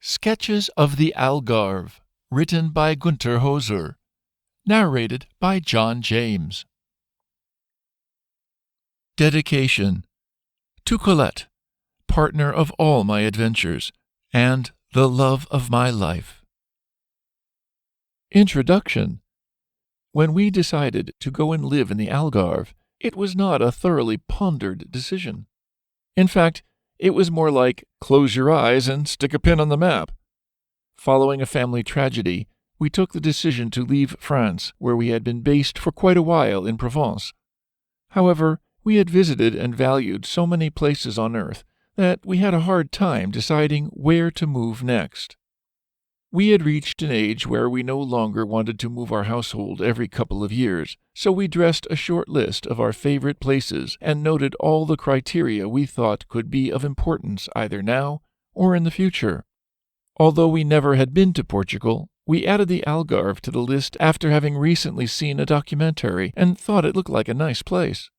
Sketches of the Algarve, written by Gunther Hoser, narrated by John James. Dedication to Colette, partner of all my adventures, and the love of my life. Introduction. When we decided to go and live in the Algarve, it was not a thoroughly pondered decision. In fact, it was more like, close your eyes and stick a pin on the map. Following a family tragedy, we took the decision to leave France, where we had been based for quite a while in Provence. However, we had visited and valued so many places on earth that we had a hard time deciding where to move next. We had reached an age where we no longer wanted to move our household every couple of years, so we dressed a short list of our favorite places and noted all the criteria we thought could be of importance either now or in the future. Although we never had been to Portugal, we added the Algarve to the list after having recently seen a documentary and thought it looked like a nice place.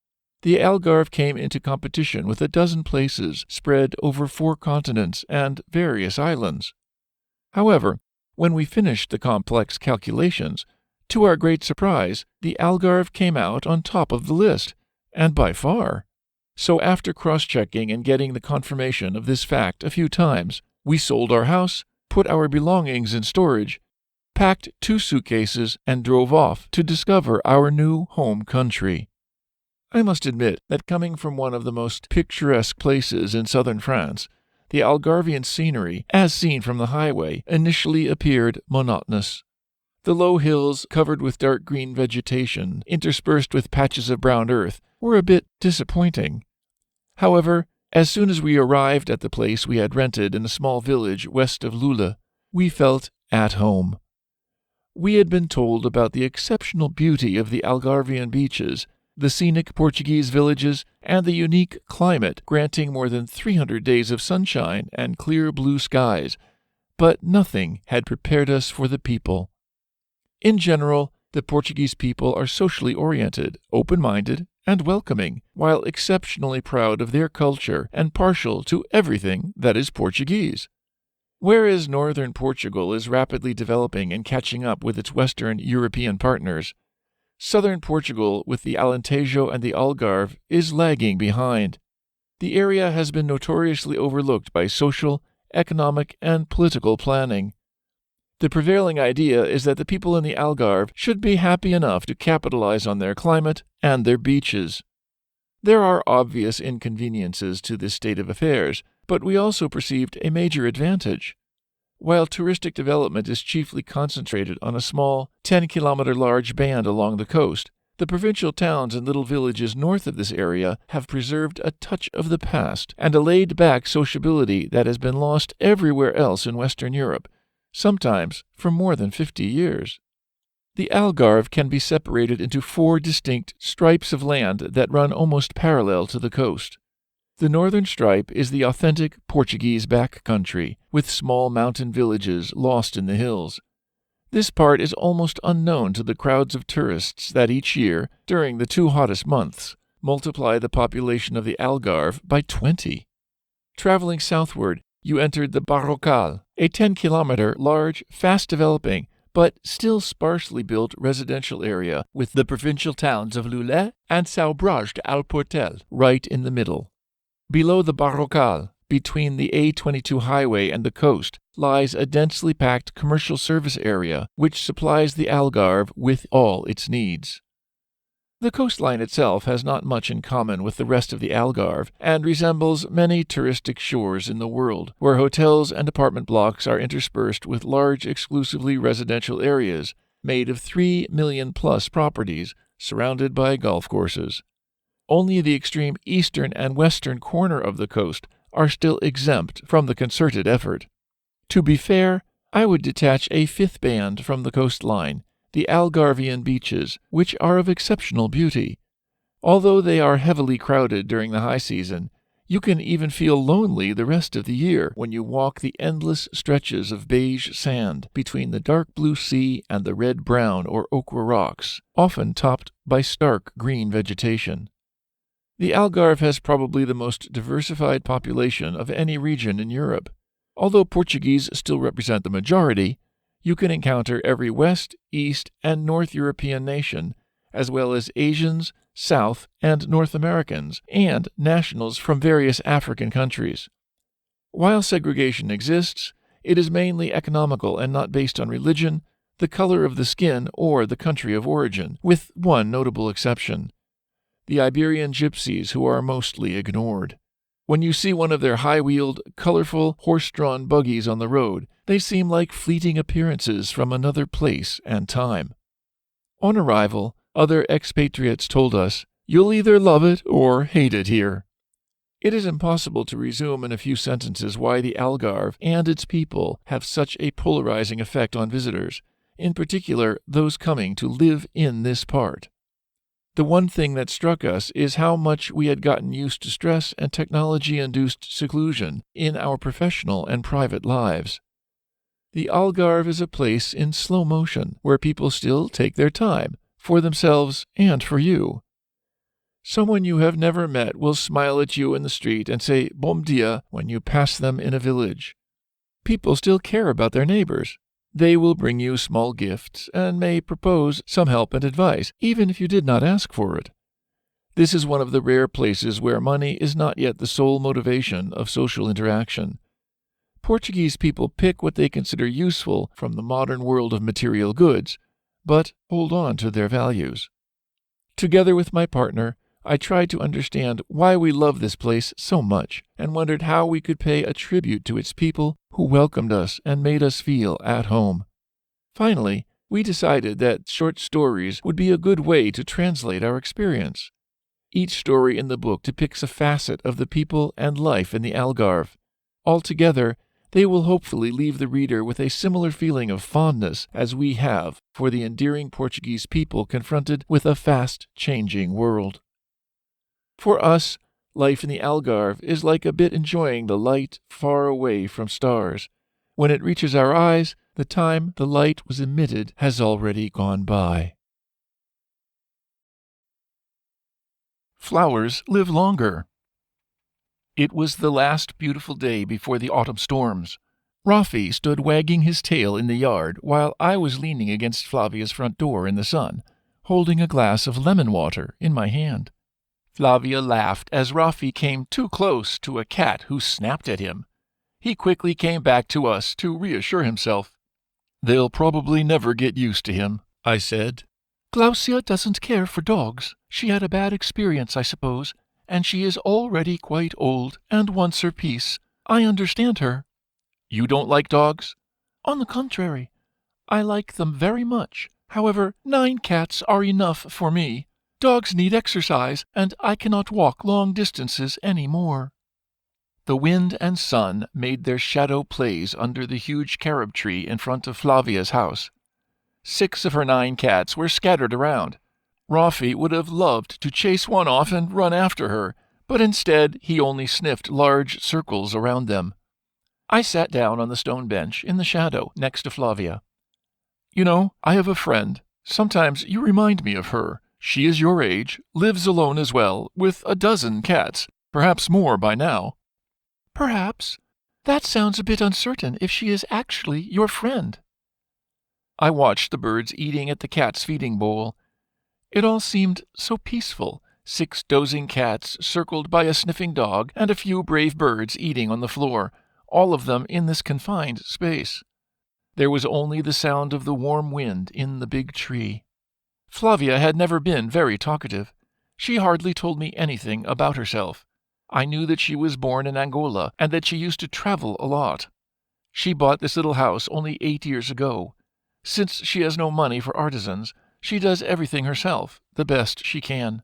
The Algarve came into competition with a dozen places spread over 4 continents and various islands. However, when we finished the complex calculations, to our great surprise, the Algarve came out on top of the list, and by far. So after cross-checking and getting the confirmation of this fact a few times, we sold our house, put our belongings in storage, packed 2 suitcases, and drove off to discover our new home country. I must admit that coming from one of the most picturesque places in southern France, the Algarvian scenery, as seen from the highway, initially appeared monotonous. The low hills, covered with dark green vegetation, interspersed with patches of brown earth, were a bit disappointing. However, as soon as we arrived at the place we had rented in a small village west of Lula, we felt at home. We had been told about the exceptional beauty of the Algarvian beaches, the scenic Portuguese villages, and the unique climate granting more than 300 days of sunshine and clear blue skies, but nothing had prepared us for the people. In general, the Portuguese people are socially oriented, open-minded, and welcoming, while exceptionally proud of their culture and partial to everything that is Portuguese. Whereas northern Portugal is rapidly developing and catching up with its Western European partners, southern Portugal, with the Alentejo and the Algarve, is lagging behind. The area has been notoriously overlooked by social, economic, and political planning. The prevailing idea is that the people in the Algarve should be happy enough to capitalize on their climate and their beaches. There are obvious inconveniences to this state of affairs, but we also perceived a major advantage. While touristic development is chiefly concentrated on a small, 10-kilometer large band along the coast, the provincial towns and little villages north of this area have preserved a touch of the past and a laid-back sociability that has been lost everywhere else in Western Europe, sometimes for more than 50 years. The Algarve can be separated into 4 distinct stripes of land that run almost parallel to the coast. The northern stripe is the authentic Portuguese backcountry, with small mountain villages lost in the hills. This part is almost unknown to the crowds of tourists that each year, during the 2 hottest months, multiply the population of the Algarve by 20. Traveling southward, you entered the Barrocal, a 10-kilometer large, fast-developing, but still sparsely built residential area with the provincial towns of Lulé and São Brás de Alportel right in the middle. Below the Barrocal, between the A22 highway and the coast, lies a densely packed commercial service area which supplies the Algarve with all its needs. The coastline itself has not much in common with the rest of the Algarve and resembles many touristic shores in the world, where hotels and apartment blocks are interspersed with large exclusively residential areas made of 3 million-plus properties surrounded by golf courses. Only the extreme eastern and western corner of the coast are still exempt from the concerted effort. To be fair, I would detach a 5th band from the coastline, the Algarvian beaches, which are of exceptional beauty. Although they are heavily crowded during the high season, you can even feel lonely the rest of the year when you walk the endless stretches of beige sand between the dark blue sea and the red-brown or ochre rocks, often topped by stark green vegetation. The Algarve has probably the most diversified population of any region in Europe. Although Portuguese still represent the majority, you can encounter every West, East, and North European nation, as well as Asians, South and North Americans, and nationals from various African countries. While segregation exists, it is mainly economical and not based on religion, the color of the skin, or the country of origin, with one notable exception: the Iberian gypsies, who are mostly ignored. When you see one of their high-wheeled, colorful, horse-drawn buggies on the road, they seem like fleeting appearances from another place and time. On arrival, other expatriates told us, "You'll either love it or hate it here." It is impossible to resume in a few sentences why the Algarve and its people have such a polarizing effect on visitors, in particular those coming to live in this part. The one thing that struck us is how much we had gotten used to stress and technology-induced seclusion in our professional and private lives. The Algarve is a place in slow motion, where people still take their time, for themselves and for you. Someone you have never met will smile at you in the street and say "Bom dia" when you pass them in a village. People still care about their neighbors. They will bring you small gifts and may propose some help and advice, even if you did not ask for it. This is one of the rare places where money is not yet the sole motivation of social interaction. Portuguese people pick what they consider useful from the modern world of material goods, but hold on to their values. Together with my partner, I tried to understand why we love this place so much and wondered how we could pay a tribute to its people who welcomed us and made us feel at home. Finally, we decided that short stories would be a good way to translate our experience. Each story in the book depicts a facet of the people and life in the Algarve. Altogether, they will hopefully leave the reader with a similar feeling of fondness as we have for the endearing Portuguese people confronted with a fast-changing world. For us, life in the Algarve is like a bit enjoying the light far away from stars. When it reaches our eyes, the time the light was emitted has already gone by. Flowers live longer. It was the last beautiful day before the autumn storms. Rafi stood wagging his tail in the yard while I was leaning against Flavia's front door in the sun, holding a glass of lemon water in my hand. Flavia laughed as Rafi came too close to a cat who snapped at him. He quickly came back to us to reassure himself. "They'll probably never get used to him," I said. "Glaucia doesn't care for dogs. She had a bad experience, I suppose, and she is already quite old and wants her peace. I understand her." "You don't like dogs?" "On the contrary, I like them very much. However, 9 cats are enough for me. Dogs need exercise, and I cannot walk long distances any more." The wind and sun made their shadow plays under the huge carob tree in front of Flavia's house. 6 of her 9 cats were scattered around. Rafi would have loved to chase one off and run after her, but instead he only sniffed large circles around them. I sat down on the stone bench in the shadow next to Flavia. "You know, I have a friend. Sometimes you remind me of her. She is your age, lives alone as well, with a dozen cats, perhaps more by now." "Perhaps. That sounds a bit uncertain if she is actually your friend." I watched the birds eating at the cat's feeding bowl. It all seemed so peaceful, 6 dozing cats circled by a sniffing dog and a few brave birds eating on the floor, all of them in this confined space. There was only the sound of the warm wind in the big tree. Flavia had never been very talkative. She hardly told me anything about herself. I knew that she was born in Angola and that she used to travel a lot. She bought this little house only 8 years ago. Since she has no money for artisans, she does everything herself, the best she can.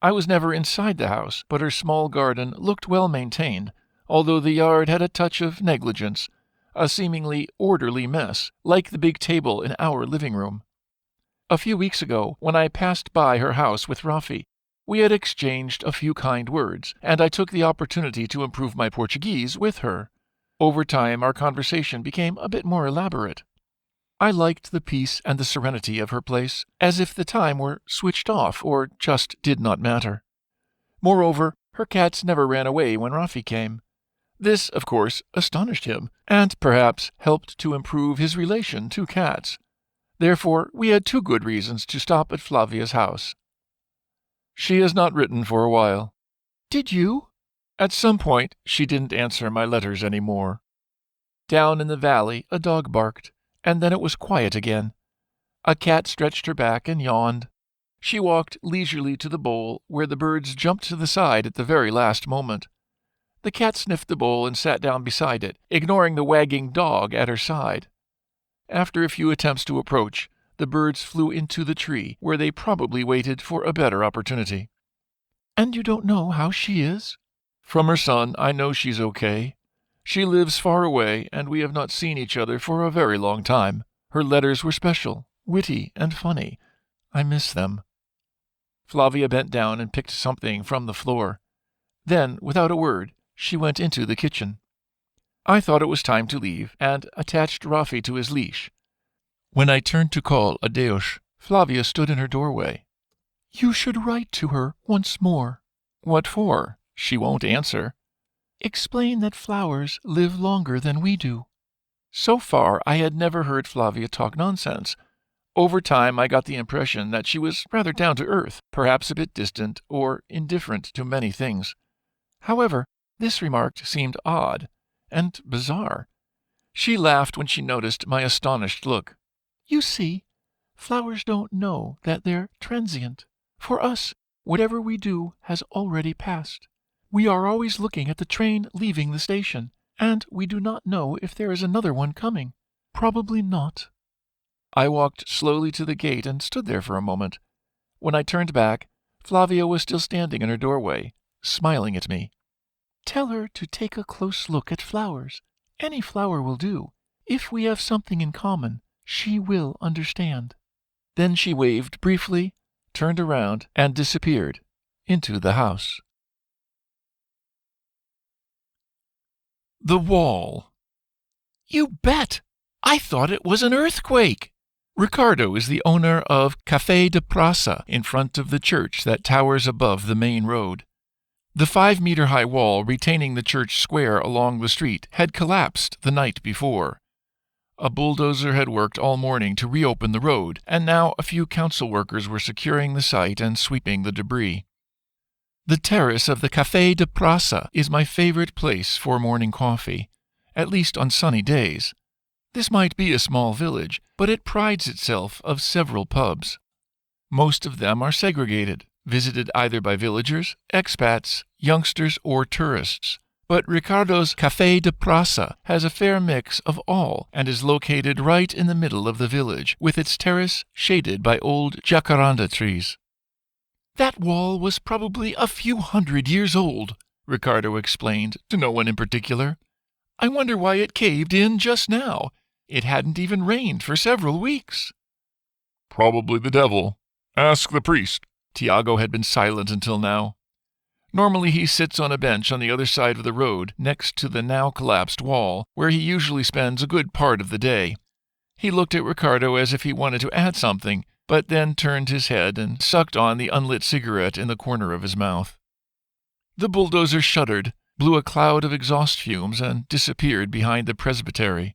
I was never inside the house, but her small garden looked well maintained, although the yard had a touch of negligence, a seemingly orderly mess, like the big table in our living room. A few weeks ago, when I passed by her house with Rafi, we had exchanged a few kind words, and I took the opportunity to improve my Portuguese with her. Over time, our conversation became a bit more elaborate. I liked the peace and the serenity of her place, as if the time were switched off or just did not matter. Moreover, her cats never ran away when Rafi came. This, of course, astonished him, and perhaps helped to improve his relation to cats. Therefore, we had 2 good reasons to stop at Flavia's house. She has not written for a while. Did you? At some point, she didn't answer my letters any more. Down in the valley, a dog barked, and then it was quiet again. A cat stretched her back and yawned. She walked leisurely to the bowl, where the birds jumped to the side at the very last moment. The cat sniffed the bowl and sat down beside it, ignoring the wagging dog at her side. After a few attempts to approach, the birds flew into the tree, where they probably waited for a better opportunity. And you don't know how she is? From her son, I know she's okay. She lives far away, and we have not seen each other for a very long time. Her letters were special, witty, and funny. I miss them. Flavia bent down and picked something from the floor. Then, without a word, she went into the kitchen. I thought it was time to leave, and attached Rafi to his leash. When I turned to call Adeus, Flavia stood in her doorway. You should write to her once more. What for? She won't answer. Explain that flowers live longer than we do. So far, I had never heard Flavia talk nonsense. Over time, I got the impression that she was rather down to earth, perhaps a bit distant or indifferent to many things. However, this remark seemed odd and bizarre. She laughed when she noticed my astonished look. You see, flowers don't know that they're transient. For us, whatever we do has already passed. We are always looking at the train leaving the station, and we do not know if there is another one coming. Probably not. I walked slowly to the gate and stood there for a moment. When I turned back, Flavia was still standing in her doorway, smiling at me. Tell her to take a close look at flowers. Any flower will do. If we have something in common, she will understand. Then she waved briefly, turned around, and disappeared into the house. The wall. You bet! I thought it was an earthquake! Ricardo is the owner of Café de Praça in front of the church that towers above the main road. The 5-meter-high wall retaining the church square along the street had collapsed the night before. A bulldozer had worked all morning to reopen the road, and now a few council workers were securing the site and sweeping the debris. The terrace of the Café de Praça is my favorite place for morning coffee, at least on sunny days. This might be a small village, but it prides itself of several pubs. Most of them are segregated, visited either by villagers, expats, youngsters, or tourists. But Ricardo's Café de Praça has a fair mix of all and is located right in the middle of the village, with its terrace shaded by old jacaranda trees. That wall was probably a few 100 years old, Ricardo explained to no one in particular. I wonder why it caved in just now. It hadn't even rained for several weeks. Probably the devil. Ask the priest. Tiago had been silent until now. Normally he sits on a bench on the other side of the road, next to the now collapsed wall, where he usually spends a good part of the day. He looked at Ricardo as if he wanted to add something, but then turned his head and sucked on the unlit cigarette in the corner of his mouth. The bulldozer shuddered, blew a cloud of exhaust fumes, and disappeared behind the presbytery.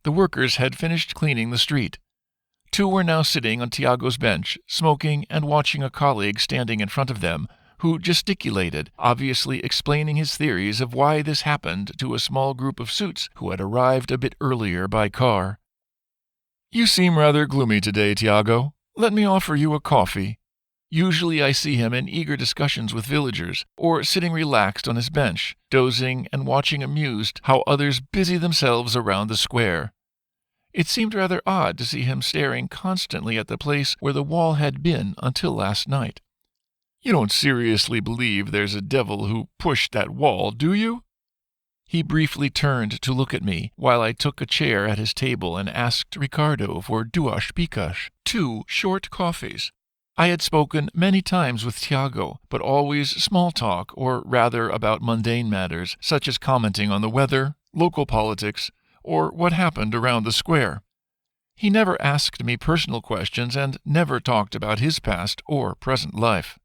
The workers had finished cleaning the street. 2 were now sitting on Tiago's bench, smoking and watching a colleague standing in front of them, who gesticulated, obviously explaining his theories of why this happened to a small group of suits who had arrived a bit earlier by car. You seem rather gloomy today, Tiago. Let me offer you a coffee. Usually I see him in eager discussions with villagers, or sitting relaxed on his bench, dozing and watching amused how others busy themselves around the square. It seemed rather odd to see him staring constantly at the place where the wall had been until last night. You don't seriously believe there's a devil who pushed that wall, do you? He briefly turned to look at me while I took a chair at his table and asked Ricardo for 2 picas, 2 short coffees. I had spoken many times with Tiago, but always small talk, or rather about mundane matters, such as commenting on the weather, local politics, or what happened around the square. He never asked me personal questions and never talked about his past or present life.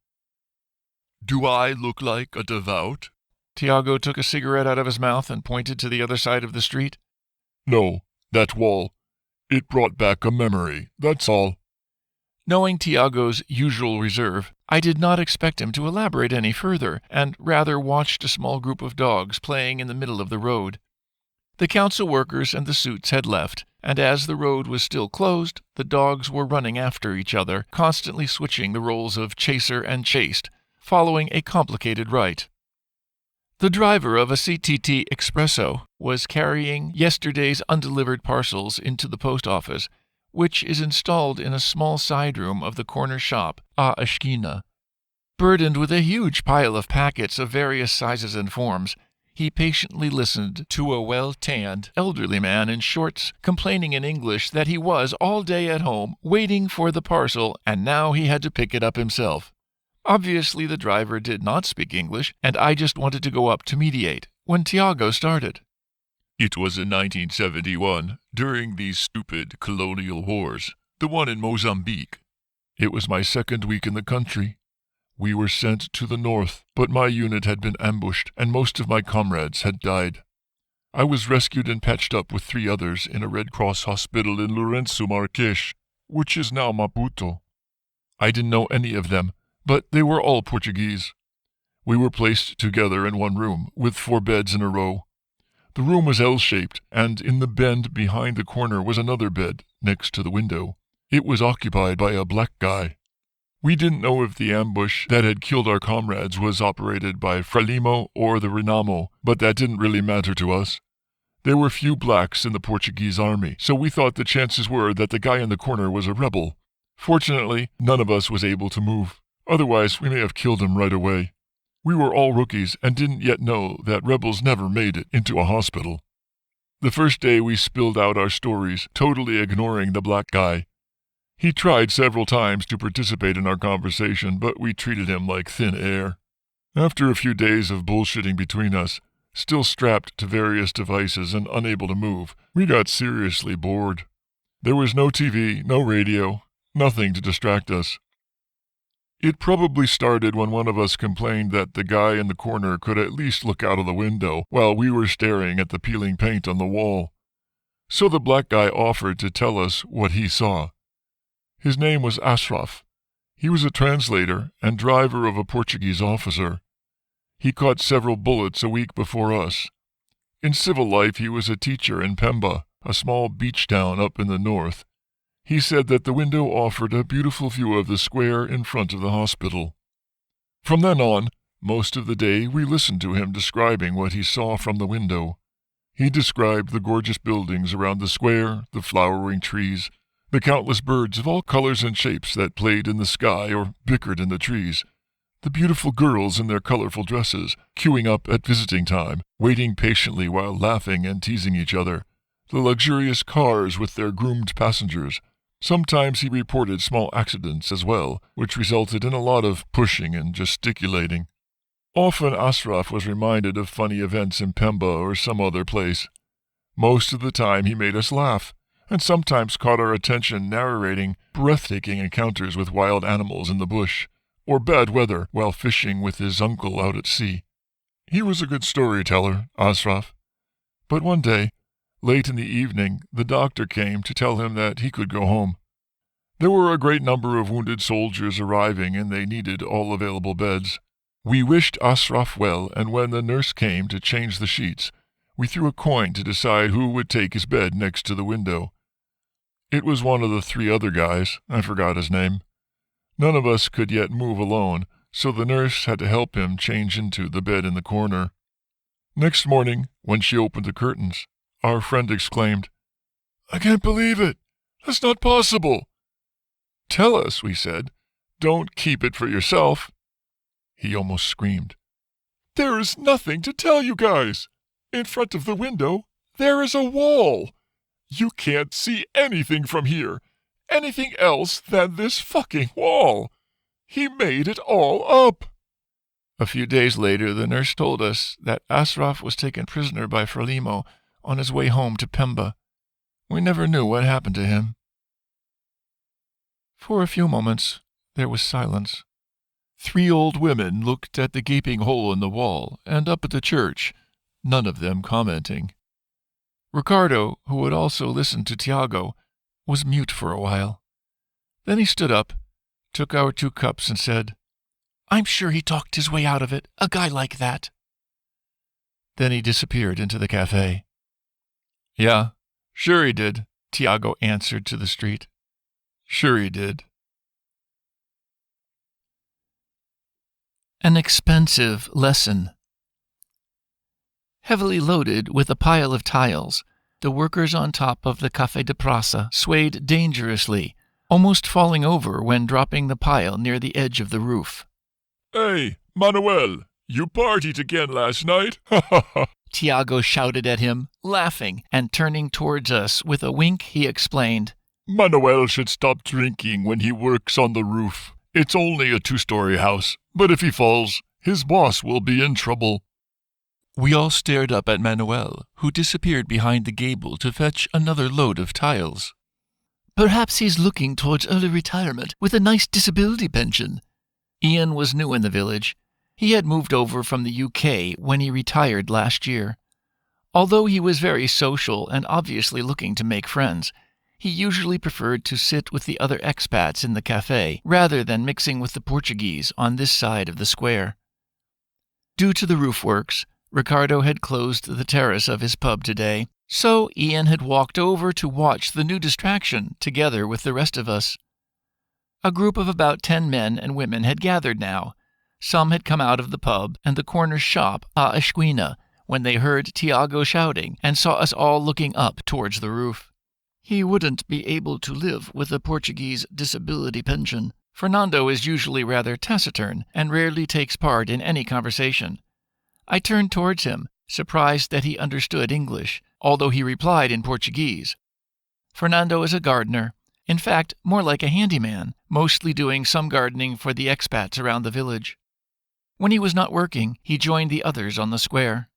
Do I look like a devout? Tiago took a cigarette out of his mouth and pointed to the other side of the street. No, that wall. It brought back a memory, that's all. Knowing Tiago's usual reserve, I did not expect him to elaborate any further, and rather watched a small group of dogs playing in the middle of the road. The council workers and the suits had left, and as the road was still closed, the dogs were running after each other, constantly switching the roles of chaser and chased, following a complicated rite. The driver of a CTT Expresso was carrying yesterday's undelivered parcels into the post office, which is installed in a small side room of the corner shop, A Esquina. Burdened with a huge pile of packets of various sizes and forms, he patiently listened to a well-tanned, elderly man in shorts complaining in English that he was all day at home waiting for the parcel and now he had to pick it up himself. Obviously the driver did not speak English, and I just wanted to go up to mediate, when Tiago started. It was in 1971, during these stupid colonial wars, the one in Mozambique. It was my second week in the country. We were sent to the north, but my unit had been ambushed and most of my comrades had died. I was rescued and patched up with 3 others in a Red Cross hospital in Lourenço Marques, which is now Maputo. I didn't know any of them, but they were all Portuguese. We were placed together in one room, with 4 beds in a row. The room was L-shaped, and in the bend behind the corner was another bed, next to the window. It was occupied by a black guy. We didn't know if the ambush that had killed our comrades was operated by Frelimo or the Renamo, but that didn't really matter to us. There were few blacks in the Portuguese army, so we thought the chances were that the guy in the corner was a rebel. Fortunately, none of us was able to move. Otherwise, we may have killed him right away. We were all rookies and didn't yet know that rebels never made it into a hospital. The first day we spilled out our stories, totally ignoring the black guy. He tried several times to participate in our conversation, but we treated him like thin air. After a few days of bullshitting between us, still strapped to various devices and unable to move, we got seriously bored. There was no TV, no radio, nothing to distract us. It probably started when one of us complained that the guy in the corner could at least look out of the window while we were staring at the peeling paint on the wall. So the black guy offered to tell us what he saw. His name was Ashraf. He was a translator and driver of a Portuguese officer. He caught several bullets a week before us. In civil life he was a teacher in Pemba, a small beach town up in the north. He said that the window offered a beautiful view of the square in front of the hospital. From then on, most of the day we listened to him describing what he saw from the window. He described the gorgeous buildings around the square, the flowering trees, the countless birds of all colors and shapes that played in the sky or bickered in the trees, the beautiful girls in their colorful dresses, queuing up at visiting time, waiting patiently while laughing and teasing each other, the luxurious cars with their groomed passengers. Sometimes he reported small accidents as well, which resulted in a lot of pushing and gesticulating. Often Ashraf was reminded of funny events in Pemba or some other place. Most of the time he made us laugh, and sometimes caught our attention narrating breathtaking encounters with wild animals in the bush, or bad weather while fishing with his uncle out at sea. He was a good storyteller, Ashraf. But one day, late in the evening, the doctor came to tell him that he could go home. There were a great number of wounded soldiers arriving, and they needed all available beds. We wished Ashraf well, and when the nurse came to change the sheets, we threw a coin to decide who would take his bed next to the window. It was one of the 3 other guys. I forgot his name. None of us could yet move alone, so the nurse had to help him change into the bed in the corner. Next morning, when she opened the curtains, our friend exclaimed, "I can't believe it! That's not possible!" "Tell us," we said. "Don't keep it for yourself." He almost screamed. "There is nothing to tell you guys! In front of the window, there is a wall! You can't see anything from here, anything else than this fucking wall! He made it all up!" A few days later, the nurse told us that Ashraf was taken prisoner by Frelimo on his way home to Pemba. We never knew what happened to him. For a few moments, there was silence. 3 old women looked at the gaping hole in the wall and up at the church, none of them commenting. Ricardo, who had also listened to Tiago, was mute for a while. Then he stood up, took our 2 cups and said, "I'm sure he talked his way out of it, a guy like that." Then he disappeared into the cafe. "Yeah, sure he did," Tiago answered to the street. "Sure he did." An expensive lesson. Heavily loaded with a pile of tiles, the workers on top of the Café de Praça swayed dangerously, almost falling over when dropping the pile near the edge of the roof. "Hey, Manuel, you partied again last night? Ha ha ha!" Tiago shouted at him, laughing, and turning towards us with a wink he explained, "Manuel should stop drinking when he works on the roof. It's only a 2-story house, but if he falls, his boss will be in trouble." We all stared up at Manuel, who disappeared behind the gable to fetch another load of tiles. "Perhaps he's looking towards early retirement with a nice disability pension." Ian was new in the village. He had moved over from the UK when he retired last year. Although he was very social and obviously looking to make friends, he usually preferred to sit with the other expats in the cafe rather than mixing with the Portuguese on this side of the square. Due to the roof works, Ricardo had closed the terrace of his pub today, so Ian had walked over to watch the new distraction together with the rest of us. A group of about 10 men and women had gathered now. Some had come out of the pub and the corner shop A Esquina when they heard Tiago shouting and saw us all looking up towards the roof. He wouldn't be able to live with a Portuguese disability pension. Fernando is usually rather taciturn and rarely takes part in any conversation. I turned towards him, surprised that he understood English, although he replied in Portuguese. Fernando is a gardener, in fact, more like a handyman, mostly doing some gardening for the expats around the village. When he was not working, he joined the others on the square.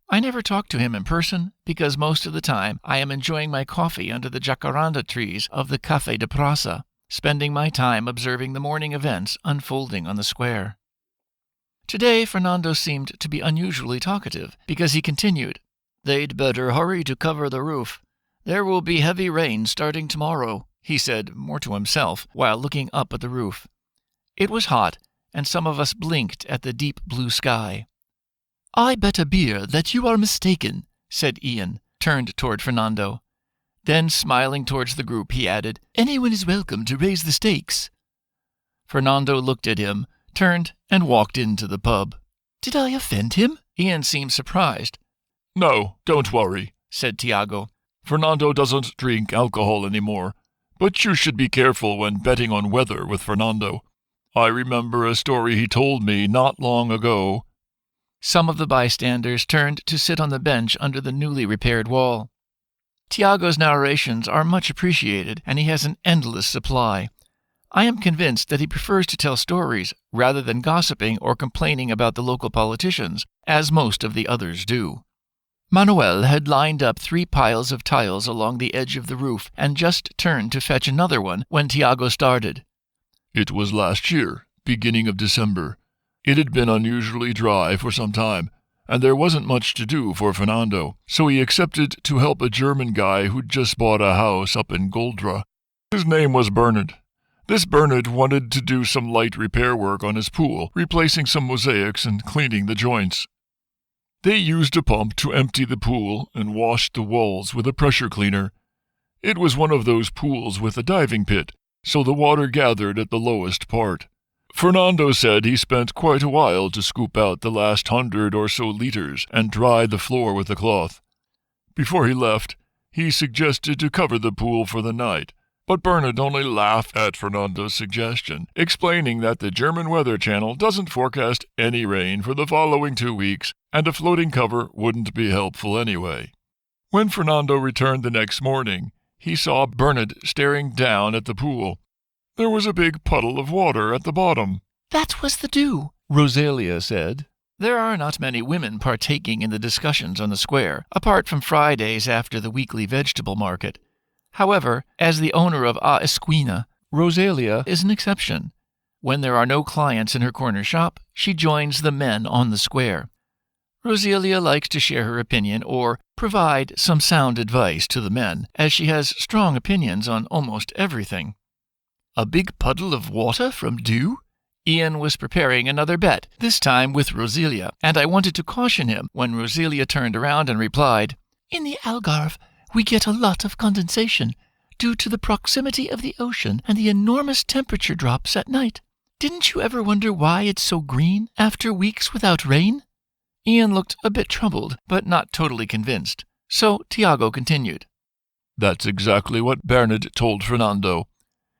I never talk to him in person because most of the time I am enjoying my coffee under the jacaranda trees of the Café de Praça, spending my time observing the morning events unfolding on the square. Today, Fernando seemed to be unusually talkative because he continued, "They'd better hurry to cover the roof. There will be heavy rain starting tomorrow," he said, more to himself, while looking up at the roof. It was hot, and some of us blinked at the deep blue sky. "I bet a beer that you are mistaken," said Ian, turned toward Fernando. Then, smiling towards the group, he added, "Anyone is welcome to raise the stakes." Fernando looked at him, turned, and walked into the pub. "Did I offend him?" Ian seemed surprised. "No, don't worry," said Tiago. "Fernando doesn't drink alcohol anymore, but you should be careful when betting on weather with Fernando. I remember a story he told me not long ago." Some of the bystanders turned to sit on the bench under the newly repaired wall. Tiago's narrations are much appreciated, and he has an endless supply. I am convinced that he prefers to tell stories rather than gossiping or complaining about the local politicians, as most of the others do. Manuel had lined up 3 piles of tiles along the edge of the roof and just turned to fetch another one when Tiago started. "It was last year, beginning of December. It had been unusually dry for some time, and there wasn't much to do for Fernando, so he accepted to help a German guy who'd just bought a house up in Goldra. His name was Bernard. This Bernard wanted to do some light repair work on his pool, replacing some mosaics and cleaning the joints. They used a pump to empty the pool and washed the walls with a pressure cleaner. It was one of those pools with a diving pit, so the water gathered at the lowest part. Fernando said he spent quite a while to scoop out the last 100 or so liters and dry the floor with a cloth. Before he left, he suggested to cover the pool for the night, but Bernard only laughed at Fernando's suggestion, explaining that the German Weather Channel doesn't forecast any rain for the following 2 weeks, and a floating cover wouldn't be helpful anyway. When Fernando returned the next morning, he saw Bernard staring down at the pool. There was a big puddle of water at the bottom. "That was the dew," Rosalia said. There are not many women partaking in the discussions on the square, apart from Fridays after the weekly vegetable market. However, as the owner of A Esquina, Rosalia is an exception. When there are no clients in her corner shop, she joins the men on the square. Roselia likes to share her opinion or provide some sound advice to the men, as she has strong opinions on almost everything. A big puddle of water from dew? Ian was preparing another bet, this time with Roselia, and I wanted to caution him when Roselia turned around and replied, "In the Algarve, we get a lot of condensation, due to the proximity of the ocean and the enormous temperature drops at night. Didn't you ever wonder why it's so green after weeks without rain?" Ian looked a bit troubled, but not totally convinced. So Tiago continued. "That's exactly what Bernard told Fernando.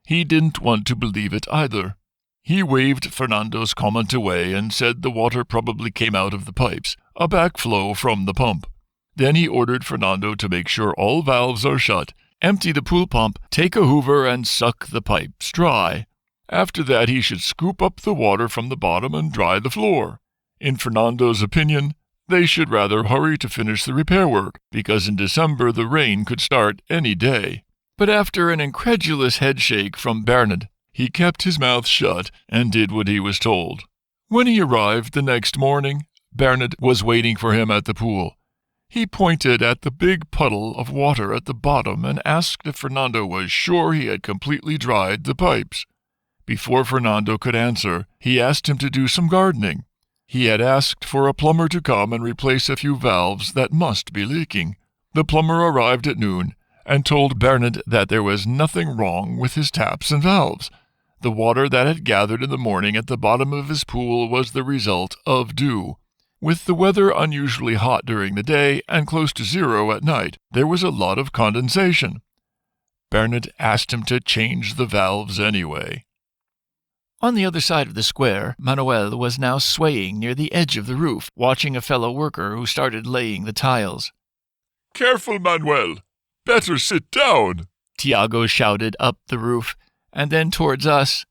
He didn't want to believe it either. He waved Fernando's comment away and said the water probably came out of the pipes, a backflow from the pump. Then he ordered Fernando to make sure all valves are shut, empty the pool pump, take a hoover and suck the pipes dry. After that he should scoop up the water from the bottom and dry the floor. In Fernando's opinion, they should rather hurry to finish the repair work, because in December the rain could start any day." But after an incredulous headshake from Bernard, he kept his mouth shut and did what he was told. When he arrived the next morning, Bernard was waiting for him at the pool. He pointed at the big puddle of water at the bottom and asked if Fernando was sure he had completely dried the pipes. Before Fernando could answer, he asked him to do some gardening. He had asked for a plumber to come and replace a few valves that must be leaking. The plumber arrived at noon and told Bernard that there was nothing wrong with his taps and valves. The water that had gathered in the morning at the bottom of his pool was the result of dew. With the weather unusually hot during the day and close to zero at night, there was a lot of condensation. Bernard asked him to change the valves anyway. On the other side of the square, Manuel was now swaying near the edge of the roof, watching a fellow worker who started laying the tiles. "Careful, Manuel! Better sit down!" Tiago shouted up the roof, and then towards us.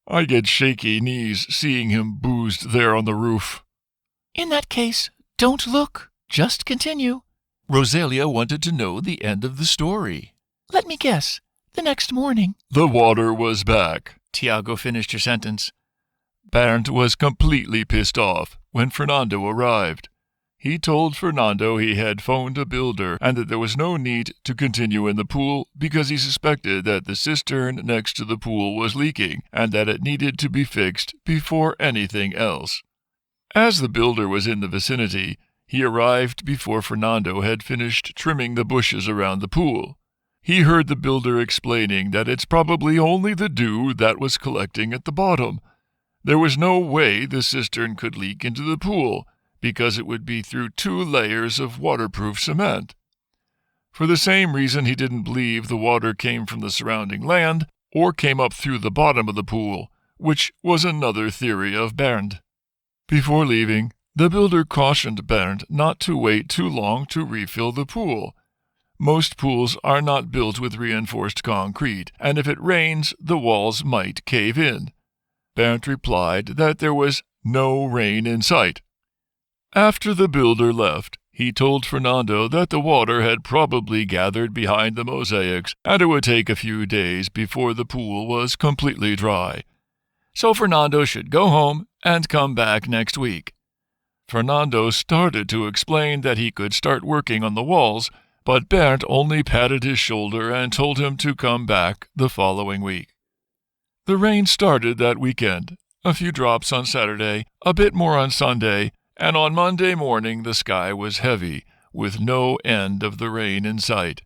I get shaky knees seeing him boozed there on the roof. "In that case, don't look. Just continue." Roselia wanted to know the end of the story. "Let me guess. The next morning." "The water was back." Tiago finished her sentence. Bernd was completely pissed off when Fernando arrived. He told Fernando he had phoned a builder and that there was no need to continue in the pool because he suspected that the cistern next to the pool was leaking and that it needed to be fixed before anything else. As the builder was in the vicinity, he arrived before Fernando had finished trimming the bushes around the pool. He heard the builder explaining that it's probably only the dew that was collecting at the bottom. There was no way the cistern could leak into the pool, because it would be through 2 layers of waterproof cement. For the same reason he didn't believe the water came from the surrounding land or came up through the bottom of the pool, which was another theory of Bernd. Before leaving, the builder cautioned Bernd not to wait too long to refill the pool. Most pools are not built with reinforced concrete, and if it rains, the walls might cave in. Bernd replied that there was no rain in sight. After the builder left, he told Fernando that the water had probably gathered behind the mosaics, and it would take a few days before the pool was completely dry. So Fernando should go home and come back next week. Fernando started to explain that he could start working on the walls, but Bernd only patted his shoulder and told him to come back the following week. The rain started that weekend, a few drops on Saturday, a bit more on Sunday, and on Monday morning the sky was heavy, with no end of the rain in sight.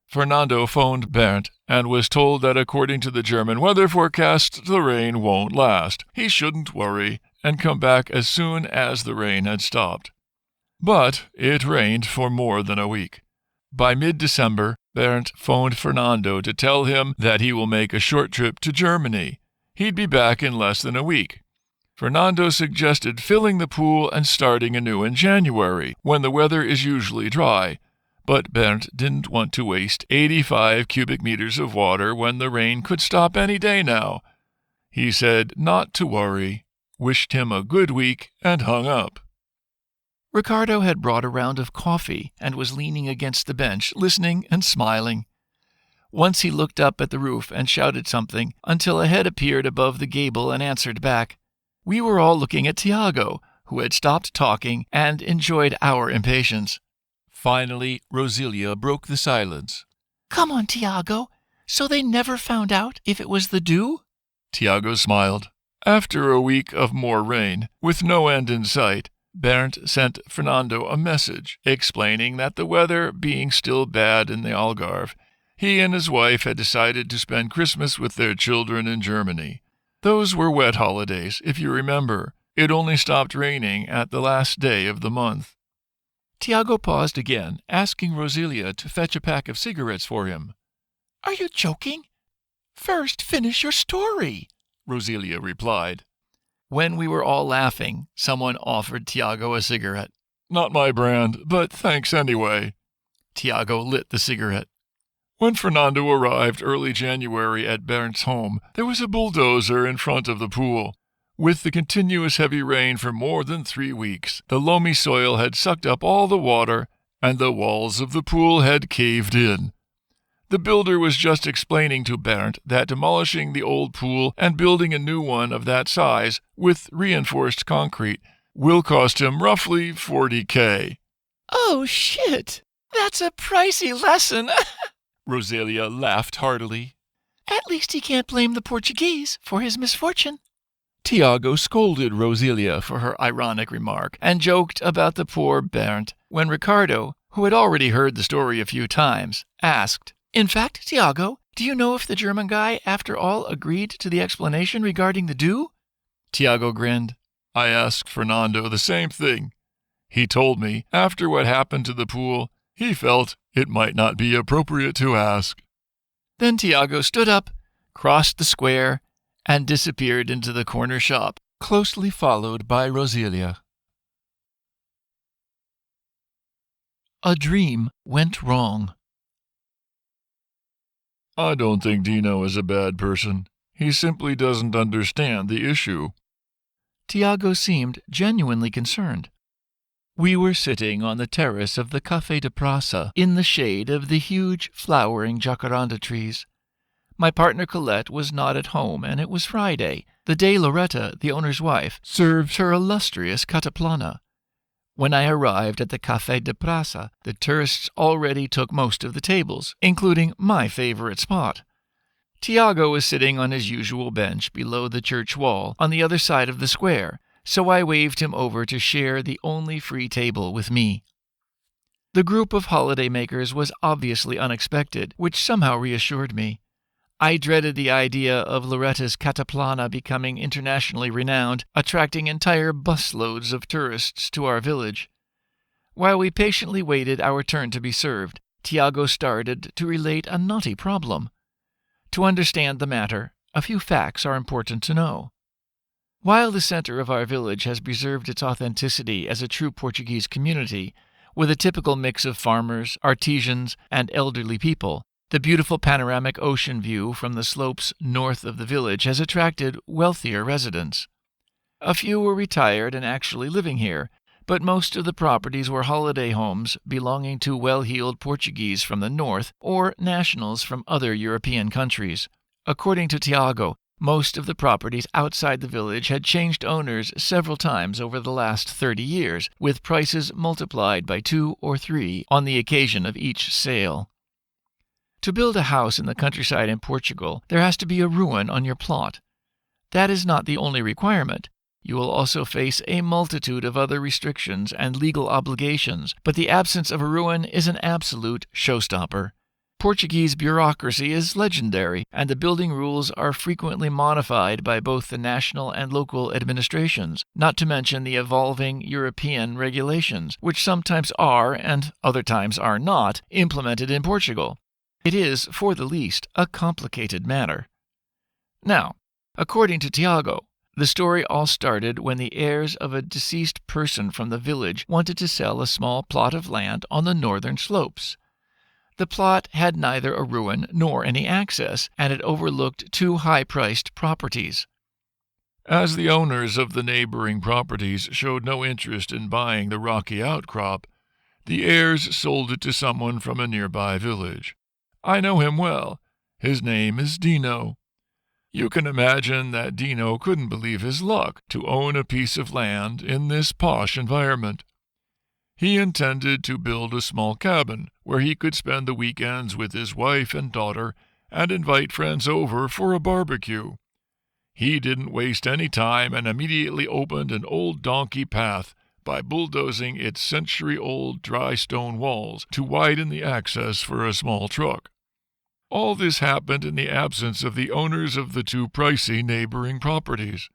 Fernando phoned Bernd and was told that according to the German weather forecast, the rain won't last. He shouldn't worry and come back as soon as the rain had stopped. But it rained for more than a week. By mid-December, Bernd phoned Fernando to tell him that he will make a short trip to Germany. He'd be back in less than a week. Fernando suggested filling the pool and starting anew in January, when the weather is usually dry. But Bernd didn't want to waste 85 cubic meters of water when the rain could stop any day now. He said not to worry, wished him a good week, and hung up. Ricardo had brought a round of coffee and was leaning against the bench, listening and smiling. Once he looked up at the roof and shouted something until a head appeared above the gable and answered back. We were all looking at Tiago, who had stopped talking and enjoyed our impatience. Finally, Roselia broke the silence. "Come on, Tiago. So they never found out if it was the dew?" Tiago smiled. After a week of more rain, with no end in sight, Bernd sent Fernando a message explaining that the weather being still bad in the Algarve, he and his wife had decided to spend Christmas with their children in Germany. Those were wet holidays, if you remember. It only stopped raining at the last day of the month. Tiago paused again, asking Roselia to fetch a pack of cigarettes for him. "Are you joking? First finish your story," Roselia replied. When we were all laughing, someone offered Tiago a cigarette. "Not my brand, but thanks anyway." Tiago lit the cigarette. When Fernando arrived early January at Bernd's home, there was a bulldozer in front of the pool. With the continuous heavy rain for more than 3 weeks, the loamy soil had sucked up all the water, and the walls of the pool had caved in. The builder was just explaining to Bernd that demolishing the old pool and building a new one of that size with reinforced concrete will cost him roughly 40K. "Oh, shit! That's a pricey lesson!" Roselia laughed heartily. "At least he can't blame the Portuguese for his misfortune." Tiago scolded Roselia for her ironic remark and joked about the poor Bernd when Ricardo, who had already heard the story a few times, asked, "In fact, Tiago, do you know if the German guy, after all, agreed to the explanation regarding the dew?" Tiago grinned. "I asked Fernando the same thing. He told me, after what happened to the pool, he felt it might not be appropriate to ask." Then Tiago stood up, crossed the square, and disappeared into the corner shop, closely followed by Roselia. A dream went wrong. "I don't think Dino is a bad person. He simply doesn't understand the issue." Tiago seemed genuinely concerned. We were sitting on the terrace of the Café de Praça in the shade of the huge flowering jacaranda trees. My partner Colette was not at home, and it was Friday, the day Loretta, the owner's wife, served her illustrious cataplana. When I arrived at the Café de Praça, the tourists already took most of the tables, including my favorite spot. Tiago was sitting on his usual bench below the church wall on the other side of the square, so I waved him over to share the only free table with me. The group of holidaymakers was obviously unexpected, which somehow reassured me. I dreaded the idea of Loretta's cataplana becoming internationally renowned, attracting entire busloads of tourists to our village. While we patiently waited our turn to be served, Tiago started to relate a knotty problem. To understand the matter, a few facts are important to know. While the center of our village has preserved its authenticity as a true Portuguese community, with a typical mix of farmers, artisans, and elderly people, the beautiful panoramic ocean view from the slopes north of the village has attracted wealthier residents. A few were retired and actually living here, but most of the properties were holiday homes belonging to well-heeled Portuguese from the north or nationals from other European countries. According to Tiago, most of the properties outside the village had changed owners several times over the last 30 years, with prices multiplied by 2 or 3 on the occasion of each sale. To build a house in the countryside in Portugal, there has to be a ruin on your plot. That is not the only requirement. You will also face a multitude of other restrictions and legal obligations, but the absence of a ruin is an absolute showstopper. Portuguese bureaucracy is legendary, and the building rules are frequently modified by both the national and local administrations, not to mention the evolving European regulations, which sometimes are, and other times are not, implemented in Portugal. It is, for the least, a complicated matter. Now, according to Tiago, the story all started when the heirs of a deceased person from the village wanted to sell a small plot of land on the northern slopes. The plot had neither a ruin nor any access, and it overlooked 2 high-priced properties. As the owners of the neighboring properties showed no interest in buying the rocky outcrop, the heirs sold it to someone from a nearby village. I know him well. His name is Dino. You can imagine that Dino couldn't believe his luck to own a piece of land in this posh environment. He intended to build a small cabin where he could spend the weekends with his wife and daughter and invite friends over for a barbecue. He didn't waste any time and immediately opened an old donkey path by bulldozing its century-old dry stone walls to widen the access for a small truck. All this happened in the absence of the owners of the two pricey neighboring properties.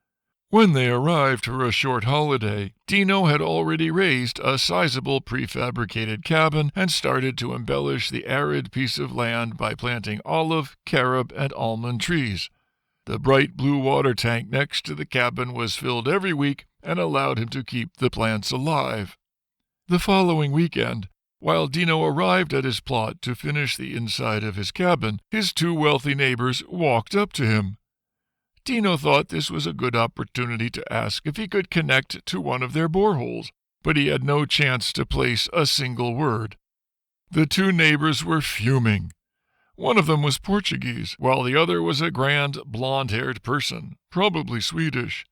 When they arrived for a short holiday, Dino had already raised a sizable prefabricated cabin and started to embellish the arid piece of land by planting olive, carob, and almond trees. The bright blue water tank next to the cabin was filled every week and allowed him to keep the plants alive. The following weekend, while Dino arrived at his plot to finish the inside of his cabin, his two wealthy neighbors walked up to him. Dino thought this was a good opportunity to ask if he could connect to one of their boreholes, but he had no chance to place a single word. The two neighbors were fuming. One of them was Portuguese, while the other was a grand, blonde-haired person, probably Swedish.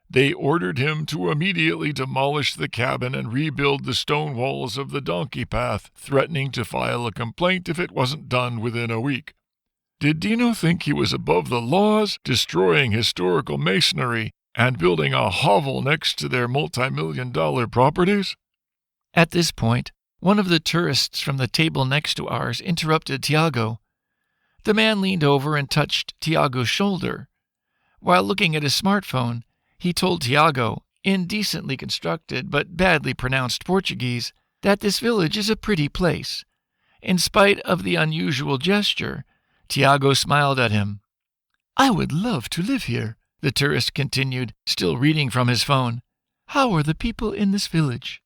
They ordered him to immediately demolish the cabin and rebuild the stone walls of the donkey path, threatening to file a complaint if it wasn't done within a week. Did Dino think he was above the laws, destroying historical masonry and building a hovel next to their multi-million-dollar properties? At this point, one of the tourists from the table next to ours interrupted Tiago. The man leaned over and touched Tiago's shoulder. While looking at his smartphone, he told Tiago, in decently constructed but badly pronounced Portuguese, that this village is a pretty place. In spite of the unusual gesture, Tiago smiled at him. "I would love to live here," the tourist continued, still reading from his phone. "How are the people in this village?"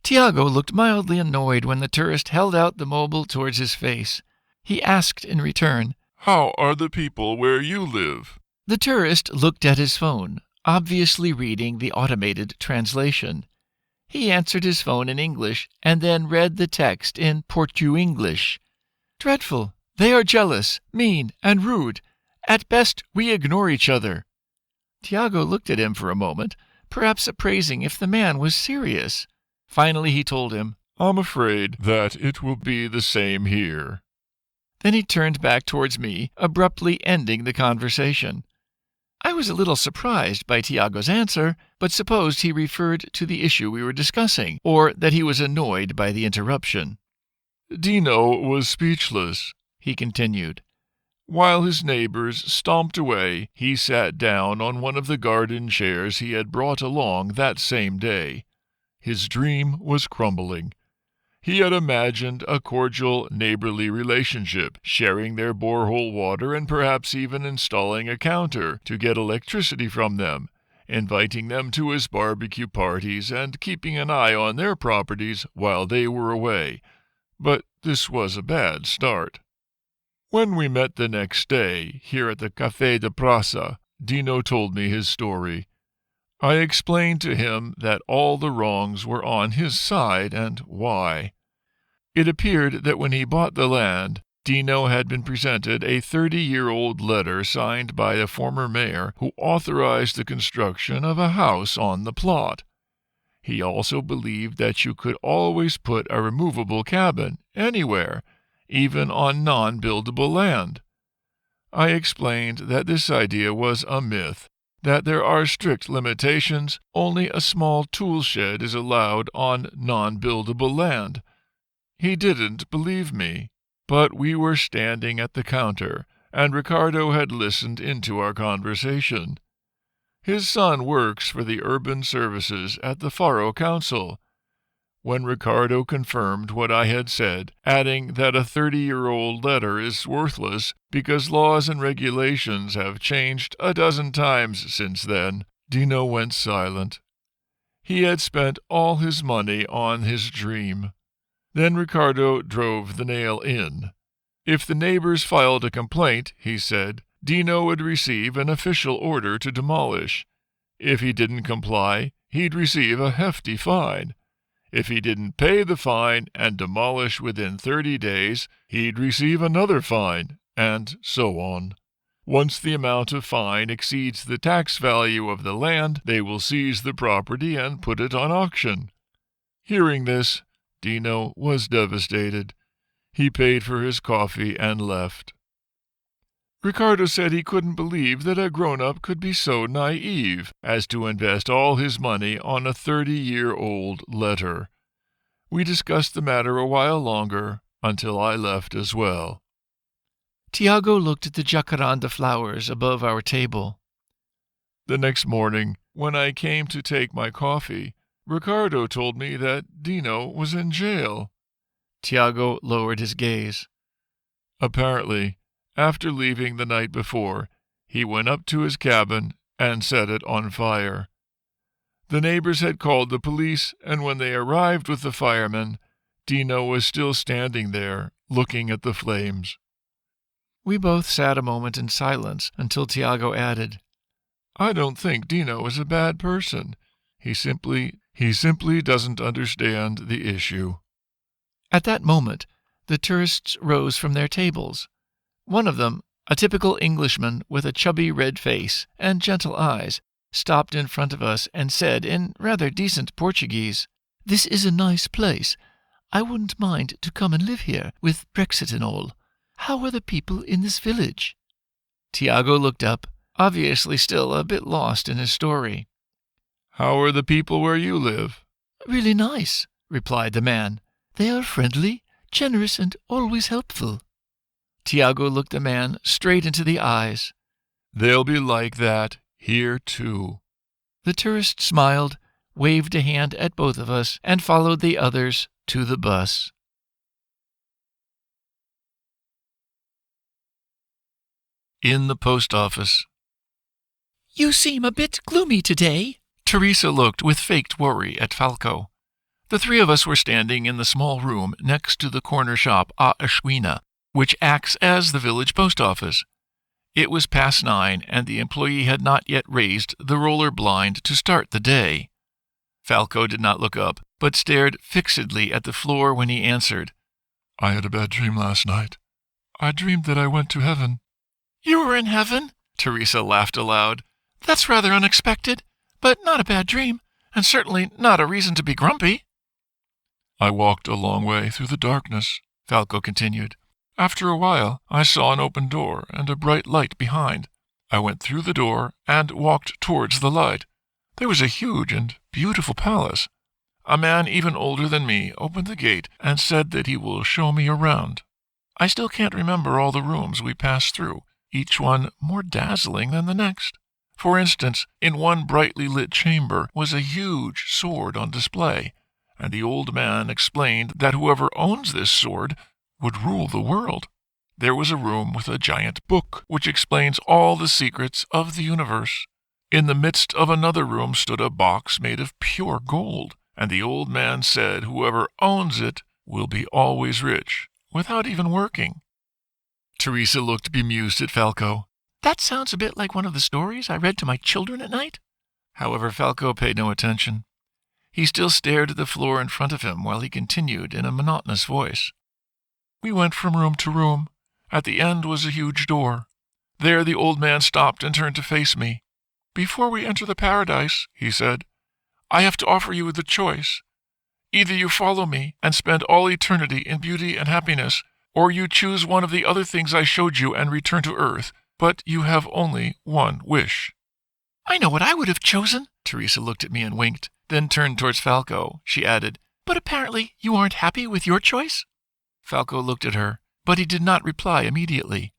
Tiago looked mildly annoyed when the tourist held out the mobile towards his face. He asked in return, "How are the people where you live?" The tourist looked at his phone, obviously reading the automated translation. He answered his phone in English and then read the text in Portu-English. "Dreadful. They are jealous, mean, and rude. At best, we ignore each other." Tiago looked at him for a moment, perhaps appraising if the man was serious. Finally he told him, "I'm afraid that it will be the same here." Then he turned back towards me, abruptly ending the conversation. I was a little surprised by Tiago's answer, but supposed he referred to the issue we were discussing, or that he was annoyed by the interruption. Dino was speechless. He continued. While his neighbors stomped away, he sat down on one of the garden chairs he had brought along that same day. His dream was crumbling. He had imagined a cordial, neighborly relationship, sharing their borehole water and perhaps even installing a counter to get electricity from them, inviting them to his barbecue parties and keeping an eye on their properties while they were away. But this was a bad start. When we met the next day, here at the Café de Praça, Dino told me his story. I explained to him that all the wrongs were on his side and why. It appeared that when he bought the land, Dino had been presented a 30-year-old letter signed by a former mayor who authorized the construction of a house on the plot. He also believed that you could always put a removable cabin anywhere, even on non-buildable land. I explained that this idea was a myth, that there are strict limitations, only a small tool shed is allowed on non-buildable land. He didn't believe me, but we were standing at the counter, and Ricardo had listened into our conversation. His son works for the urban services at the Faro Council. When Ricardo confirmed what I had said, adding that a 30-year-old letter is worthless because laws and regulations have changed a dozen times since then, Dino went silent. He had spent all his money on his dream. Then Ricardo drove the nail in. If the neighbors filed a complaint, he said, Dino would receive an official order to demolish. If he didn't comply, he'd receive a hefty fine. If he didn't pay the fine and demolish within 30 days, he'd receive another fine, and so on. Once the amount of fine exceeds the tax value of the land, they will seize the property and put it on auction. Hearing this, Dino was devastated. He paid for his coffee and left. Ricardo said he couldn't believe that a grown-up could be so naive as to invest all his money on a 30-year-old letter. We discussed the matter a while longer, until I left as well. Tiago looked at the jacaranda flowers above our table. The next morning, when I came to take my coffee, Ricardo told me that Dino was in jail. Tiago lowered his gaze. Apparently, after leaving the night before, he went up to his cabin and set it on fire. The neighbors had called the police, and when they arrived with the firemen, Dino was still standing there, looking at the flames. We both sat a moment in silence until Tiago added, "I don't think Dino is a bad person. He simply doesn't understand the issue." At that moment, the tourists rose from their tables. One of them, a typical Englishman with a chubby red face and gentle eyes, stopped in front of us and said in rather decent Portuguese, "This is a nice place. I wouldn't mind to come and live here, with Brexit and all. How are the people in this village?" Tiago looked up, obviously still a bit lost in his story. "How are the people where you live?" "Really nice," replied the man. "They are friendly, generous, and always helpful." Tiago looked the man straight into the eyes. "They'll be like that here too." The tourist smiled, waved a hand at both of us, and followed the others to the bus. In the post office. "You seem a bit gloomy today." Teresa looked with faked worry at Falco. The three of us were standing in the small room next to the corner shop A Esquina, which acts as the village post office. It was past 9, and the employee had not yet raised the roller blind to start the day. Falco did not look up, but stared fixedly at the floor when he answered, "I had a bad dream last night. I dreamed that I went to heaven." "You were in heaven?" Teresa laughed aloud. "That's rather unexpected, but not a bad dream, and certainly not a reason to be grumpy." "I walked a long way through the darkness," Falco continued. "After a while, I saw an open door and a bright light behind. I went through the door and walked towards the light. There was a huge and beautiful palace. A man even older than me opened the gate and said that he will show me around. I still can't remember all the rooms we passed through, each one more dazzling than the next. For instance, in one brightly lit chamber was a huge sword on display, and the old man explained that whoever owns this sword would rule the world. There was a room with a giant book which explains all the secrets of the universe. In the midst of another room stood a box made of pure gold, and the old man said whoever owns it will be always rich, without even working." Teresa looked bemused at Falco. "That sounds a bit like one of the stories I read to my children at night." However, Falco paid no attention. He still stared at the floor in front of him while he continued in a monotonous voice. "We went from room to room. At the end was a huge door. There the old man stopped and turned to face me. 'Before we enter the paradise,' he said, 'I have to offer you the choice. Either you follow me and spend all eternity in beauty and happiness, or you choose one of the other things I showed you and return to Earth, but you have only one wish.'" "I know what I would have chosen." Teresa looked at me and winked, then turned towards Falco. She added, "But apparently you aren't happy with your choice?" Falco looked at her, but he did not reply immediately.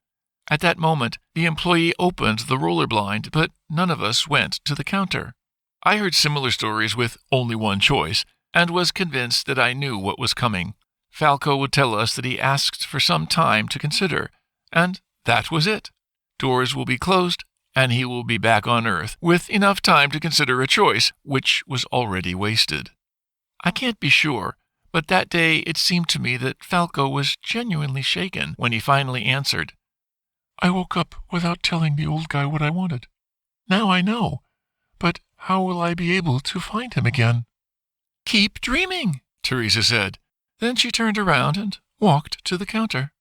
At that moment, the employee opened the roller blind, but none of us went to the counter. I heard similar stories with only one choice, and was convinced that I knew what was coming. Falco would tell us that he asked for some time to consider, and that was it. Doors will be closed, and he will be back on Earth with enough time to consider a choice, which was already wasted. I can't be sure, but that day it seemed to me that Falco was genuinely shaken when he finally answered, "I woke up without telling the old guy what I wanted. Now I know, but how will I be able to find him again?" "Keep dreaming," Teresa said. Then she turned around and walked to the counter.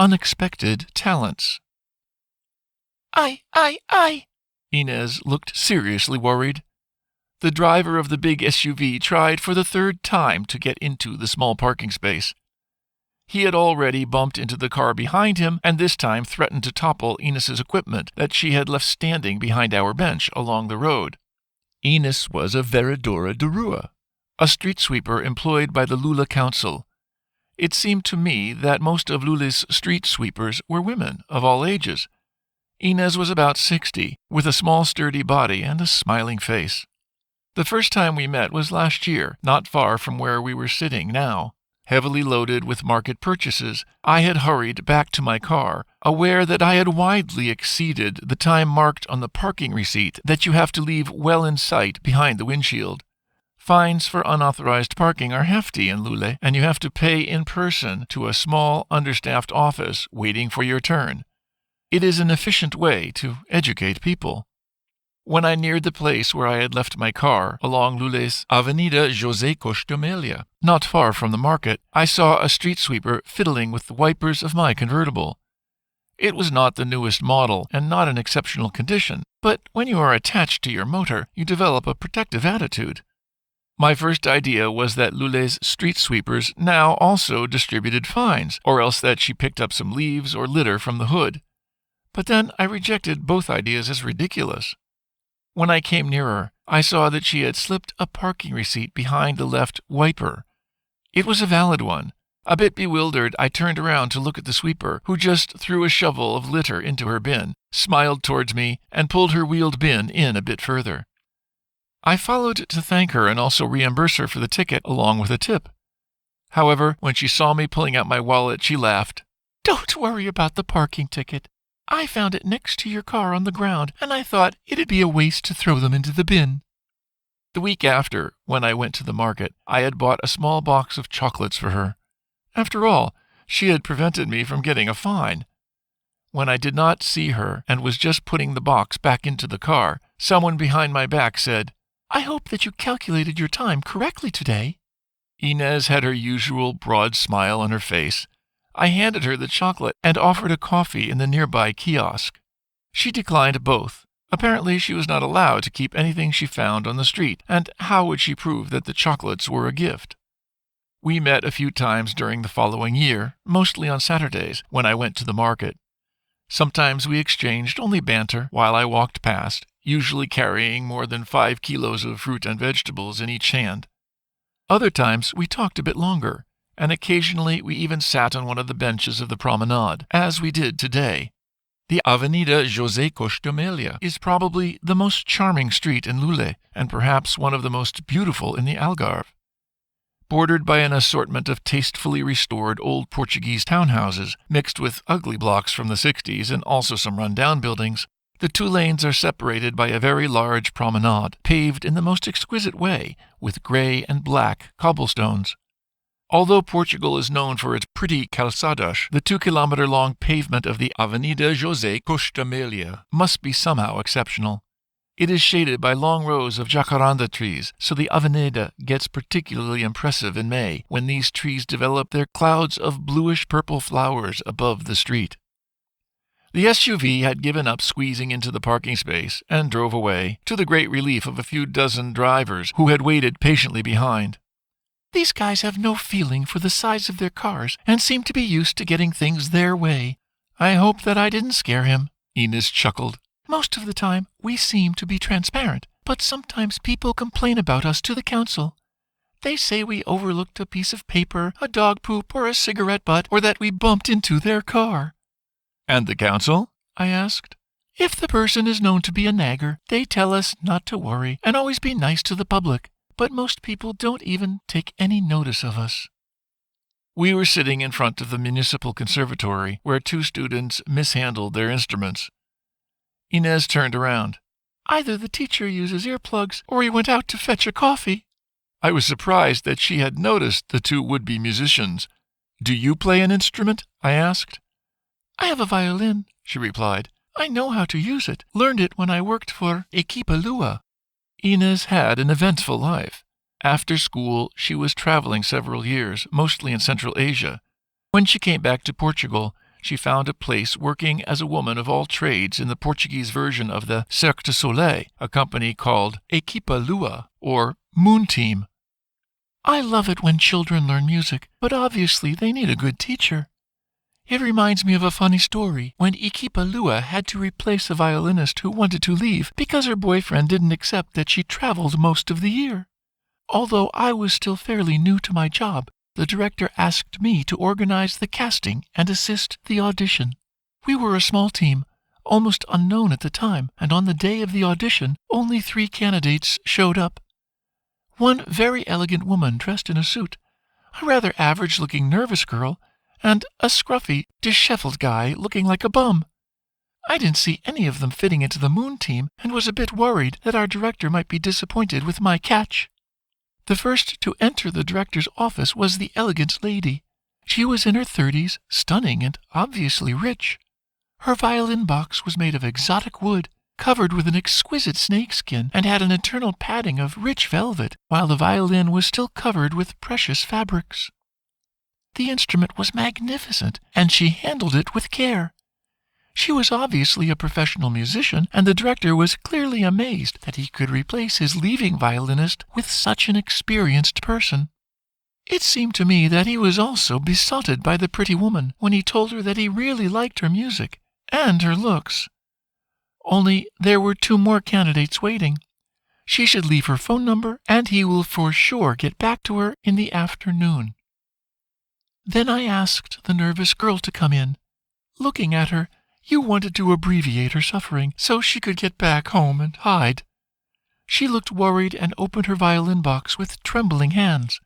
unexpected talents. I. Inez looked seriously worried. The driver of the big SUV tried for the third time to get into the small parking space. He had already bumped into the car behind him and this time threatened to topple Inez's equipment that she had left standing behind our bench along the road. Inez was a veredora de rua, a street sweeper employed by the Lula Council. It seemed to me that most of Lula's street sweepers were women of all ages. Inez was about 60, with a small sturdy body and a smiling face. The first time we met was last year, not far from where we were sitting now. Heavily loaded with market purchases, I had hurried back to my car, aware that I had widely exceeded the time marked on the parking receipt that you have to leave well in sight behind the windshield. Fines for unauthorized parking are hefty in Lule, and you have to pay in person to a small, understaffed office waiting for your turn. It is an efficient way to educate people. When I neared the place where I had left my car, along Lule's Avenida José Costamelia, not far from the market, I saw a street sweeper fiddling with the wipers of my convertible. It was not the newest model and not in exceptional condition, but when you are attached to your motor, you develop a protective attitude. My first idea was that Lule's street sweepers now also distributed fines, or else that she picked up some leaves or litter from the hood. But then I rejected both ideas as ridiculous. When I came nearer, I saw that she had slipped a parking receipt behind the left wiper. It was a valid one. A bit bewildered, I turned around to look at the sweeper, who just threw a shovel of litter into her bin, smiled towards me, and pulled her wheeled bin in a bit further. I followed to thank her and also reimburse her for the ticket along with a tip. However, when she saw me pulling out my wallet, she laughed. "Don't worry about the parking ticket. I found it next to your car on the ground, and I thought it'd be a waste to throw them into the bin." The week after, when I went to the market, I had bought a small box of chocolates for her. After all, she had prevented me from getting a fine. When I did not see her and was just putting the box back into the car, someone behind my back said, "I hope that you calculated your time correctly today." Inez had her usual broad smile on her face. I handed her the chocolate and offered a coffee in the nearby kiosk. She declined both. Apparently she was not allowed to keep anything she found on the street, and how would she prove that the chocolates were a gift? We met a few times during the following year, mostly on Saturdays, when I went to the market. Sometimes we exchanged only banter while I walked past, usually carrying more than 5 kilos of fruit and vegetables in each hand. Other times we talked a bit longer, and occasionally we even sat on one of the benches of the promenade, as we did today. The Avenida José Costamelia is probably the most charming street in Lule, and perhaps one of the most beautiful in the Algarve. Bordered by an assortment of tastefully restored old Portuguese townhouses, mixed with ugly blocks from the 60s and also some run-down buildings, the two lanes are separated by a very large promenade, paved in the most exquisite way, with gray and black cobblestones. Although Portugal is known for its pretty calçadas, the 2-kilometer-long pavement of the Avenida José Costamelia must be somehow exceptional. It is shaded by long rows of jacaranda trees, so the Avenida gets particularly impressive in May, when these trees develop their clouds of bluish-purple flowers above the street. The SUV had given up squeezing into the parking space and drove away, to the great relief of a few dozen drivers who had waited patiently behind. "These guys have no feeling for the size of their cars and seem to be used to getting things their way. I hope that I didn't scare him," Inez chuckled. "Most of the time, we seem to be transparent, but sometimes people complain about us to the council. They say we overlooked a piece of paper, a dog poop, or a cigarette butt, or that we bumped into their car." "And the council?" I asked. "If the person is known to be a nagger, they tell us not to worry and always be nice to the public. But most people don't even take any notice of us." We were sitting in front of the municipal conservatory, where 2 students mishandled their instruments. Inez turned around. "Either the teacher uses earplugs, or he went out to fetch a coffee." I was surprised that she had noticed the 2 would-be musicians. "Do you play an instrument?" I asked. "I have a violin," she replied. "I know how to use it. Learned it when I worked for Equipa Lua." Inez had an eventful life. After school, she was traveling several years, mostly in Central Asia. When she came back to Portugal, she found a place working as a woman of all trades in the Portuguese version of the Cirque du Soleil, a company called Equipa Lua, or Moon Team. I love it when children learn music, but obviously they need a good teacher. It reminds me of a funny story when Equipa Lua had to replace a violinist who wanted to leave because her boyfriend didn't accept that she traveled most of the year. Although I was still fairly new to my job, the director asked me to organize the casting and assist the audition. We were a small team, almost unknown at the time, and on the day of the audition, only 3 candidates showed up. One very elegant woman dressed in a suit, a rather average-looking nervous girl, and a scruffy, disheveled guy looking like a bum. I didn't see any of them fitting into the Moon Team and was a bit worried that our director might be disappointed with my catch. The first to enter the director's office was the elegant lady. She was in her 30s, stunning and obviously rich. Her violin box was made of exotic wood, covered with an exquisite snakeskin, and had an internal padding of rich velvet, while the violin was still covered with precious fabrics. The instrument was magnificent, and she handled it with care. She was obviously a professional musician, and the director was clearly amazed that he could replace his leaving violinist with such an experienced person. It seemed to me that he was also besotted by the pretty woman when he told her that he really liked her music and her looks. Only there were 2 more candidates waiting. She should leave her phone number, and he will for sure get back to her in the afternoon. Then I asked the nervous girl to come in. Looking at her, you wanted to abbreviate her suffering so she could get back home and hide. She looked worried and opened her violin box with trembling hands.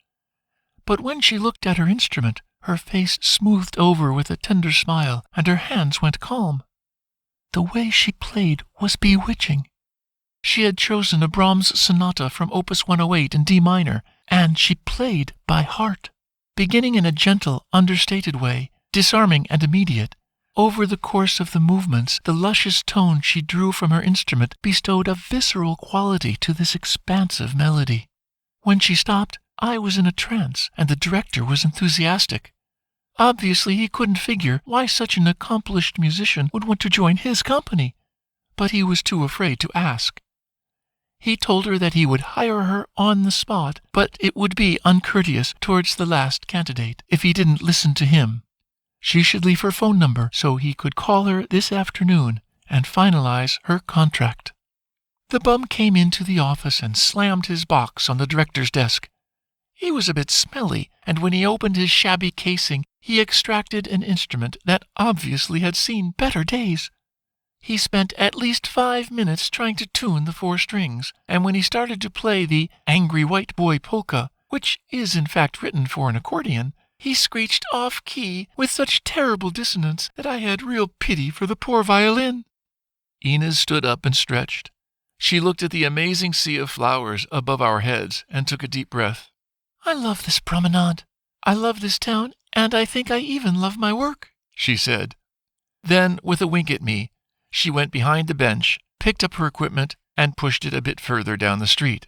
But when she looked at her instrument, her face smoothed over with a tender smile, and her hands went calm. The way she played was bewitching. She had chosen a Brahms sonata from Opus 108 in D minor, and she played by heart. Beginning in a gentle, understated way, disarming and immediate, over the course of the movements, the luscious tone she drew from her instrument bestowed a visceral quality to this expansive melody. When she stopped, I was in a trance, and the director was enthusiastic. Obviously, he couldn't figure why such an accomplished musician would want to join his company, but he was too afraid to ask. He told her that he would hire her on the spot, but it would be uncourteous towards the last candidate if he didn't listen to him. She should leave her phone number so he could call her this afternoon and finalize her contract. The bum came into the office and slammed his box on the director's desk. He was a bit smelly, and when he opened his shabby casing, he extracted an instrument that obviously had seen better days. He spent at least 5 minutes trying to tune the 4 strings, and when he started to play the Angry White Boy polka, which is in fact written for an accordion, he screeched off-key with such terrible dissonance that I had real pity for the poor violin. Inez stood up and stretched. She looked at the amazing sea of flowers above our heads and took a deep breath. I love this promenade. I love this town, and I think I even love my work, she said. Then, with a wink at me, she went behind the bench, picked up her equipment, and pushed it a bit further down the street.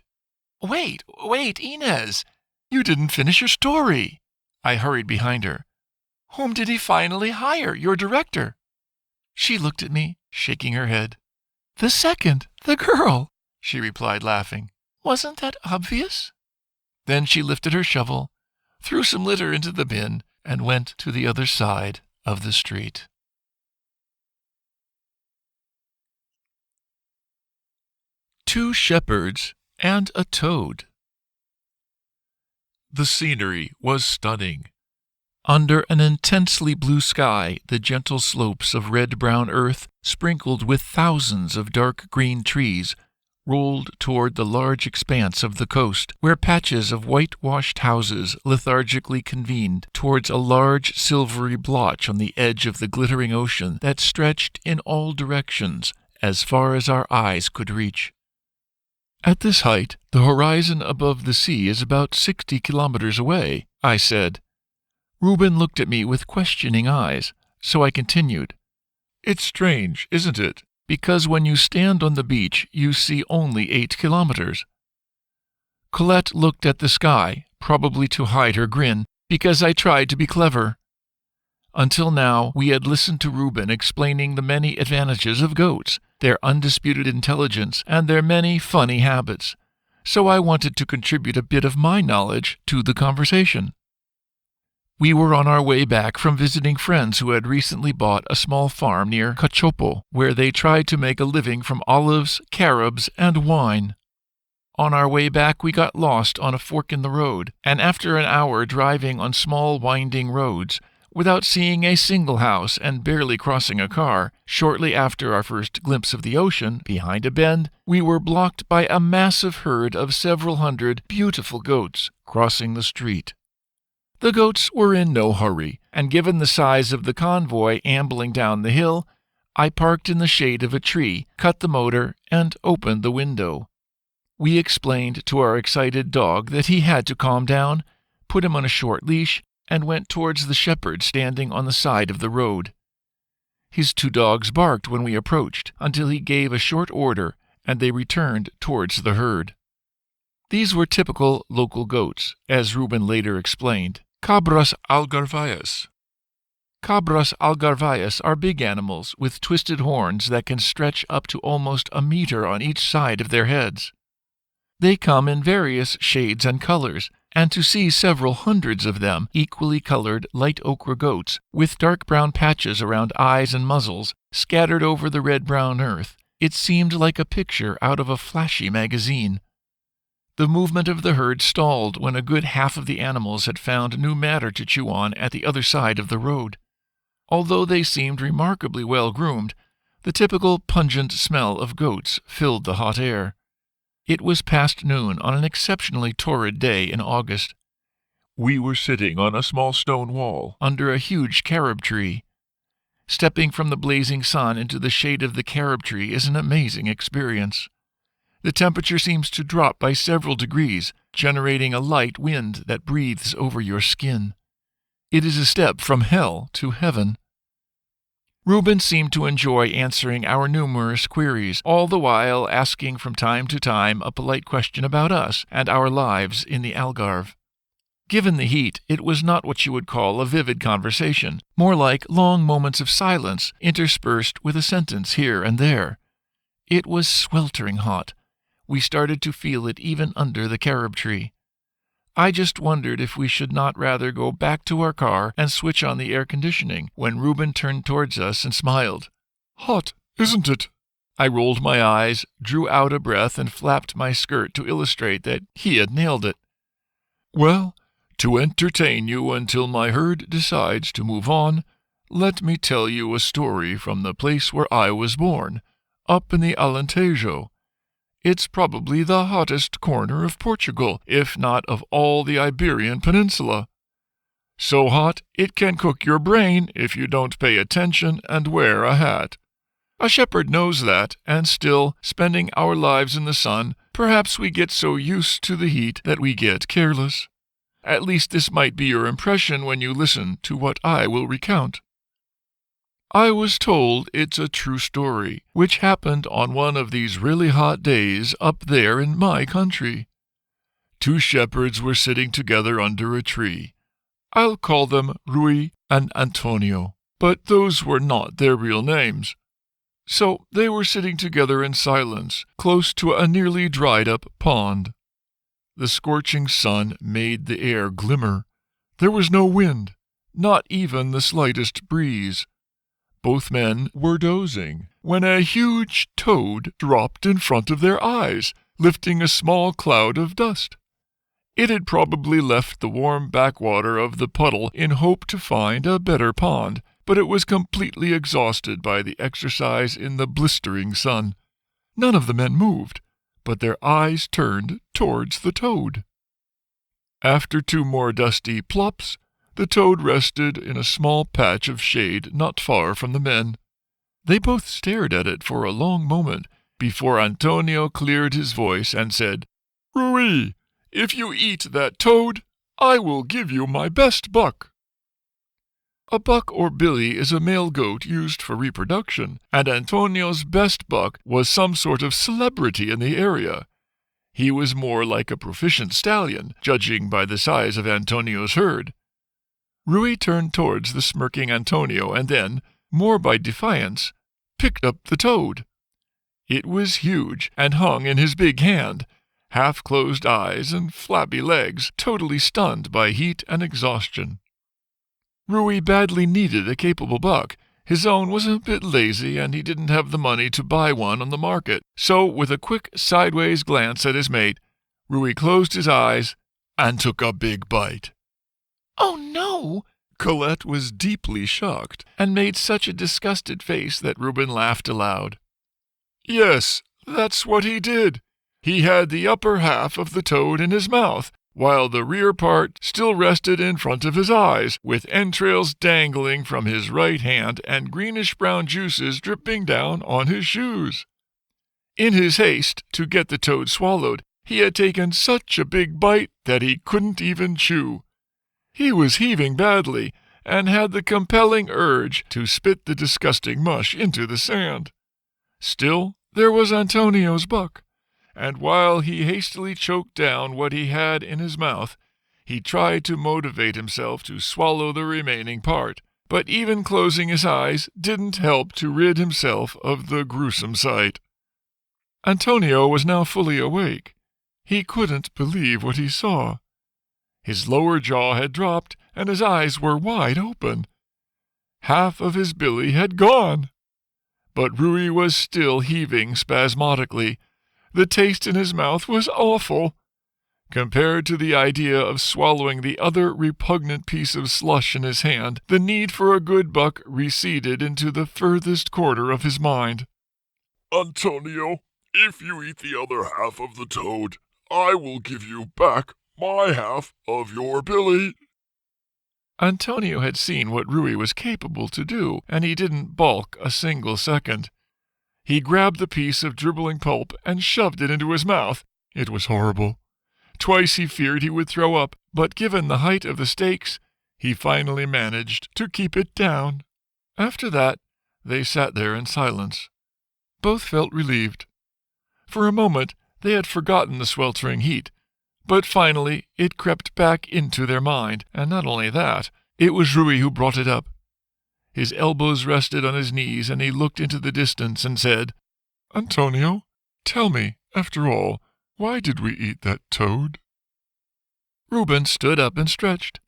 Wait, Inez! You didn't finish your story! I hurried behind her. Whom did he finally hire, your director? She looked at me, shaking her head. The second, the girl, she replied, laughing. Wasn't that obvious? Then she lifted her shovel, threw some litter into the bin, and went to the other side of the street. Two Shepherds and a Toad. The scenery was stunning. Under an intensely blue sky, the gentle slopes of red-brown earth, sprinkled with thousands of dark green trees, rolled toward the large expanse of the coast, where patches of whitewashed houses lethargically convened towards a large silvery blotch on the edge of the glittering ocean that stretched in all directions as far as our eyes could reach. At this height, the horizon above the sea is about 60 kilometers away, I said. Reuben looked at me with questioning eyes, so I continued. It's strange, isn't it? Because when you stand on the beach, you see only 8 kilometers. Colette looked at the sky, probably to hide her grin, because I tried to be clever. Until now, we had listened to Reuben explaining the many advantages of goats, their undisputed intelligence, and their many funny habits. So I wanted to contribute a bit of my knowledge to the conversation. We were on our way back from visiting friends who had recently bought a small farm near Cachopo, where they tried to make a living from olives, carobs, and wine. On our way back, we got lost on a fork in the road, and after an hour driving on small winding roads, without seeing a single house and barely crossing a car, shortly after our first glimpse of the ocean, behind a bend, we were blocked by a massive herd of several hundred beautiful goats crossing the street. The goats were in no hurry, and given the size of the convoy ambling down the hill, I parked in the shade of a tree, cut the motor, and opened the window. We explained to our excited dog that he had to calm down, put him on a short leash, and went towards the shepherd standing on the side of the road. His 2 dogs barked when we approached, until he gave a short order, and they returned towards the herd. These were typical local goats, as Reuben later explained, cabras algarvias. Cabras algarvias are big animals with twisted horns that can stretch up to almost a meter on each side of their heads. They come in various shades and colors, and to see several hundreds of them, equally colored light ochre goats, with dark brown patches around eyes and muzzles, scattered over the red-brown earth, it seemed like a picture out of a flashy magazine. The movement of the herd stalled when a good half of the animals had found new matter to chew on at the other side of the road. Although they seemed remarkably well-groomed, the typical pungent smell of goats filled the hot air. It was past noon on an exceptionally torrid day in August. We were sitting on a small stone wall under a huge carob tree. Stepping from the blazing sun into the shade of the carob tree is an amazing experience. The temperature seems to drop by several degrees, generating a light wind that breathes over your skin. It is a step from hell to heaven. Reuben seemed to enjoy answering our numerous queries, all the while asking from time to time a polite question about us and our lives in the Algarve. Given the heat, it was not what you would call a vivid conversation, more like long moments of silence interspersed with a sentence here and there. It was sweltering hot. We started to feel it even under the carob tree. I just wondered if we should not rather go back to our car and switch on the air conditioning, when Reuben turned towards us and smiled. "Hot, isn't it?" I rolled my eyes, drew out a breath, and flapped my skirt to illustrate that he had nailed it. "Well, to entertain you until my herd decides to move on, let me tell you a story from the place where I was born, up in the Alentejo. It's probably the hottest corner of Portugal, if not of all the Iberian Peninsula. So hot it can cook your brain if you don't pay attention and wear a hat. A shepherd knows that, and still, spending our lives in the sun, perhaps we get so used to the heat that we get careless. At least this might be your impression when you listen to what I will recount. I was told it's a true story, which happened on one of these really hot days up there in my country. 2 shepherds were sitting together under a tree. I'll call them Rui and Antonio, but those were not their real names. So they were sitting together in silence, close to a nearly dried-up pond. The scorching sun made the air glimmer. There was no wind, not even the slightest breeze. Both men were dozing when a huge toad dropped in front of their eyes, lifting a small cloud of dust. It had probably left the warm backwater of the puddle in hope to find a better pond, but it was completely exhausted by the exercise in the blistering sun. None of the men moved, but their eyes turned towards the toad. After 2 more dusty plops, the toad rested in a small patch of shade not far from the men. They both stared at it for a long moment before Antonio cleared his voice and said, "Rui, if you eat that toad, I will give you my best buck." A buck or billy is a male goat used for reproduction, and Antonio's best buck was some sort of celebrity in the area. He was more like a proficient stallion, judging by the size of Antonio's herd. Rui turned towards the smirking Antonio and then, more by defiance, picked up the toad. It was huge and hung in his big hand, half-closed eyes and flabby legs, totally stunned by heat and exhaustion. Rui badly needed a capable buck. His own was a bit lazy, and he didn't have the money to buy one on the market. So, with a quick sideways glance at his mate, Rui closed his eyes and took a big bite. "Oh, no!" Colette was deeply shocked, and made such a disgusted face that Reuben laughed aloud. "Yes, that's what he did. He had the upper half of the toad in his mouth, while the rear part still rested in front of his eyes, with entrails dangling from his right hand and greenish-brown juices dripping down on his shoes. In his haste to get the toad swallowed, he had taken such a big bite that he couldn't even chew. He was heaving badly, and had the compelling urge to spit the disgusting mush into the sand. Still, there was Antonio's buck, and while he hastily choked down what he had in his mouth, he tried to motivate himself to swallow the remaining part, but even closing his eyes didn't help to rid himself of the gruesome sight. Antonio was now fully awake. He couldn't believe what he saw. His lower jaw had dropped, and his eyes were wide open. Half of his billy had gone. But Rui was still heaving spasmodically. The taste in his mouth was awful. Compared to the idea of swallowing the other repugnant piece of slush in his hand, the need for a good buck receded into the furthest corner of his mind. "Antonio, if you eat the other half of the toad, I will give you back my half of your billy." Antonio had seen what Rui was capable to do, and he didn't balk a single second. He grabbed the piece of dribbling pulp and shoved it into his mouth. It was horrible. Twice he feared he would throw up, but given the height of the stakes, he finally managed to keep it down. After that, they sat there in silence. Both felt relieved. For a moment, they had forgotten the sweltering heat. But finally it crept back into their mind, and not only that, it was Rui who brought it up. His elbows rested on his knees, and he looked into the distance and said, "Antonio, tell me, after all, why did we eat that toad?" Reuben stood up and stretched.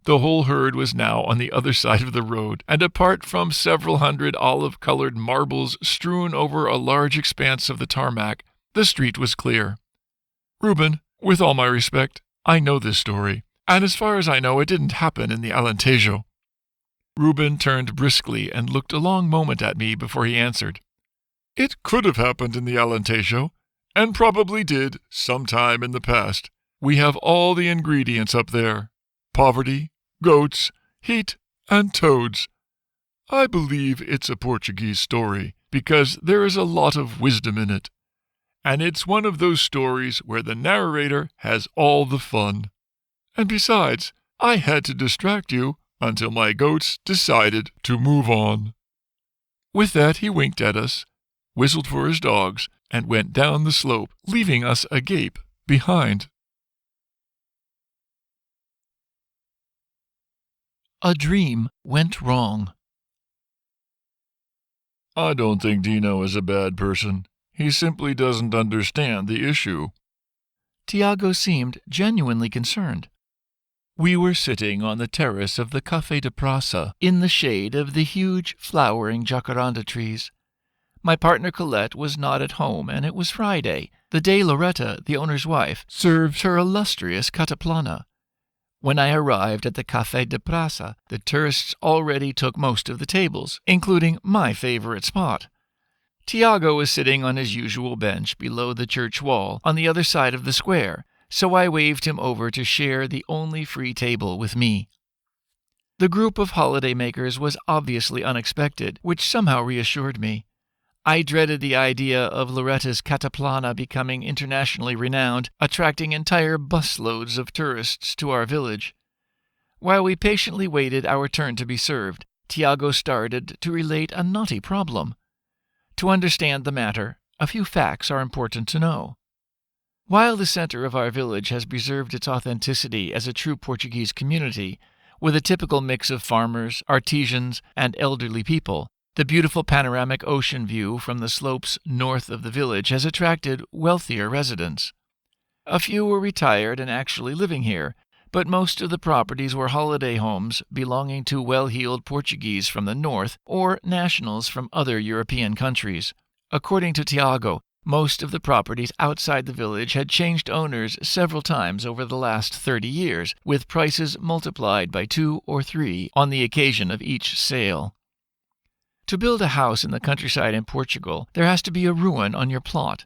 The whole herd was now on the other side of the road, and apart from several hundred olive-colored marbles strewn over a large expanse of the tarmac, the street was clear. "Reuben, with all my respect, I know this story, and as far as I know, it didn't happen in the Alentejo." Reuben turned briskly and looked a long moment at me before he answered. "It could have happened in the Alentejo, and probably did sometime in the past. We have all the ingredients up there: poverty, goats, heat, and toads. I believe it's a Portuguese story, because there is a lot of wisdom in it. And it's one of those stories where the narrator has all the fun. And besides, I had to distract you until my goats decided to move on." With that he winked at us, whistled for his dogs, and went down the slope, leaving us agape behind. A dream went wrong. "I don't think Dino is a bad person. He simply doesn't understand the issue." Tiago seemed genuinely concerned. We were sitting on the terrace of the Café de Praça, in the shade of the huge flowering jacaranda trees. My partner Colette was not at home, and it was Friday, the day Loretta, the owner's wife, served her illustrious cataplana. When I arrived at the Café de Praça, the tourists already took most of the tables, including my favorite spot. Tiago was sitting on his usual bench below the church wall on the other side of the square, so I waved him over to share the only free table with me. The group of holiday-makers was obviously unexpected, which somehow reassured me. I dreaded the idea of Loretta's cataplana becoming internationally renowned, attracting entire busloads of tourists to our village. While we patiently waited our turn to be served, Tiago started to relate a knotty problem. To understand the matter, a few facts are important to know. While the center of our village has preserved its authenticity as a true Portuguese community, with a typical mix of farmers, artisans, and elderly people. The beautiful panoramic ocean view from the slopes north of the village has attracted wealthier residents. A few were retired and actually living here, but most of the properties were holiday homes belonging to well-heeled Portuguese from the north or nationals from other European countries. According to Tiago, most of the properties outside the village had changed owners several times over the last 30 years, with prices multiplied by 2 or 3 on the occasion of each sale. To build a house in the countryside in Portugal, there has to be a ruin on your plot.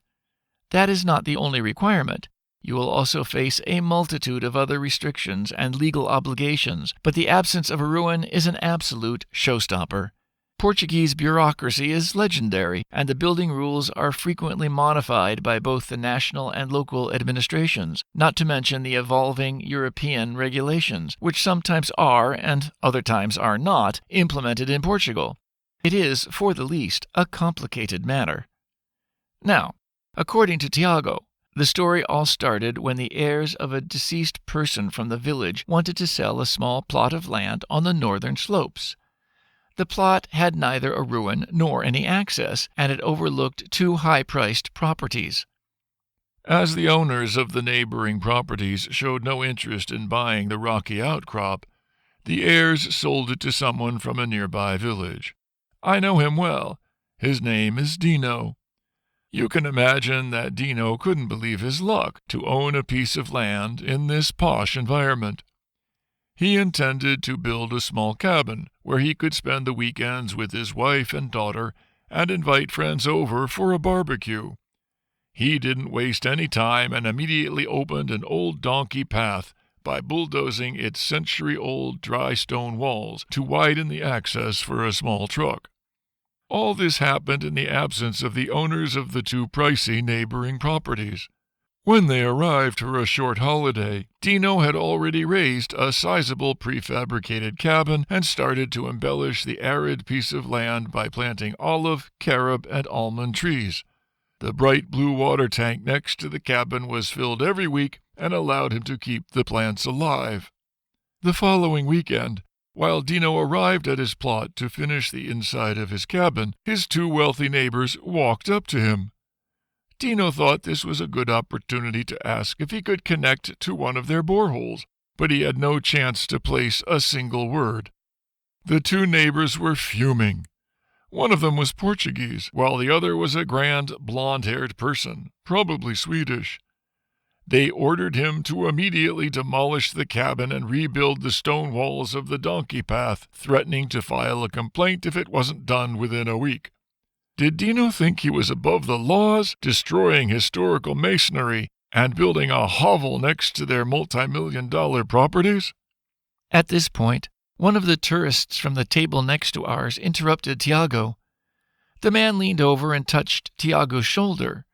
That is not the only requirement. You will also face a multitude of other restrictions and legal obligations, but the absence of a ruin is an absolute showstopper. Portuguese bureaucracy is legendary, and the building rules are frequently modified by both the national and local administrations, not to mention the evolving European regulations, which sometimes are, and other times are not, implemented in Portugal. It is, for the least, a complicated matter. Now, according to Tiago, the story all started when the heirs of a deceased person from the village wanted to sell a small plot of land on the northern slopes. The plot had neither a ruin nor any access, and it overlooked 2 high-priced properties. As the owners of the neighboring properties showed no interest in buying the rocky outcrop, the heirs sold it to someone from a nearby village. I know him well. His name is Dino. You can imagine that Dino couldn't believe his luck to own a piece of land in this posh environment. He intended to build a small cabin where he could spend the weekends with his wife and daughter and invite friends over for a barbecue. He didn't waste any time and immediately opened an old donkey path by bulldozing its century-old dry stone walls to widen the access for a small truck. All this happened in the absence of the owners of the 2 pricey neighboring properties. When they arrived for a short holiday, Dino had already raised a sizable prefabricated cabin and started to embellish the arid piece of land by planting olive, carob, and almond trees. The bright blue water tank next to the cabin was filled every week and allowed him to keep the plants alive. The following weekend, while Dino arrived at his plot to finish the inside of his cabin, his 2 wealthy neighbors walked up to him. Dino thought this was a good opportunity to ask if he could connect to one of their boreholes, but he had no chance to place a single word. The 2 neighbors were fuming. One of them was Portuguese, while the other was a grand, blonde-haired person, probably Swedish. They ordered him to immediately demolish the cabin and rebuild the stone walls of the donkey path, threatening to file a complaint if it wasn't done within a week. Did Dino think he was above the laws, destroying historical masonry and building a hovel next to their multi-million-dollar properties? At this point, one of the tourists from the table next to ours interrupted Tiago. The man leaned over and touched Tiago's shoulder.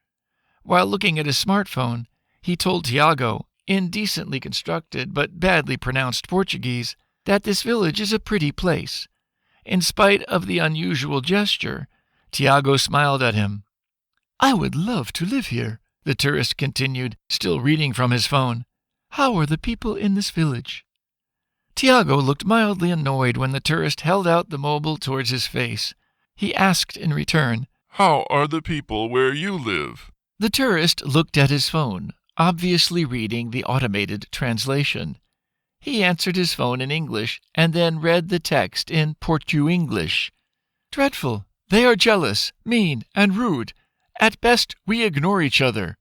While looking at his smartphone, he told Tiago, in decently constructed but badly pronounced Portuguese, that this village is a pretty place. In spite of the unusual gesture, Tiago smiled at him. "I would love to live here," the tourist continued, still reading from his phone. "How are the people in this village?" Tiago looked mildly annoyed when the tourist held out the mobile towards his face. He asked in return, "How are the people where you live?" The tourist looked at his phone, obviously reading the automated translation. He answered his phone in English and then read the text in Portu-English. "Dreadful. They are jealous, mean, and rude. At best, we ignore each other."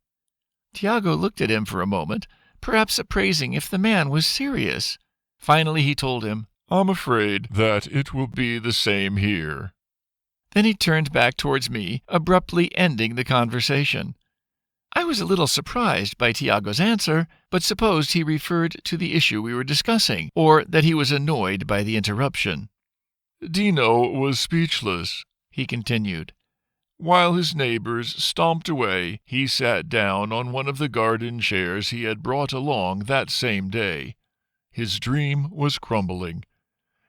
Tiago looked at him for a moment, perhaps appraising if the man was serious. Finally he told him, "I'm afraid that it will be the same here." Then he turned back towards me, abruptly ending the conversation. I was a little surprised by Tiago's answer, but supposed he referred to the issue we were discussing, or that he was annoyed by the interruption. Dino was speechless. He continued. While his neighbors stomped away, he sat down on one of the garden chairs he had brought along that same day. His dream was crumbling.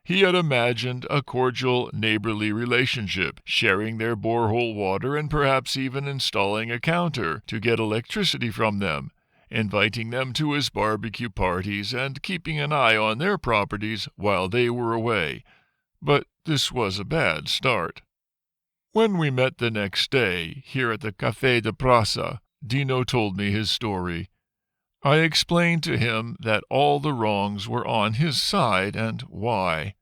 He had imagined a cordial, neighborly relationship, sharing their borehole water and perhaps even installing a counter to get electricity from them, inviting them to his barbecue parties and keeping an eye on their properties while they were away. But this was a bad start. When we met the next day, here at the Café de Praça, Dino told me his story. I explained to him that all the wrongs were on his side and why.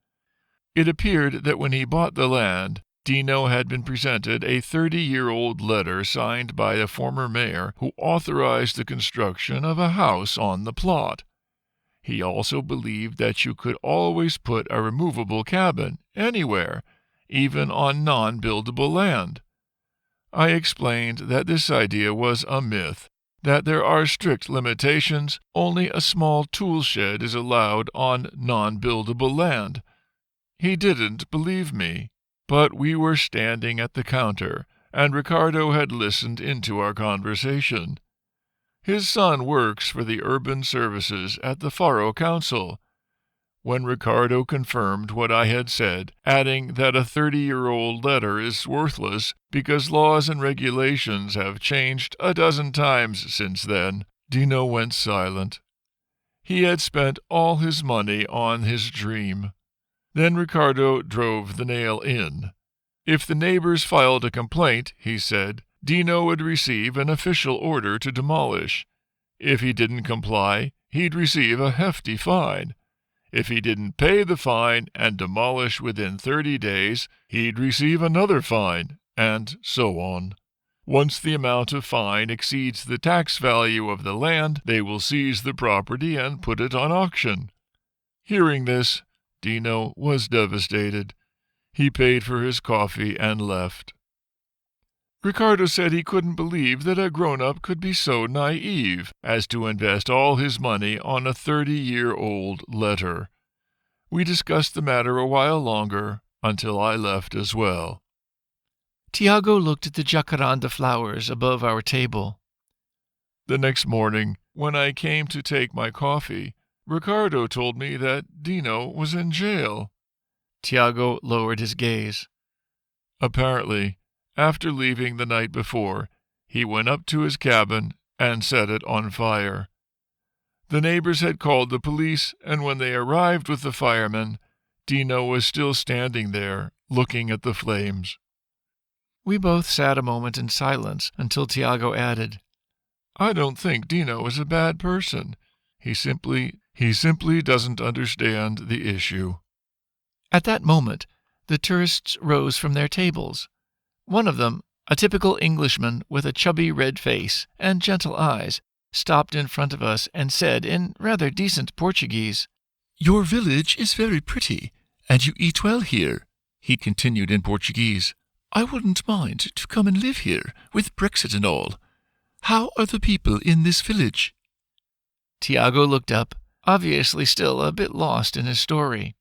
It appeared that when he bought the land, Dino had been presented a 30-year-old letter signed by a former mayor who authorized the construction of a house on the plot. He also believed that you could always put a removable cabin anywhere, even on non-buildable land. I explained that this idea was a myth, that there are strict limitations, only a small tool shed is allowed on non-buildable land. He didn't believe me, but we were standing at the counter, and Ricardo had listened into our conversation. His son works for the urban services at the Faro Council. When Ricardo confirmed what I had said, adding that a 30-year-old letter is worthless because laws and regulations have changed a dozen times since then, Dino went silent. He had spent all his money on his dream. Then Ricardo drove the nail in. If the neighbors filed a complaint, he said, Dino would receive an official order to demolish. If he didn't comply, he'd receive a hefty fine. If he didn't pay the fine and demolish within 30 days, he'd receive another fine, and so on. Once the amount of fine exceeds the tax value of the land, they will seize the property and put it on auction. Hearing this, Dino was devastated. He paid for his coffee and left. Ricardo said he couldn't believe that a grown-up could be so naive as to invest all his money on a 30-year-old letter. We discussed the matter a while longer, until I left as well. Tiago looked at the jacaranda flowers above our table. The next morning, when I came to take my coffee, Ricardo told me that Dino was in jail. Tiago lowered his gaze. Apparently, after leaving the night before, he went up to his cabin and set it on fire. The neighbors had called the police, and when they arrived with the firemen, Dino was still standing there, looking at the flames. We both sat a moment in silence until Tiago added, I don't think Dino is a bad person. He simply doesn't understand the issue. At that moment, the tourists rose from their tables. One of them, a typical Englishman with a chubby red face and gentle eyes, stopped in front of us and said in rather decent Portuguese, "Your village is very pretty, and you eat well here," he continued in Portuguese. "I wouldn't mind to come and live here, with Brexit and all. How are the people in this village?" Tiago looked up, obviously still a bit lost in his story.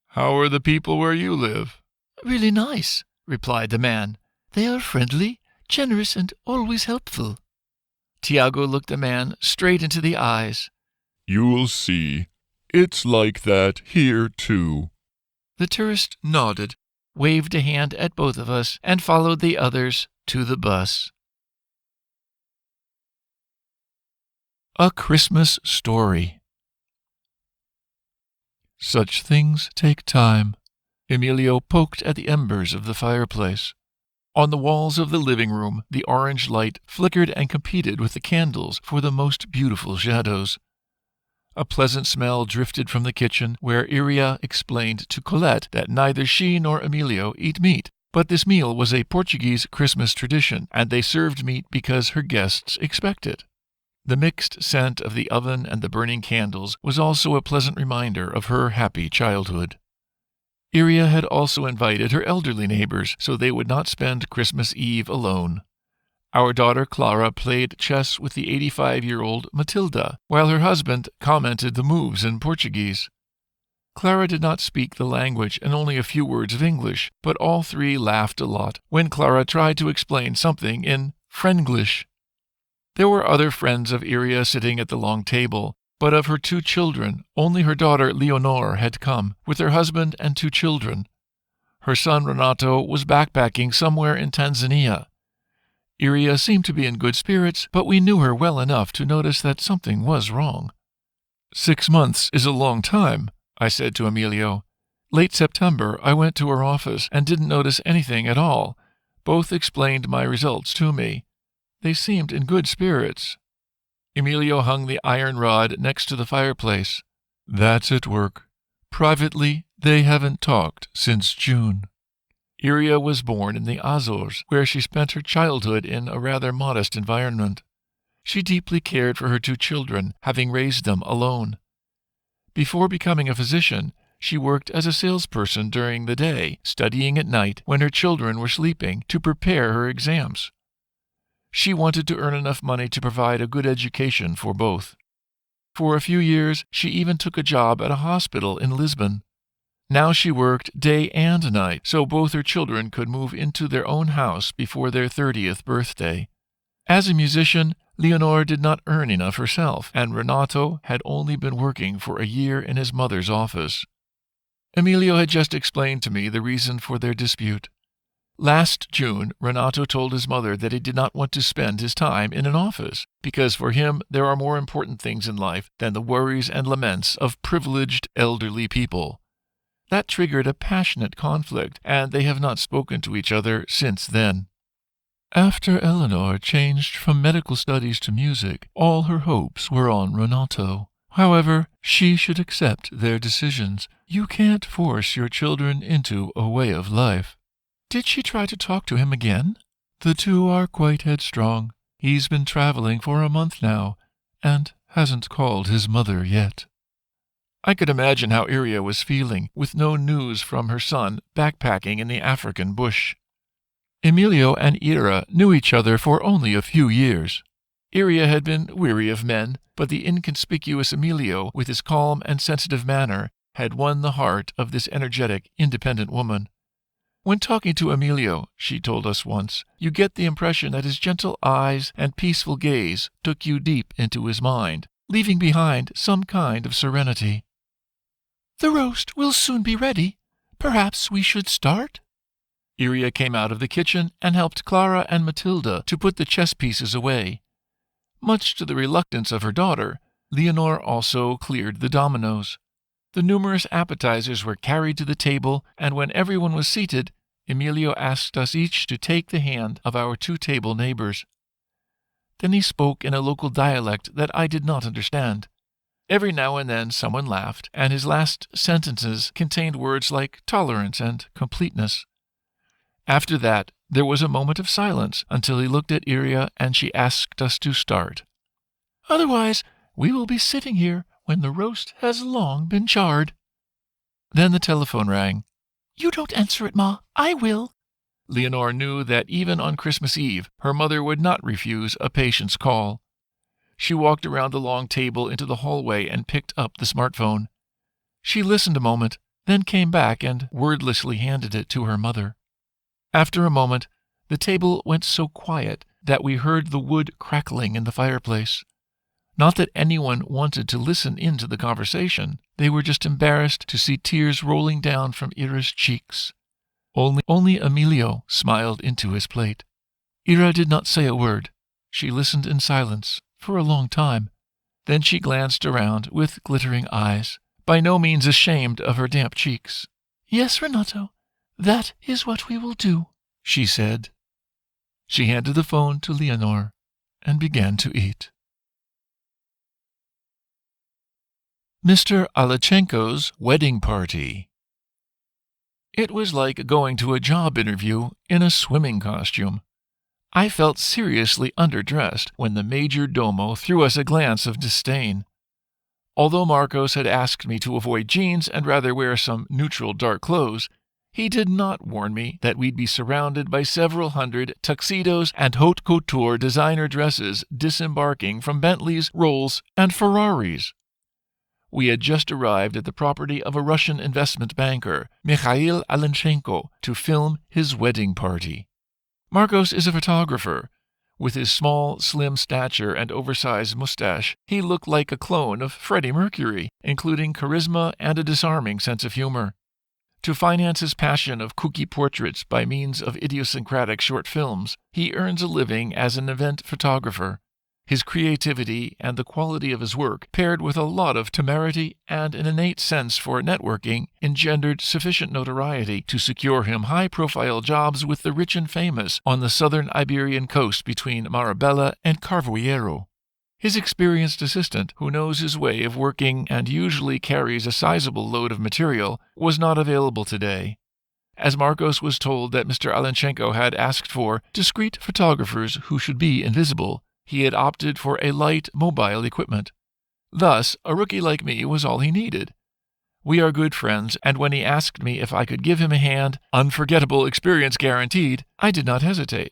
How are the people where you live? Really nice, replied the man. They are friendly, generous, and always helpful. Tiago looked the man straight into the eyes. You'll see. It's like that here, too. The tourist nodded, waved a hand at both of us, and followed the others to the bus. A Christmas Story. Such things take time. Emilio poked at the embers of the fireplace. On the walls of the living room, the orange light flickered and competed with the candles for the most beautiful shadows. A pleasant smell drifted from the kitchen, where Iria explained to Colette that neither she nor Emilio eat meat, but this meal was a Portuguese Christmas tradition, and they served meat because her guests expect it. The mixed scent of the oven and the burning candles was also a pleasant reminder of her happy childhood. Iria had also invited her elderly neighbors so they would not spend Christmas Eve alone. Our daughter Clara played chess with the 85-year-old Matilda, while her husband commented the moves in Portuguese. Clara did not speak the language and only a few words of English, but all three laughed a lot when Clara tried to explain something in Frenglish. There were other friends of Iria sitting at the long table, but of her 2 children, only her daughter Leonor had come, with her husband and 2 children. Her son Renato was backpacking somewhere in Tanzania. Iria seemed to be in good spirits, but we knew her well enough to notice that something was wrong. 6 months is a long time, I said to Emilio. Late September, I went to her office and didn't notice anything at all. Both explained my results to me. They seemed in good spirits. Emilio hung the iron rod next to the fireplace. That's at work. Privately, they haven't talked since June. Iria was born in the Azores, where she spent her childhood in a rather modest environment. She deeply cared for her 2 children, having raised them alone. Before becoming a physician, she worked as a salesperson during the day, studying at night when her children were sleeping to prepare her exams. She wanted to earn enough money to provide a good education for both. For a few years, she even took a job at a hospital in Lisbon. Now she worked day and night, so both her children could move into their own house before their 30th birthday. As a musician, Leonor did not earn enough herself, and Renato had only been working for a year in his mother's office. Emilio had just explained to me the reason for their dispute. Last June, Renato told his mother that he did not want to spend his time in an office, because for him there are more important things in life than the worries and laments of privileged elderly people. That triggered a passionate conflict, and they have not spoken to each other since then. After Eleanor changed from medical studies to music, all her hopes were on Renato. However, she should accept their decisions. You can't force your children into a way of life. Did she try to talk to him again? The 2 are quite headstrong. He's been traveling for a month now, and hasn't called his mother yet. I could imagine how Iria was feeling, with no news from her son backpacking in the African bush. Emilio and Ira knew each other for only a few years. Iria had been weary of men, but the inconspicuous Emilio, with his calm and sensitive manner, had won the heart of this energetic, independent woman. When talking to Emilio, she told us once, you get the impression that his gentle eyes and peaceful gaze took you deep into his mind, leaving behind some kind of serenity. The roast will soon be ready. Perhaps we should start? Iria came out of the kitchen and helped Clara and Matilda to put the chess pieces away. Much to the reluctance of her daughter, Leonor also cleared the dominoes. The numerous appetizers were carried to the table, and when everyone was seated, Emilio asked us each to take the hand of our 2 table neighbors. Then he spoke in a local dialect that I did not understand. Every now and then someone laughed, and his last sentences contained words like tolerance and completeness. After that, there was a moment of silence until he looked at Iria and she asked us to start. Otherwise, we will be sitting here when the roast has long been charred. Then the telephone rang. You don't answer it, Ma. I will. Leonor knew that even on Christmas Eve, her mother would not refuse a patient's call. She walked around the long table into the hallway and picked up the smartphone. She listened a moment, then came back and wordlessly handed it to her mother. After a moment, the table went so quiet that we heard the wood crackling in the fireplace. Not that anyone wanted to listen in to the conversation. They were just embarrassed to see tears rolling down from Ira's cheeks. Only Emilio smiled into his plate. Ira did not say a word. She listened in silence for a long time. Then she glanced around with glittering eyes, by no means ashamed of her damp cheeks. Yes, Renato, that is what we will do, she said. She handed the phone to Leonor and began to eat. Mr. Alachenko's wedding party. It was like going to a job interview in a swimming costume. I felt seriously underdressed when the major domo threw us a glance of disdain. Although Marcos had asked me to avoid jeans and rather wear some neutral dark clothes, he did not warn me that we'd be surrounded by several hundred tuxedos and haute couture designer dresses disembarking from Bentleys, Rolls, and Ferraris. We had just arrived at the property of a Russian investment banker, Mikhail Alachenko, to film his wedding party. Marcos is a photographer. With his small, slim stature and oversized mustache, he looked like a clone of Freddie Mercury, including charisma and a disarming sense of humor. To finance his passion of kooky portraits by means of idiosyncratic short films, he earns a living as an event photographer. His creativity and the quality of his work, paired with a lot of temerity and an innate sense for networking, engendered sufficient notoriety to secure him high-profile jobs with the rich and famous on the southern Iberian coast between Marabella and Carvoeiro. His experienced assistant, who knows his way of working and usually carries a sizable load of material, was not available today. As Marcos was told that Mr. Alenchenko had asked for discreet photographers who should be invisible, he had opted for a light, mobile equipment. Thus, a rookie like me was all he needed. We are good friends, and when he asked me if I could give him a hand, unforgettable experience guaranteed, I did not hesitate.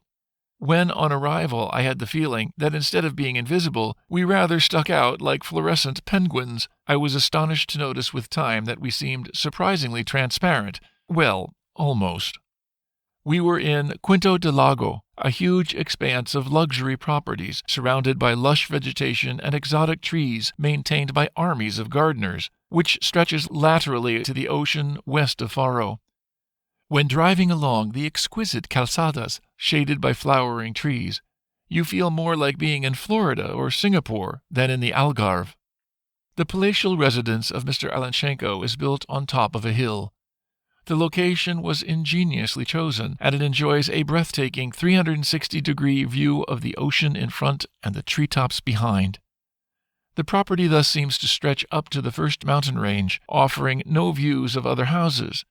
When, on arrival, I had the feeling that instead of being invisible, we rather stuck out like fluorescent penguins, I was astonished to notice with time that we seemed surprisingly transparent. Well, almost. We were in Quinta de Largo, a huge expanse of luxury properties surrounded by lush vegetation and exotic trees maintained by armies of gardeners, which stretches laterally to the ocean west of Faro. When driving along the exquisite calzadas shaded by flowering trees, you feel more like being in Florida or Singapore than in the Algarve. The palatial residence of Mr. Alenchenko is built on top of a hill. The location was ingeniously chosen, and it enjoys a breathtaking 360-degree view of the ocean in front and the treetops behind. The property thus seems to stretch up to the first mountain range, offering no views of other houses.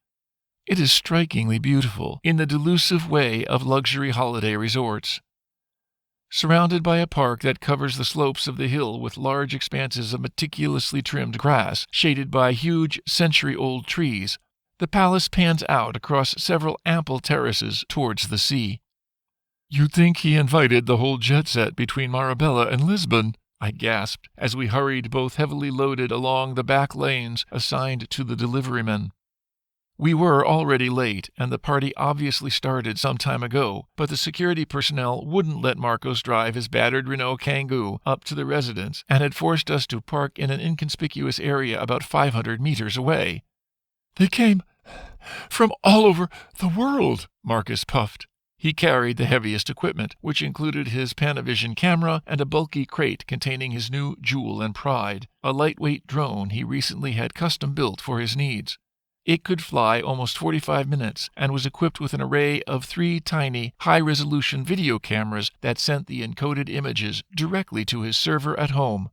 It is strikingly beautiful, in the delusive way of luxury holiday resorts. Surrounded by a park that covers the slopes of the hill with large expanses of meticulously trimmed grass, shaded by huge century-old trees, the palace pans out across several ample terraces towards the sea. "You'd think he invited the whole jet set between Marabella and Lisbon," I gasped, as we hurried both heavily loaded along the back lanes assigned to the deliverymen. We were already late, and the party obviously started some time ago, but the security personnel wouldn't let Marcos drive his battered Renault Kangoo up to the residence and had forced us to park in an inconspicuous area about 500 meters away. "They came from all over the world," Marcus puffed. He carried the heaviest equipment, which included his Panavision camera and a bulky crate containing his new jewel and pride, a lightweight drone he recently had custom-built for his needs. It could fly almost 45 minutes and was equipped with an array of 3 tiny, high-resolution video cameras that sent the encoded images directly to his server at home.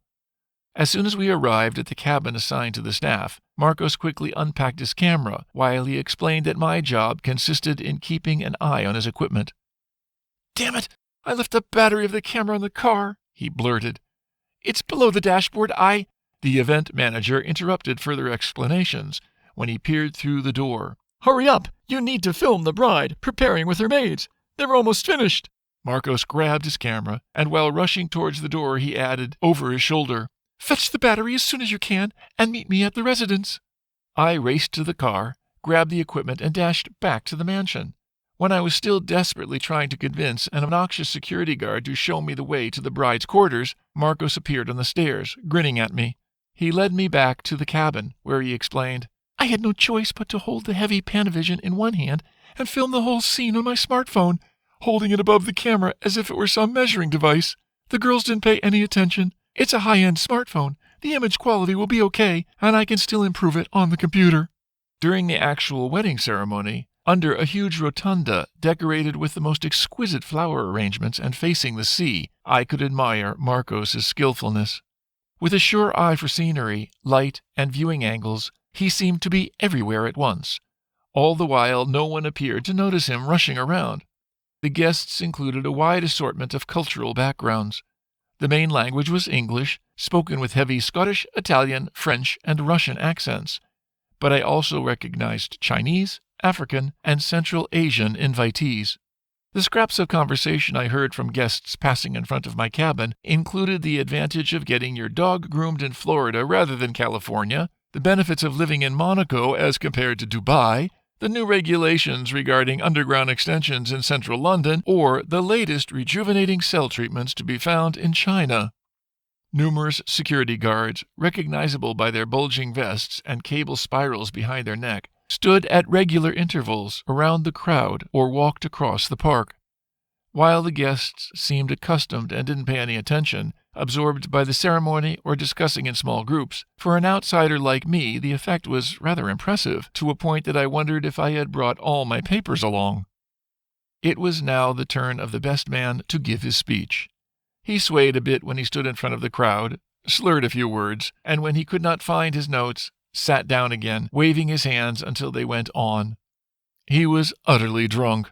As soon as we arrived at the cabin assigned to the staff, Marcos quickly unpacked his camera while he explained that my job consisted in keeping an eye on his equipment. "Damn it! I left the battery of the camera in the car," he blurted. "It's below the dashboard. The event manager interrupted further explanations when he peered through the door. "Hurry up! You need to film the bride preparing with her maids. They're almost finished." Marcos grabbed his camera, and while rushing towards the door, he added, over his shoulder, "Fetch the battery as soon as you can, and meet me at the residence." I raced to the car, grabbed the equipment, and dashed back to the mansion. When I was still desperately trying to convince an obnoxious security guard to show me the way to the bride's quarters, Marcos appeared on the stairs, grinning at me. He led me back to the cabin, where he explained, "I had no choice but to hold the heavy Panavision in one hand and film the whole scene on my smartphone, holding it above the camera as if it were some measuring device. The girls didn't pay any attention. It's a high-end smartphone. The image quality will be okay, and I can still improve it on the computer." During the actual wedding ceremony, under a huge rotunda decorated with the most exquisite flower arrangements and facing the sea, I could admire Marcos' skillfulness. With a sure eye for scenery, light, and viewing angles, he seemed to be everywhere at once. All the while, no one appeared to notice him rushing around. The guests included a wide assortment of cultural backgrounds. The main language was English, spoken with heavy Scottish, Italian, French, and Russian accents. But I also recognized Chinese, African, and Central Asian invitees. The scraps of conversation I heard from guests passing in front of my cabin included the advantage of getting your dog groomed in Florida rather than California, the benefits of living in Monaco as compared to Dubai, the new regulations regarding underground extensions in central London, or the latest rejuvenating cell treatments to be found in China. Numerous security guards, recognizable by their bulging vests and cable spirals behind their neck, stood at regular intervals around the crowd or walked across the park. While the guests seemed accustomed and didn't pay any attention, absorbed by the ceremony or discussing in small groups, for an outsider like me the effect was rather impressive, to a point that I wondered if I had brought all my papers along. It was now the turn of the best man to give his speech. He swayed a bit when he stood in front of the crowd, slurred a few words, and when he could not find his notes, sat down again, waving his hands until they went on. He was utterly drunk.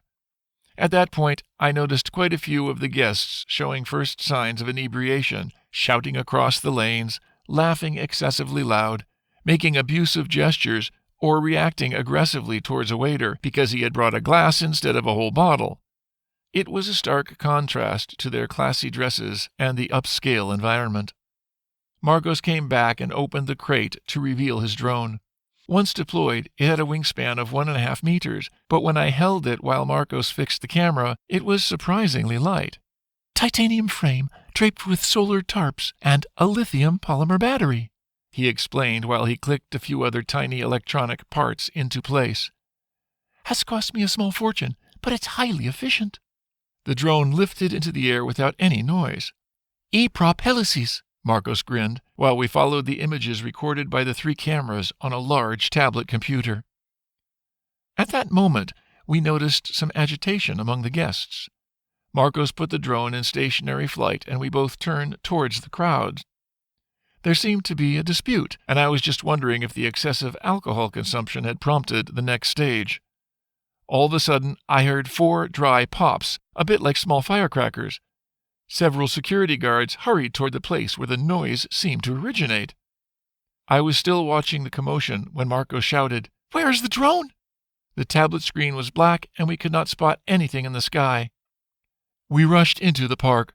At that point, I noticed quite a few of the guests showing first signs of inebriation, shouting across the lanes, laughing excessively loud, making abusive gestures, or reacting aggressively towards a waiter because he had brought a glass instead of a whole bottle. It was a stark contrast to their classy dresses and the upscale environment. Marcos came back and opened the crate to reveal his drone. Once deployed, it had a wingspan of 1.5 meters, but when I held it while Marcos fixed the camera, it was surprisingly light. Titanium frame, draped with solar tarps, and a lithium polymer battery, he explained while he clicked a few other tiny electronic parts into place. Has cost me a small fortune, but it's highly efficient. The drone lifted into the air without any noise. E-prop helices, Marcos grinned, while we followed the images recorded by the 3 cameras on a large tablet computer. At that moment, we noticed some agitation among the guests. Marcos put the drone in stationary flight, and we both turned towards the crowd. There seemed to be a dispute, and I was just wondering if the excessive alcohol consumption had prompted the next stage. All of a sudden, I heard 4 dry pops, a bit like small firecrackers. Several security guards hurried toward the place where the noise seemed to originate. I was still watching the commotion when Marcos shouted, "Where is the drone?" The tablet screen was black, and we could not spot anything in the sky. We rushed into the park.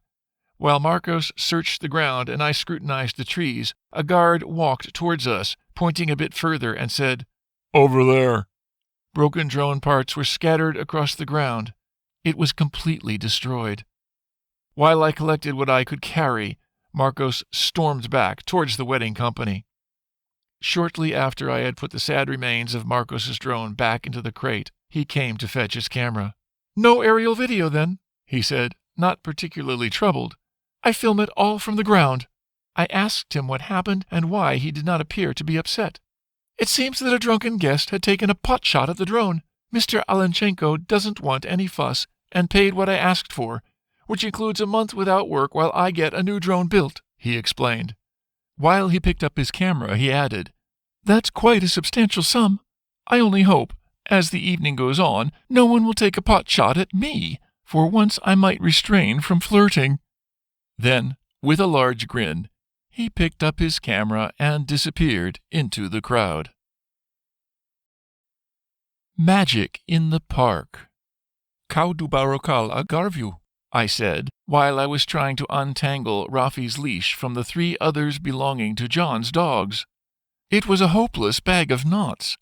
While Marcos searched the ground and I scrutinized the trees, a guard walked towards us, pointing a bit further, and said, "Over there." Broken drone parts were scattered across the ground. It was completely destroyed. While I collected what I could carry, Marcos stormed back towards the wedding company. Shortly after I had put the sad remains of Marcos's drone back into the crate, he came to fetch his camera. "No aerial video, then," he said, not particularly troubled. "I film it all from the ground." I asked him what happened and why he did not appear to be upset. "It seems that a drunken guest had taken a pot shot at the drone. Mr. Alenchenko doesn't want any fuss and paid what I asked for, which includes a month without work while I get a new drone built," he explained. While he picked up his camera, he added, "That's quite a substantial sum. I only hope, as the evening goes on, no one will take a pot shot at me. For once I might restrain from flirting." Then, with a large grin, he picked up his camera and disappeared into the crowd. Magic in the park. "Kau du barokal Algarve," I said, while I was trying to untangle Rafi's leash from the 3 others belonging to John's dogs. It was a hopeless bag of knots.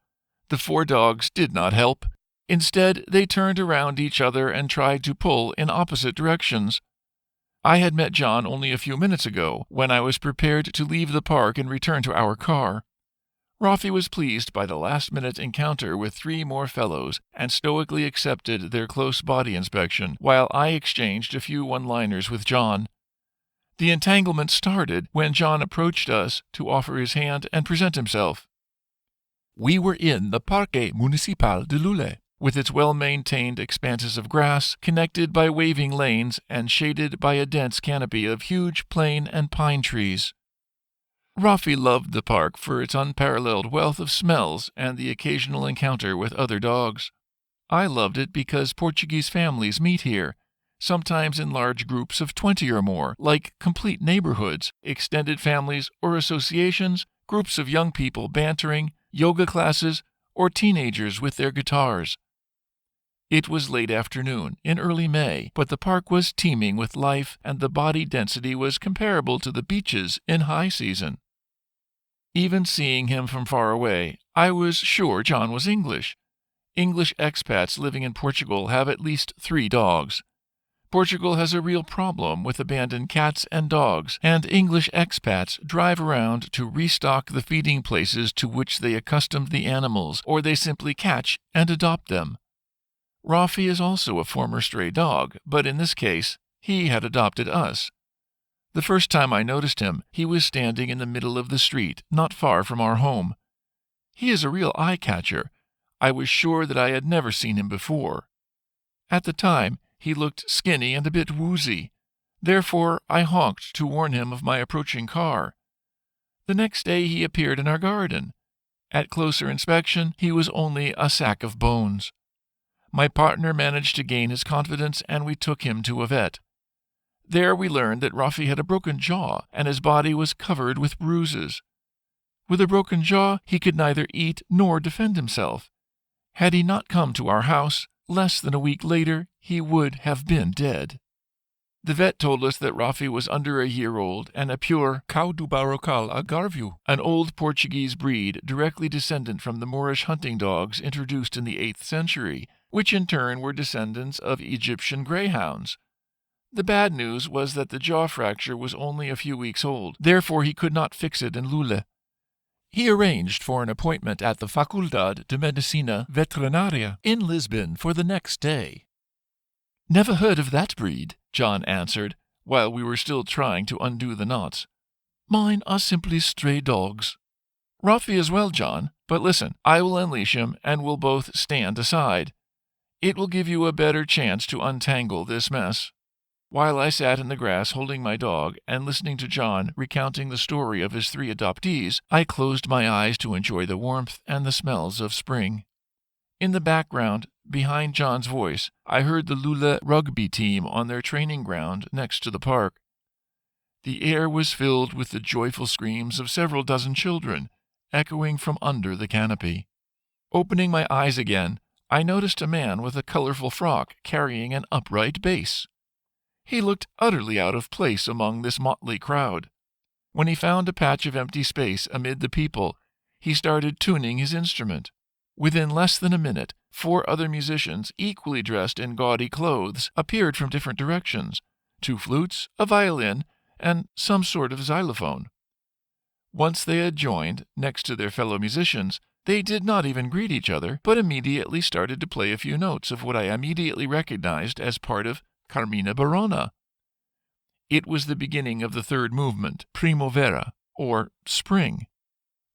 The 4 dogs did not help. Instead, they turned around each other and tried to pull in opposite directions. I had met John only a few minutes ago, when I was prepared to leave the park and return to our car. Rafi was pleased by the last-minute encounter with 3 more fellows and stoically accepted their close body inspection, while I exchanged a few one-liners with John. The entanglement started when John approached us to offer his hand and present himself. We were in the Parque Municipal de Lule, with its well-maintained expanses of grass, connected by waving lanes and shaded by a dense canopy of huge plane and pine trees. Rafi loved the park for its unparalleled wealth of smells and the occasional encounter with other dogs. I loved it because Portuguese families meet here, sometimes in large groups of 20 or more, like complete neighborhoods, extended families or associations, groups of young people bantering, yoga classes, or teenagers with their guitars. It was late afternoon, in early May, but the park was teeming with life and the body density was comparable to the beaches in high season. Even seeing him from far away, I was sure John was English. English expats living in Portugal have at least 3 dogs. Portugal has a real problem with abandoned cats and dogs, and English expats drive around to restock the feeding places to which they accustomed the animals, or they simply catch and adopt them. Rafi is also a former stray dog, but in this case, he had adopted us. The first time I noticed him, he was standing in the middle of the street, not far from our home. He is a real eye-catcher. I was sure that I had never seen him before. At the time, he looked skinny and a bit woozy. Therefore, I honked to warn him of my approaching car. The next day he appeared in our garden. At closer inspection, he was only a sack of bones. My partner managed to gain his confidence, and we took him to a vet. There we learned that Rafi had a broken jaw, and his body was covered with bruises. With a broken jaw, he could neither eat nor defend himself. Had he not come to our house, less than a week later, he would have been dead. The vet told us that Rafi was under a year old and a pure cão do barrocal Algarve, an old Portuguese breed directly descendant from the Moorish hunting dogs introduced in the 8th century, which in turn were descendants of Egyptian greyhounds. The bad news was that the jaw fracture was only a few weeks old, therefore he could not fix it in Lule. He arranged for an appointment at the Faculdade de Medicina Veterinária in Lisbon for the next day. "Never heard of that breed," John answered, while we were still trying to undo the knots. "Mine are simply stray dogs." "Rafi as well, John, but listen, I will unleash him and we'll both stand aside. It will give you a better chance to untangle this mess." While I sat in the grass holding my dog and listening to John recounting the story of his 3 adoptees, I closed my eyes to enjoy the warmth and the smells of spring. In the background, behind John's voice, I heard the Lula rugby team on their training ground next to the park. The air was filled with the joyful screams of several dozen children, echoing from under the canopy. Opening my eyes again, I noticed a man with a colorful frock carrying an upright bass. He looked utterly out of place among this motley crowd. When he found a patch of empty space amid the people, he started tuning his instrument. Within less than a minute, 4 other musicians, equally dressed in gaudy clothes, appeared from different directions: 2 flutes, a violin, and some sort of xylophone. Once they had joined, next to their fellow musicians, they did not even greet each other, but immediately started to play a few notes of what I immediately recognized as part of Carmina Burana. It was the beginning of the 3rd movement, Primavera, or Spring.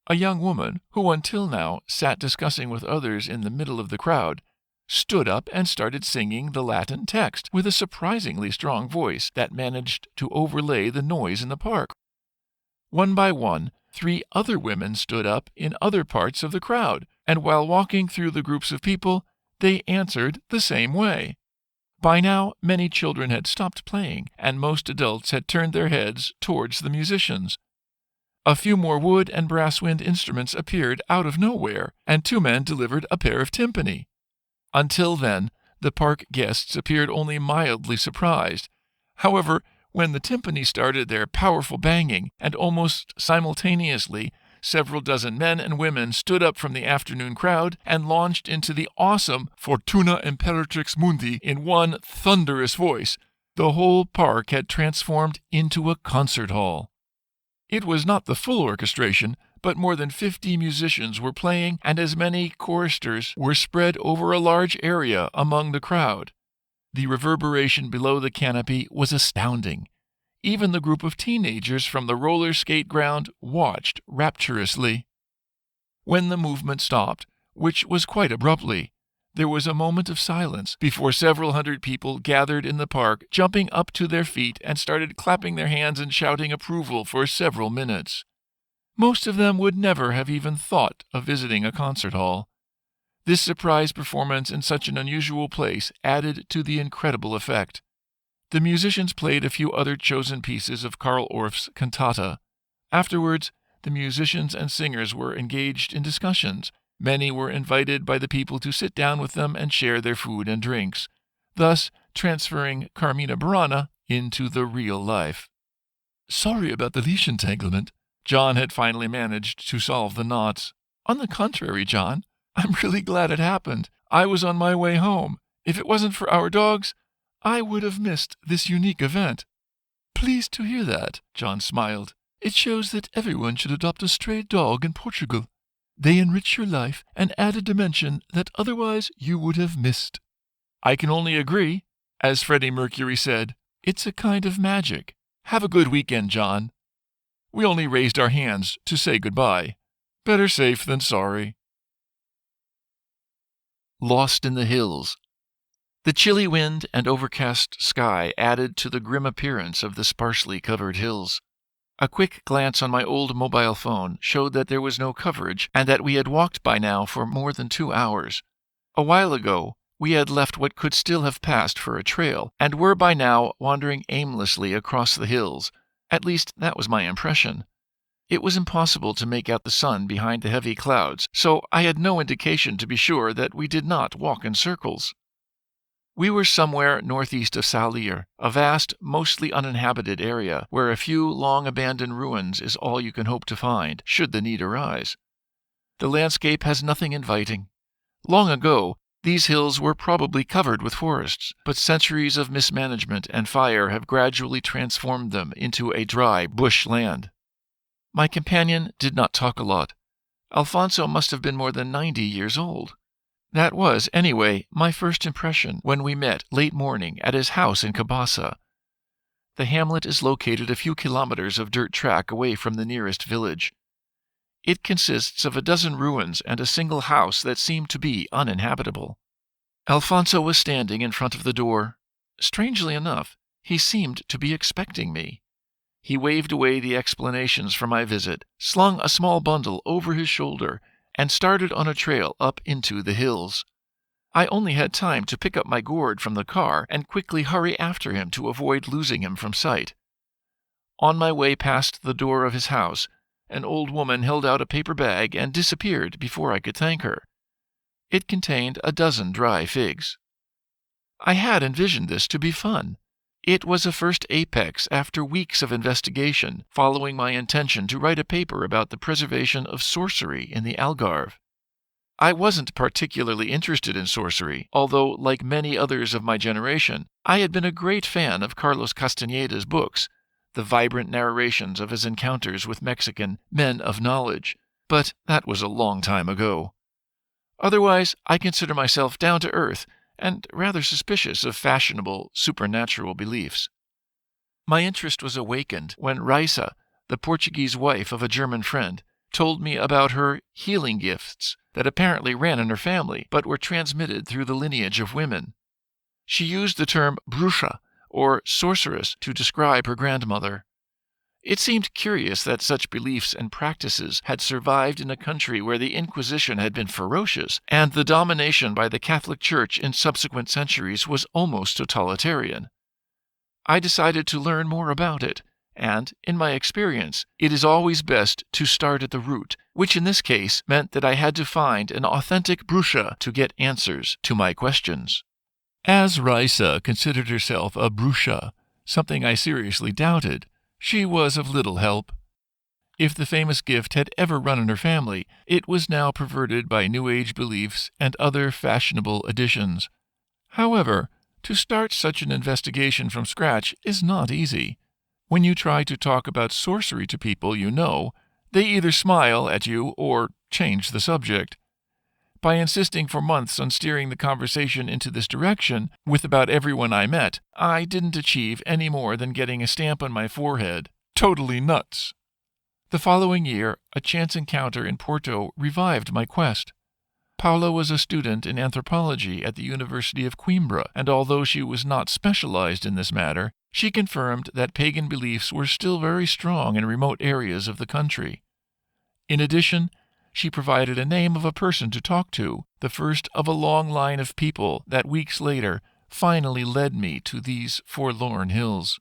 A young woman, who until now sat discussing with others in the middle of the crowd, stood up and started singing the Latin text with a surprisingly strong voice that managed to overlay the noise in the park. One by one, 3 other women stood up in other parts of the crowd, and while walking through the groups of people, they answered the same way. By now, many children had stopped playing, and most adults had turned their heads towards the musicians. A few more wood and brass wind instruments appeared out of nowhere, and 2 men delivered a pair of timpani. Until then, the park guests appeared only mildly surprised. However, when the timpani started their powerful banging, and almost simultaneously, several dozen men and women stood up from the afternoon crowd and launched into the awesome Fortuna Imperatrix Mundi in one thunderous voice. The whole park had transformed into a concert hall. It was not the full orchestration, but more than 50 musicians were playing, and as many choristers were spread over a large area among the crowd. The reverberation below the canopy was astounding. Even the group of teenagers from the roller skate ground watched rapturously. When the movement stopped, which was quite abruptly, there was a moment of silence before several hundred people gathered in the park, jumping up to their feet and started clapping their hands and shouting approval for several minutes. Most of them would never have even thought of visiting a concert hall. This surprise performance in such an unusual place added to the incredible effect. The musicians played a few other chosen pieces of Karl Orff's cantata. Afterwards, the musicians and singers were engaged in discussions. Many were invited by the people to sit down with them and share their food and drinks, thus transferring Carmina Burana into the real life. "Sorry about the leash entanglement." John had finally managed to solve the knots. "On the contrary, John, I'm really glad it happened. I was on my way home. If it wasn't for our dogs, I would have missed this unique event." "Pleased to hear that," John smiled. "It shows that everyone should adopt a stray dog in Portugal. They enrich your life and add a dimension that otherwise you would have missed." "I can only agree. As Freddie Mercury said, it's a kind of magic. Have a good weekend, John." We only raised our hands to say goodbye. Better safe than sorry. Lost in the hills. The chilly wind and overcast sky added to the grim appearance of the sparsely covered hills. A quick glance on my old mobile phone showed that there was no coverage and that we had walked by now for more than 2 hours. A while ago, we had left what could still have passed for a trail and were by now wandering aimlessly across the hills. At least, that was my impression. It was impossible to make out the sun behind the heavy clouds, so I had no indication to be sure that we did not walk in circles. We were somewhere northeast of Salir, a vast, mostly uninhabited area where a few long-abandoned ruins is all you can hope to find, should the need arise. The landscape has nothing inviting. Long ago, these hills were probably covered with forests, but centuries of mismanagement and fire have gradually transformed them into a dry bush land. My companion did not talk a lot. Alfonso must have been more than 90 years old. That was, anyway, my first impression when we met late morning at his house in Cabasa. The hamlet is located a few kilometers of dirt track away from the nearest village. It consists of a dozen ruins and a single house that seemed to be uninhabitable. Alfonso was standing in front of the door. Strangely enough, he seemed to be expecting me. He waved away the explanations for my visit, slung a small bundle over his shoulder, and started on a trail up into the hills. I only had time to pick up my gourd from the car and quickly hurry after him to avoid losing him from sight. On my way past the door of his house, an old woman held out a paper bag and disappeared before I could thank her. It contained a dozen dry figs. I had envisioned this to be fun. It was a first apex after weeks of investigation, following my intention to write a paper about the preservation of sorcery in the Algarve. I wasn't particularly interested in sorcery, although, like many others of my generation, I had been a great fan of Carlos Castañeda's books, the vibrant narrations of his encounters with Mexican men of knowledge, but that was a long time ago. Otherwise, I consider myself down to earth and rather suspicious of fashionable, supernatural beliefs. My interest was awakened when Raisa, the Portuguese wife of a German friend, told me about her healing gifts that apparently ran in her family but were transmitted through the lineage of women. She used the term bruxa, or sorceress, to describe her grandmother. It seemed curious that such beliefs and practices had survived in a country where the Inquisition had been ferocious, and the domination by the Catholic Church in subsequent centuries was almost totalitarian. I decided to learn more about it, and, in my experience, it is always best to start at the root, which in this case meant that I had to find an authentic bruxa to get answers to my questions. As Raisa considered herself a bruxa, something I seriously doubted, she was of little help. If the famous gift had ever run in her family, it was now perverted by New Age beliefs and other fashionable additions. However, to start such an investigation from scratch is not easy. When you try to talk about sorcery to people you know, they either smile at you or change the subject. By insisting for months on steering the conversation into this direction with about everyone I met, I didn't achieve any more than getting a stamp on my forehead. Totally nuts. The following year, a chance encounter in Porto revived my quest. Paula was a student in anthropology at the University of Coimbra, and although she was not specialized in this matter, she confirmed that pagan beliefs were still very strong in remote areas of the country. In addition, she provided a name of a person to talk to, the first of a long line of people that weeks later finally led me to these forlorn hills.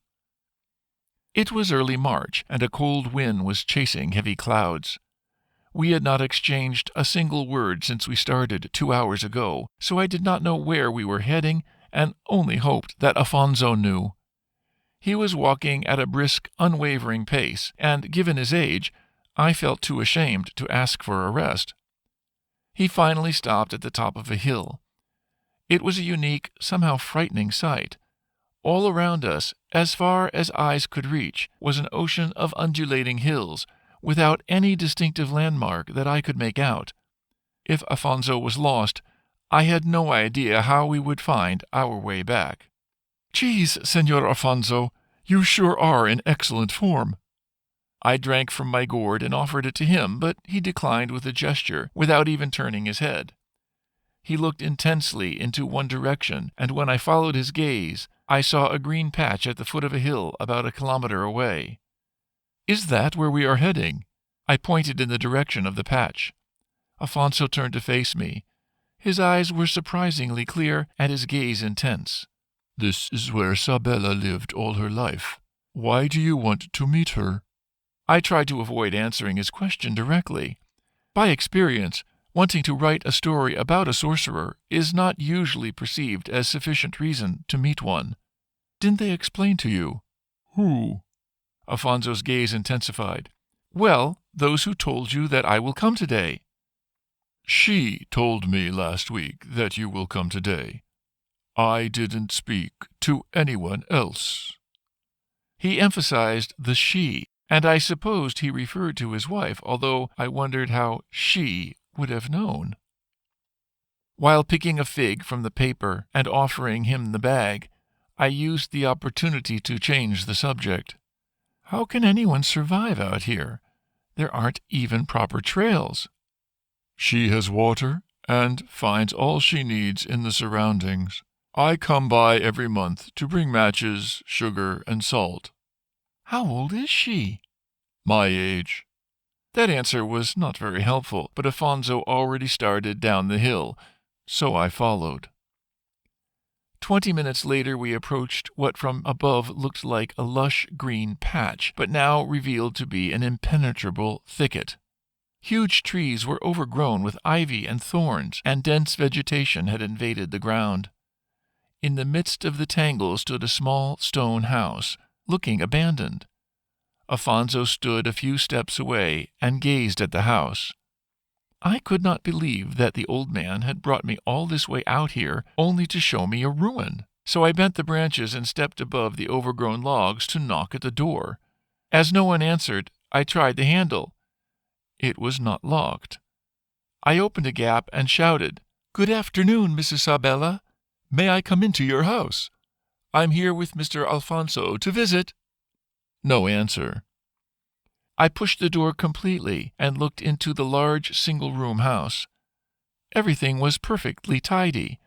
It was early March, and a cold wind was chasing heavy clouds. We had not exchanged a single word since we started 2 hours ago, so I did not know where we were heading and only hoped that Afonso knew. He was walking at a brisk, unwavering pace, and given his age, I felt too ashamed to ask for a rest. He finally stopped at the top of a hill. It was a unique, somehow frightening sight. All around us, as far as eyes could reach, was an ocean of undulating hills, without any distinctive landmark that I could make out. If Afonso was lost, I had no idea how we would find our way back. "Geez, Senor Afonso, you sure are in excellent form." I drank from my gourd and offered it to him, but he declined with a gesture, without even turning his head. He looked intensely into one direction, and when I followed his gaze, I saw a green patch at the foot of a hill about a kilometer away. "Is that where we are heading?" I pointed in the direction of the patch. Afonso turned to face me. His eyes were surprisingly clear and his gaze intense. "This is where Sabella lived all her life. Why do you want to meet her?" I tried to avoid answering his question directly. By experience, wanting to write a story about a sorcerer is not usually perceived as sufficient reason to meet one. "Didn't they explain to you?" "Who?" Afonso's gaze intensified. "Well, those who told you that I will come today." "She told me last week that you will come today. I didn't speak to anyone else." He emphasized the she, and I supposed he referred to his wife, although I wondered how she would have known. While picking a fig from the paper and offering him the bag, I used the opportunity to change the subject. "How can anyone survive out here? There aren't even proper trails." "She has water and finds all she needs in the surroundings. I come by every month to bring matches, sugar, and salt." "How old is she?" "My age." That answer was not very helpful, but Afonso already started down the hill, so I followed. 20 minutes later we approached what from above looked like a lush green patch, but now revealed to be an impenetrable thicket. Huge trees were overgrown with ivy and thorns, and dense vegetation had invaded the ground. In the midst of the tangle stood a small stone house, looking abandoned. Afonso stood a few steps away and gazed at the house. I could not believe that the old man had brought me all this way out here only to show me a ruin, so I bent the branches and stepped above the overgrown logs to knock at the door. As no one answered, I tried the handle. It was not locked. I opened a gap and shouted, "Good afternoon, Mrs. Sabella. May I come into your house? I'm here with Mr. Alfonso to visit." No answer. I pushed the door completely and looked into the large single-room house. Everything was perfectly tidy.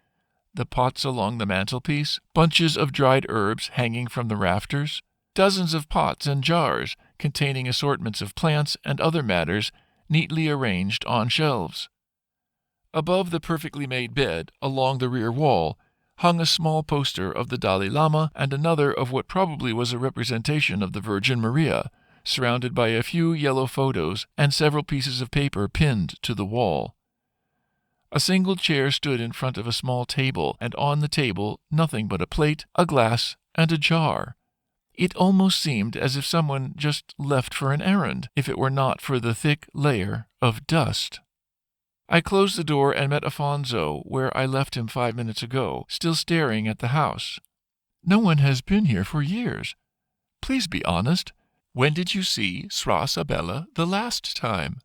The pots along the mantelpiece, bunches of dried herbs hanging from the rafters, dozens of pots and jars containing assortments of plants and other matters neatly arranged on shelves. Above the perfectly made bed, along the rear wall, hung a small poster of the Dalai Lama and another of what probably was a representation of the Virgin Maria, surrounded by a few yellow photos and several pieces of paper pinned to the wall. A single chair stood in front of a small table, and on the table nothing but a plate, a glass, and a jar. It almost seemed as if someone just left for an errand, if it were not for the thick layer of dust. I closed the door and met Afonso where I left him 5 minutes ago, still staring at the house. "No one has been here for years. Please be honest. When did you see Sra Sabella the last time?"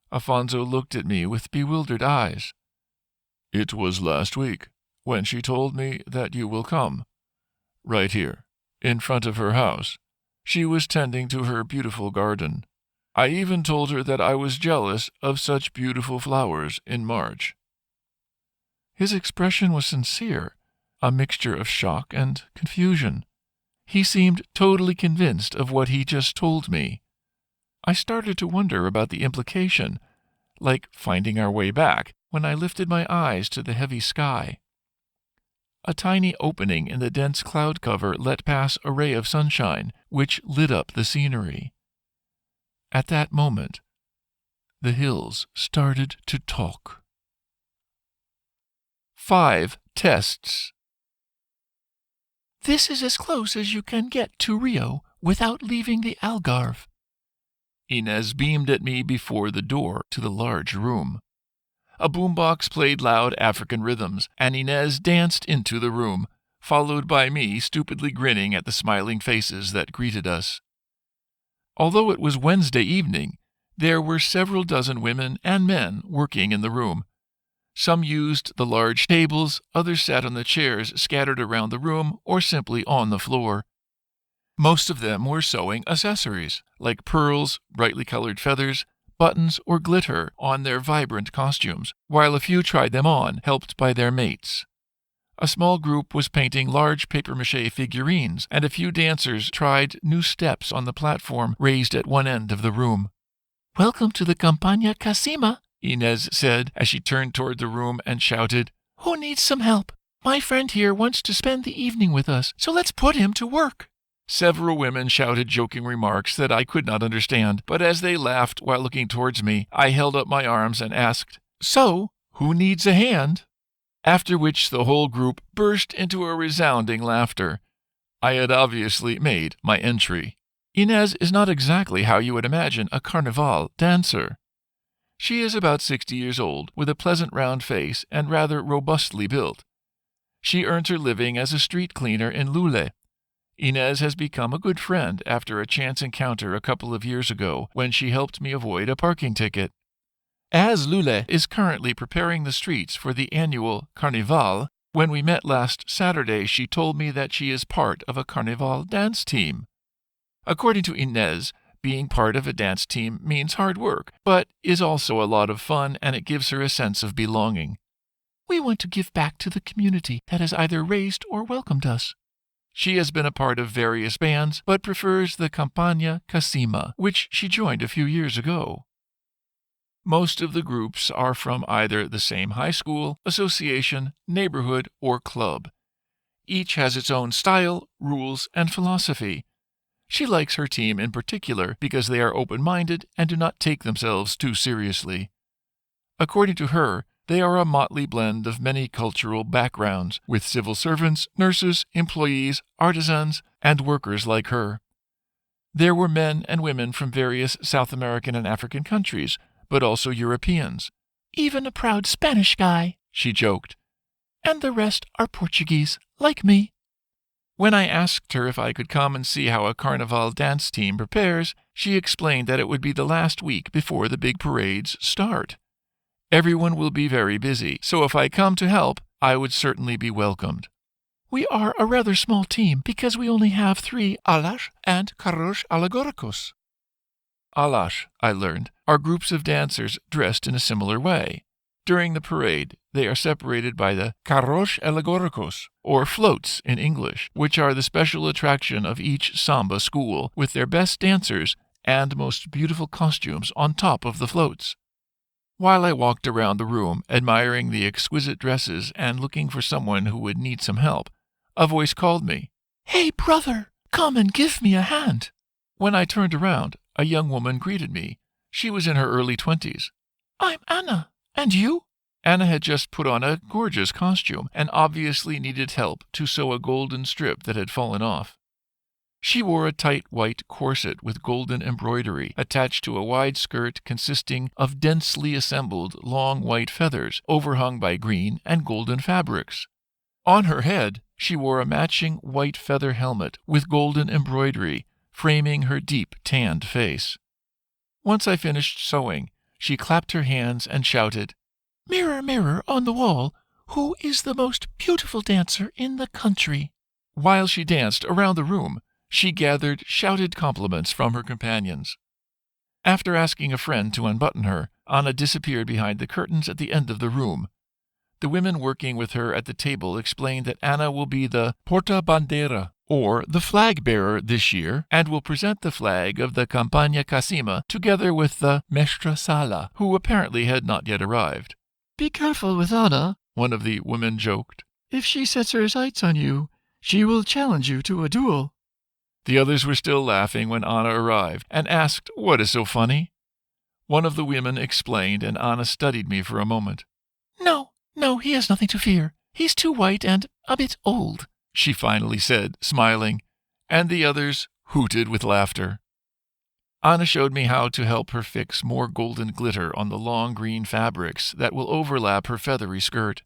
Afonso looked at me with bewildered eyes. "It was last week, when she told me that you will come. Right here, in front of her house. She was tending to her beautiful garden. I even told her that I was jealous of such beautiful flowers in March." His expression was sincere, a mixture of shock and confusion. He seemed totally convinced of what he just told me. I started to wonder about the implication, like finding our way back, when I lifted my eyes to the heavy sky. A tiny opening in the dense cloud cover let pass a ray of sunshine, which lit up the scenery. At that moment, the hills started to talk. 5 tests. This is as close as you can get to Rio without leaving the Algarve. Inez beamed at me before the door to the large room. A boombox played loud African rhythms, and Inez danced into the room, followed by me stupidly grinning at the smiling faces that greeted us. Although it was Wednesday evening, there were several dozen women and men working in the room. Some used the large tables, others sat on the chairs scattered around the room or simply on the floor. Most of them were sewing accessories, like pearls, brightly colored feathers, buttons, or glitter on their vibrant costumes, while a few tried them on, helped by their mates. A small group was painting large papier-mâché figurines, and a few dancers tried new steps on the platform raised at one end of the room. "Welcome to the Campagna Casima," Inez said as she turned toward the room and shouted, "Who needs some help? My friend here wants to spend the evening with us, so let's put him to work." Several women shouted joking remarks that I could not understand, but as they laughed while looking towards me, I held up my arms and asked, "So, who needs a hand?" After which the whole group burst into a resounding laughter. I had obviously made my entry. Inez is not exactly how you would imagine a carnival dancer. She is about 60 years old, with a pleasant round face and rather robustly built. She earns her living as a street cleaner in Lule. Inez has become a good friend after a chance encounter a couple of years ago when she helped me avoid a parking ticket. As Lule is currently preparing the streets for the annual carnival, when we met last Saturday she told me that she is part of a carnival dance team. According to Inez, being part of a dance team means hard work, but is also a lot of fun, and it gives her a sense of belonging. "We want to give back to the community that has either raised or welcomed us." She has been a part of various bands, but prefers the Campagna Casima, which she joined a few years ago. Most of the groups are from either the same high school, association, neighborhood, or club. Each has its own style, rules, and philosophy. She likes her team in particular because they are open-minded and do not take themselves too seriously. According to her, they are a motley blend of many cultural backgrounds, with civil servants, nurses, employees, artisans, and workers like her. There were men and women from various South American and African countries, but also Europeans. "Even a proud Spanish guy," she joked. "And the rest are Portuguese, like me." When I asked her if I could come and see how a carnival dance team prepares, she explained that it would be the last week before the big parades start. Everyone will be very busy, so if I come to help, I would certainly be welcomed. "We are a rather small team because we only have 3 alas and carros alegóricos." Alas, I learned, are groups of dancers dressed in a similar way. During the parade, they are separated by the carros alegóricos, or floats in English, which are the special attraction of each samba school, with their best dancers and most beautiful costumes on top of the floats. While I walked around the room, admiring the exquisite dresses and looking for someone who would need some help, a voice called me. "Hey, brother, come and give me a hand." When I turned around, a young woman greeted me. She was in her early 20s. "I'm Anna. And you?" Anna had just put on a gorgeous costume and obviously needed help to sew a golden strip that had fallen off. She wore a tight white corset with golden embroidery attached to a wide skirt consisting of densely assembled long white feathers overhung by green and golden fabrics. On her head, she wore a matching white feather helmet with golden embroidery, framing her deep tanned face. Once I finished sewing, she clapped her hands and shouted, "Mirror, mirror on the wall, who is the most beautiful dancer in the country?" While she danced around the room, she gathered shouted compliments from her companions. After asking a friend to unbutton her, Anna disappeared behind the curtains at the end of the room. The women working with her at the table explained that Anna will be the porta-bandera, or the flag-bearer this year, and will present the flag of the Campagna Casima together with the mestra sala, who apparently had not yet arrived. "Be careful with Anna," one of the women joked. "If she sets her sights on you, she will challenge you to a duel." The others were still laughing when Anna arrived and asked, "What is so funny?" One of the women explained, and Anna studied me for a moment. No, he has nothing to fear. He's too white and a bit old," she finally said, smiling, and the others hooted with laughter. Anna showed me how to help her fix more golden glitter on the long green fabrics that will overlap her feathery skirt.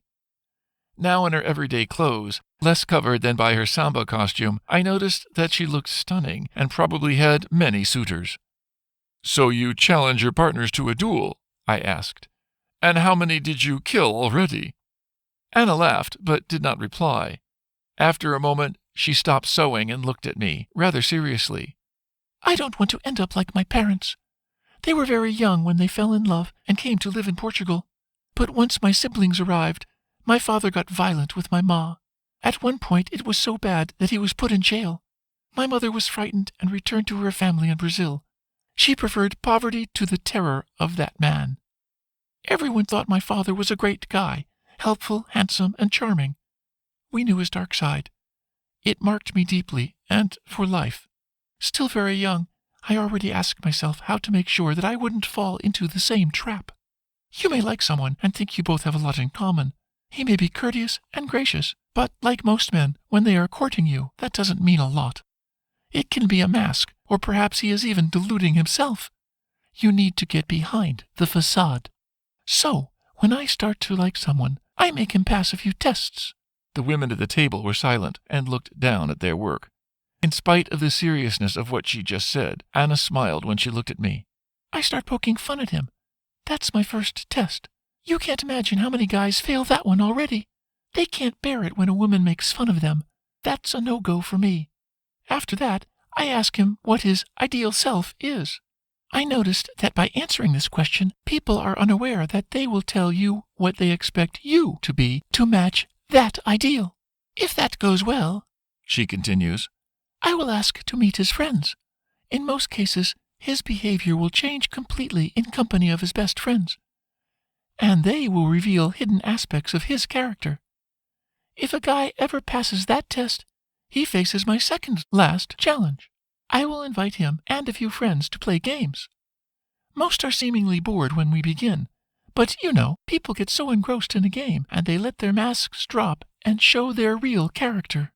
Now in her everyday clothes, less covered than by her samba costume, I noticed that she looked stunning and probably had many suitors. "So you challenge your partners to a duel?" I asked. "And how many did you kill already?" Anna laughed, but did not reply. After a moment, she stopped sewing and looked at me, rather seriously. "I don't want to end up like my parents. They were very young when they fell in love and came to live in Portugal. But once my siblings arrived, my father got violent with my ma. At one point it was so bad that he was put in jail. My mother was frightened and returned to her family in Brazil. She preferred poverty to the terror of that man. Everyone thought my father was a great guy, helpful, handsome, and charming. We knew his dark side. It marked me deeply, and for life. Still very young, I already asked myself how to make sure that I wouldn't fall into the same trap. You may like someone and think you both have a lot in common. He may be courteous and gracious, but like most men, when they are courting you, that doesn't mean a lot. It can be a mask, or perhaps he is even deluding himself. You need to get behind the facade. So, when I start to like someone, I make him pass a few tests." The women at the table were silent and looked down at their work. In spite of the seriousness of what she just said, Anna smiled when she looked at me. "I start poking fun at him. That's my first test. You can't imagine how many guys fail that one already. They can't bear it when a woman makes fun of them. That's a no-go for me. After that, I ask him what his ideal self is. I noticed that by answering this question, people are unaware that they will tell you what they expect you to be to match that ideal. If that goes well," she continues, "I will ask to meet his friends. In most cases, his behavior will change completely in company of his best friends, and they will reveal hidden aspects of his character. If a guy ever passes that test, he faces my second last challenge. I will invite him and a few friends to play games. Most are seemingly bored when we begin, but you know, people get so engrossed in a game, and they let their masks drop and show their real character."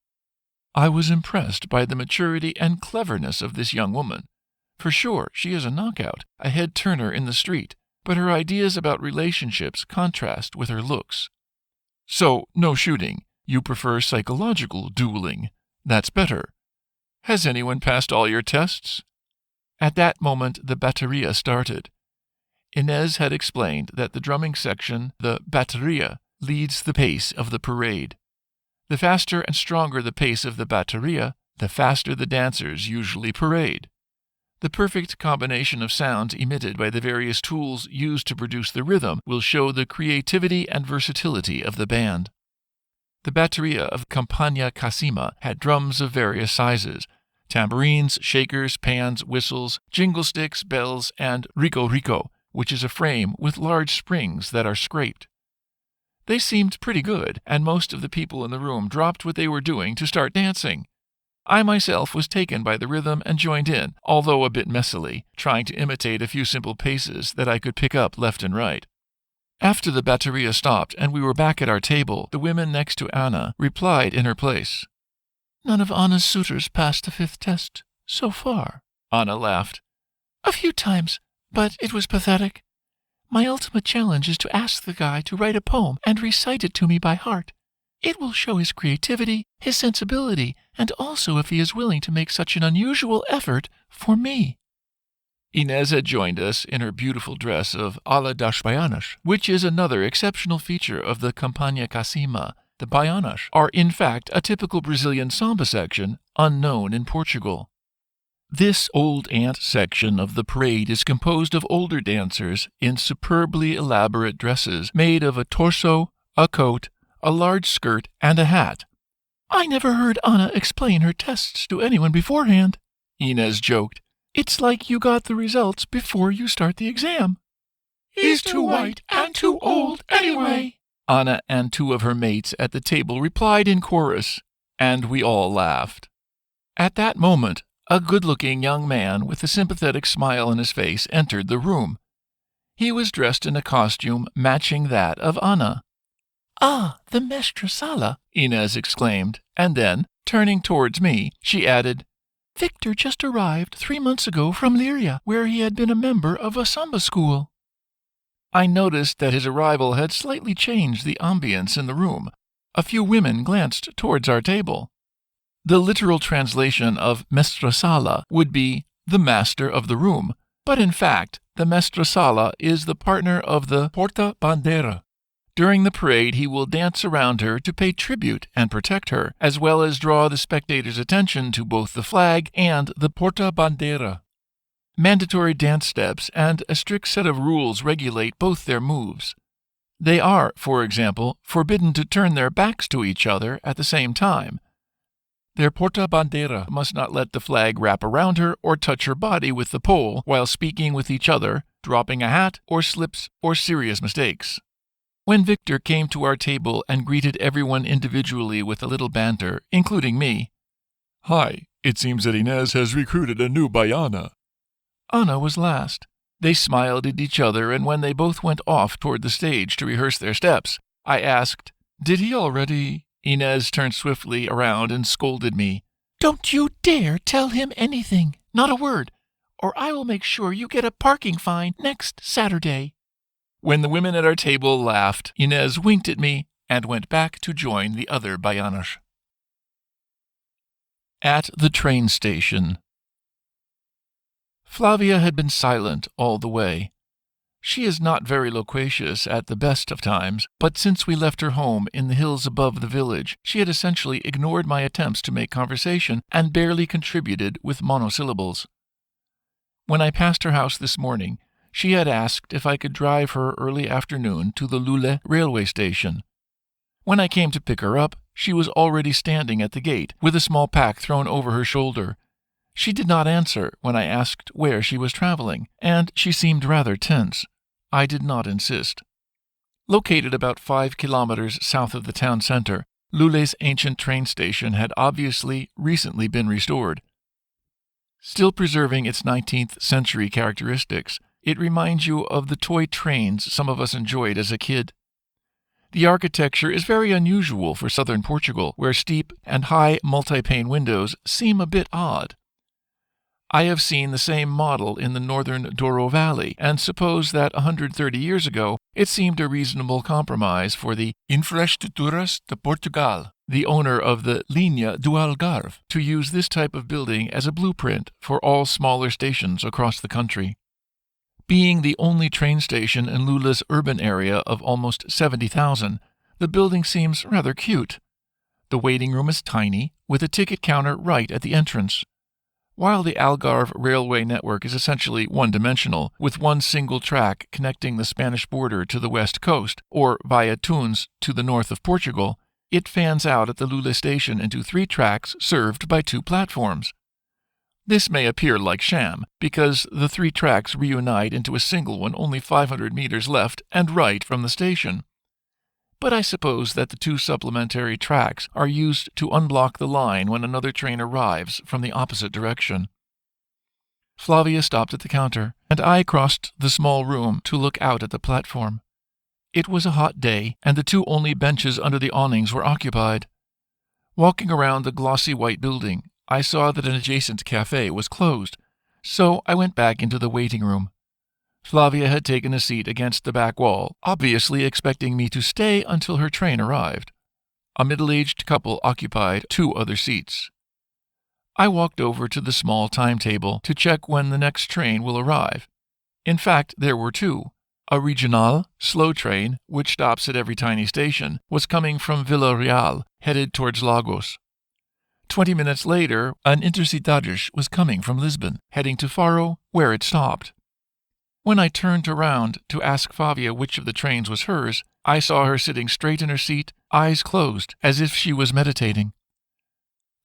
I was impressed by the maturity and cleverness of this young woman. For sure, she is a knockout, a head-turner in the street, but her ideas about relationships contrast with her looks. "So, no shooting. You prefer psychological dueling. That's better. Has anyone passed all your tests?" At that moment, the batteria started. Inez had explained that the drumming section, the batteria, leads the pace of the parade. The faster and stronger the pace of the batteria, the faster the dancers usually parade. The perfect combination of sounds emitted by the various tools used to produce the rhythm will show the creativity and versatility of the band. The batteria of Campagna Casima had drums of various sizes: tambourines, shakers, pans, whistles, jingle sticks, bells, and rico-rico, which is a frame with large springs that are scraped. They seemed pretty good, and most of the people in the room dropped what they were doing to start dancing. I myself was taken by the rhythm and joined in, although a bit messily, trying to imitate a few simple paces that I could pick up left and right. After the batteria stopped and we were back at our table, the women next to Anna replied in her place. "None of Anna's suitors passed the 5th test, so far." Anna laughed. "A few times, but it was pathetic. My ultimate challenge is to ask the guy to write a poem and recite it to me by heart. It will show his creativity, his sensibility, and also if he is willing to make such an unusual effort for me." Inez had joined us in her beautiful dress of ala das Baianas, which is another exceptional feature of the Campagna Casima. The Baianas are in fact a typical Brazilian samba section, unknown in Portugal. This old aunt section of the parade is composed of older dancers in superbly elaborate dresses made of a torso, a coat, a large skirt, and a hat. "I never heard Anna explain her tests to anyone beforehand," Inez joked. "It's like you got the results before you start the exam." "He's too white and too old anyway," Anna and 2 of her mates at the table replied in chorus, and we all laughed. At that moment, a good-looking young man with a sympathetic smile on his face entered the room. He was dressed in a costume matching that of Anna. "Ah, the Mestre Sala!" Inez exclaimed, and then, turning towards me, she added, "Victor just arrived 3 months ago from Liria, where he had been a member of a samba school." I noticed that his arrival had slightly changed the ambience in the room. A few women glanced towards our table. The literal translation of Mestre-Sala would be the master of the room, but in fact, the Mestre-Sala is the partner of the porta-bandera. During the parade, he will dance around her to pay tribute and protect her, as well as draw the spectators' attention to both the flag and the porta-bandera. Mandatory dance steps and a strict set of rules regulate both their moves. They are, for example, forbidden to turn their backs to each other at the same time. Their porta-bandera must not let the flag wrap around her or touch her body with the pole while speaking with each other, dropping a hat, or slips, or serious mistakes. When Victor came to our table and greeted everyone individually with a little banter, including me, "Hi, it seems that Inez has recruited a new baiana." Anna was last. They smiled at each other, and when they both went off toward the stage to rehearse their steps, I asked, "Did he already?" Inez turned swiftly around and scolded me. "Don't you dare tell him anything, not a word, or I will make sure you get a parking fine next Saturday." When the women at our table laughed, Inez winked at me and went back to join the other baianas. At the train station. Flavia had been silent all the way. She is not very loquacious at the best of times, but since we left her home in the hills above the village, she had essentially ignored my attempts to make conversation and barely contributed with monosyllables. When I passed her house this morning, she had asked if I could drive her early afternoon to the Lule railway station. When I came to pick her up, she was already standing at the gate with a small pack thrown over her shoulder. She did not answer when I asked where she was traveling, and she seemed rather tense. I did not insist. Located about 5 kilometers south of the town center, Lule's ancient train station had obviously recently been restored. Still preserving its 19th century characteristics, it reminds you of the toy trains some of us enjoyed as a kid. The architecture is very unusual for southern Portugal, where steep and high multi-pane windows seem a bit odd. I have seen the same model in the northern Douro Valley, and suppose that 130 years ago it seemed a reasonable compromise for the Infraestruturas de Portugal, the owner of the Linha do Algarve, to use this type of building as a blueprint for all smaller stations across the country. Being the only train station in Lule's urban area of almost 70,000, the building seems rather cute. The waiting room is tiny, with a ticket counter right at the entrance. While the Algarve railway network is essentially one-dimensional, with one single track connecting the Spanish border to the west coast, or via Tunes to the north of Portugal, it fans out at the Lule station into 3 tracks served by 2 platforms. This may appear like sham, because the 3 tracks reunite into a single one only 500 meters left and right from the station. But I suppose that the 2 supplementary tracks are used to unblock the line when another train arrives from the opposite direction. Flavia stopped at the counter, and I crossed the small room to look out at the platform. It was a hot day, and the 2 only benches under the awnings were occupied. Walking around the glossy white building, I saw that an adjacent cafe was closed, so I went back into the waiting room. Flavia had taken a seat against the back wall, obviously expecting me to stay until her train arrived. A middle-aged couple occupied 2 other seats. I walked over to the small timetable to check when the next train will arrive. In fact, there were 2. A regional, slow train, which stops at every tiny station, was coming from Vila Real, headed towards Lagos. 20 minutes later, an intercidades was coming from Lisbon, heading to Faro, where it stopped. When I turned around to ask Flavia which of the trains was hers, I saw her sitting straight in her seat, eyes closed, as if she was meditating.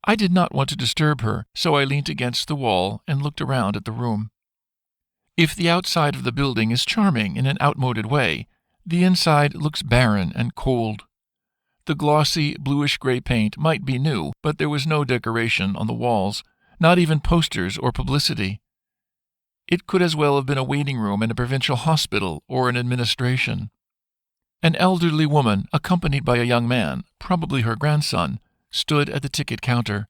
I did not want to disturb her, so I leaned against the wall and looked around at the room. If the outside of the building is charming in an outmoded way, the inside looks barren and cold. The glossy, bluish-gray paint might be new, but there was no decoration on the walls, not even posters or publicity. It could as well have been a waiting room in a provincial hospital or an administration. An elderly woman, accompanied by a young man, probably her grandson, stood at the ticket counter.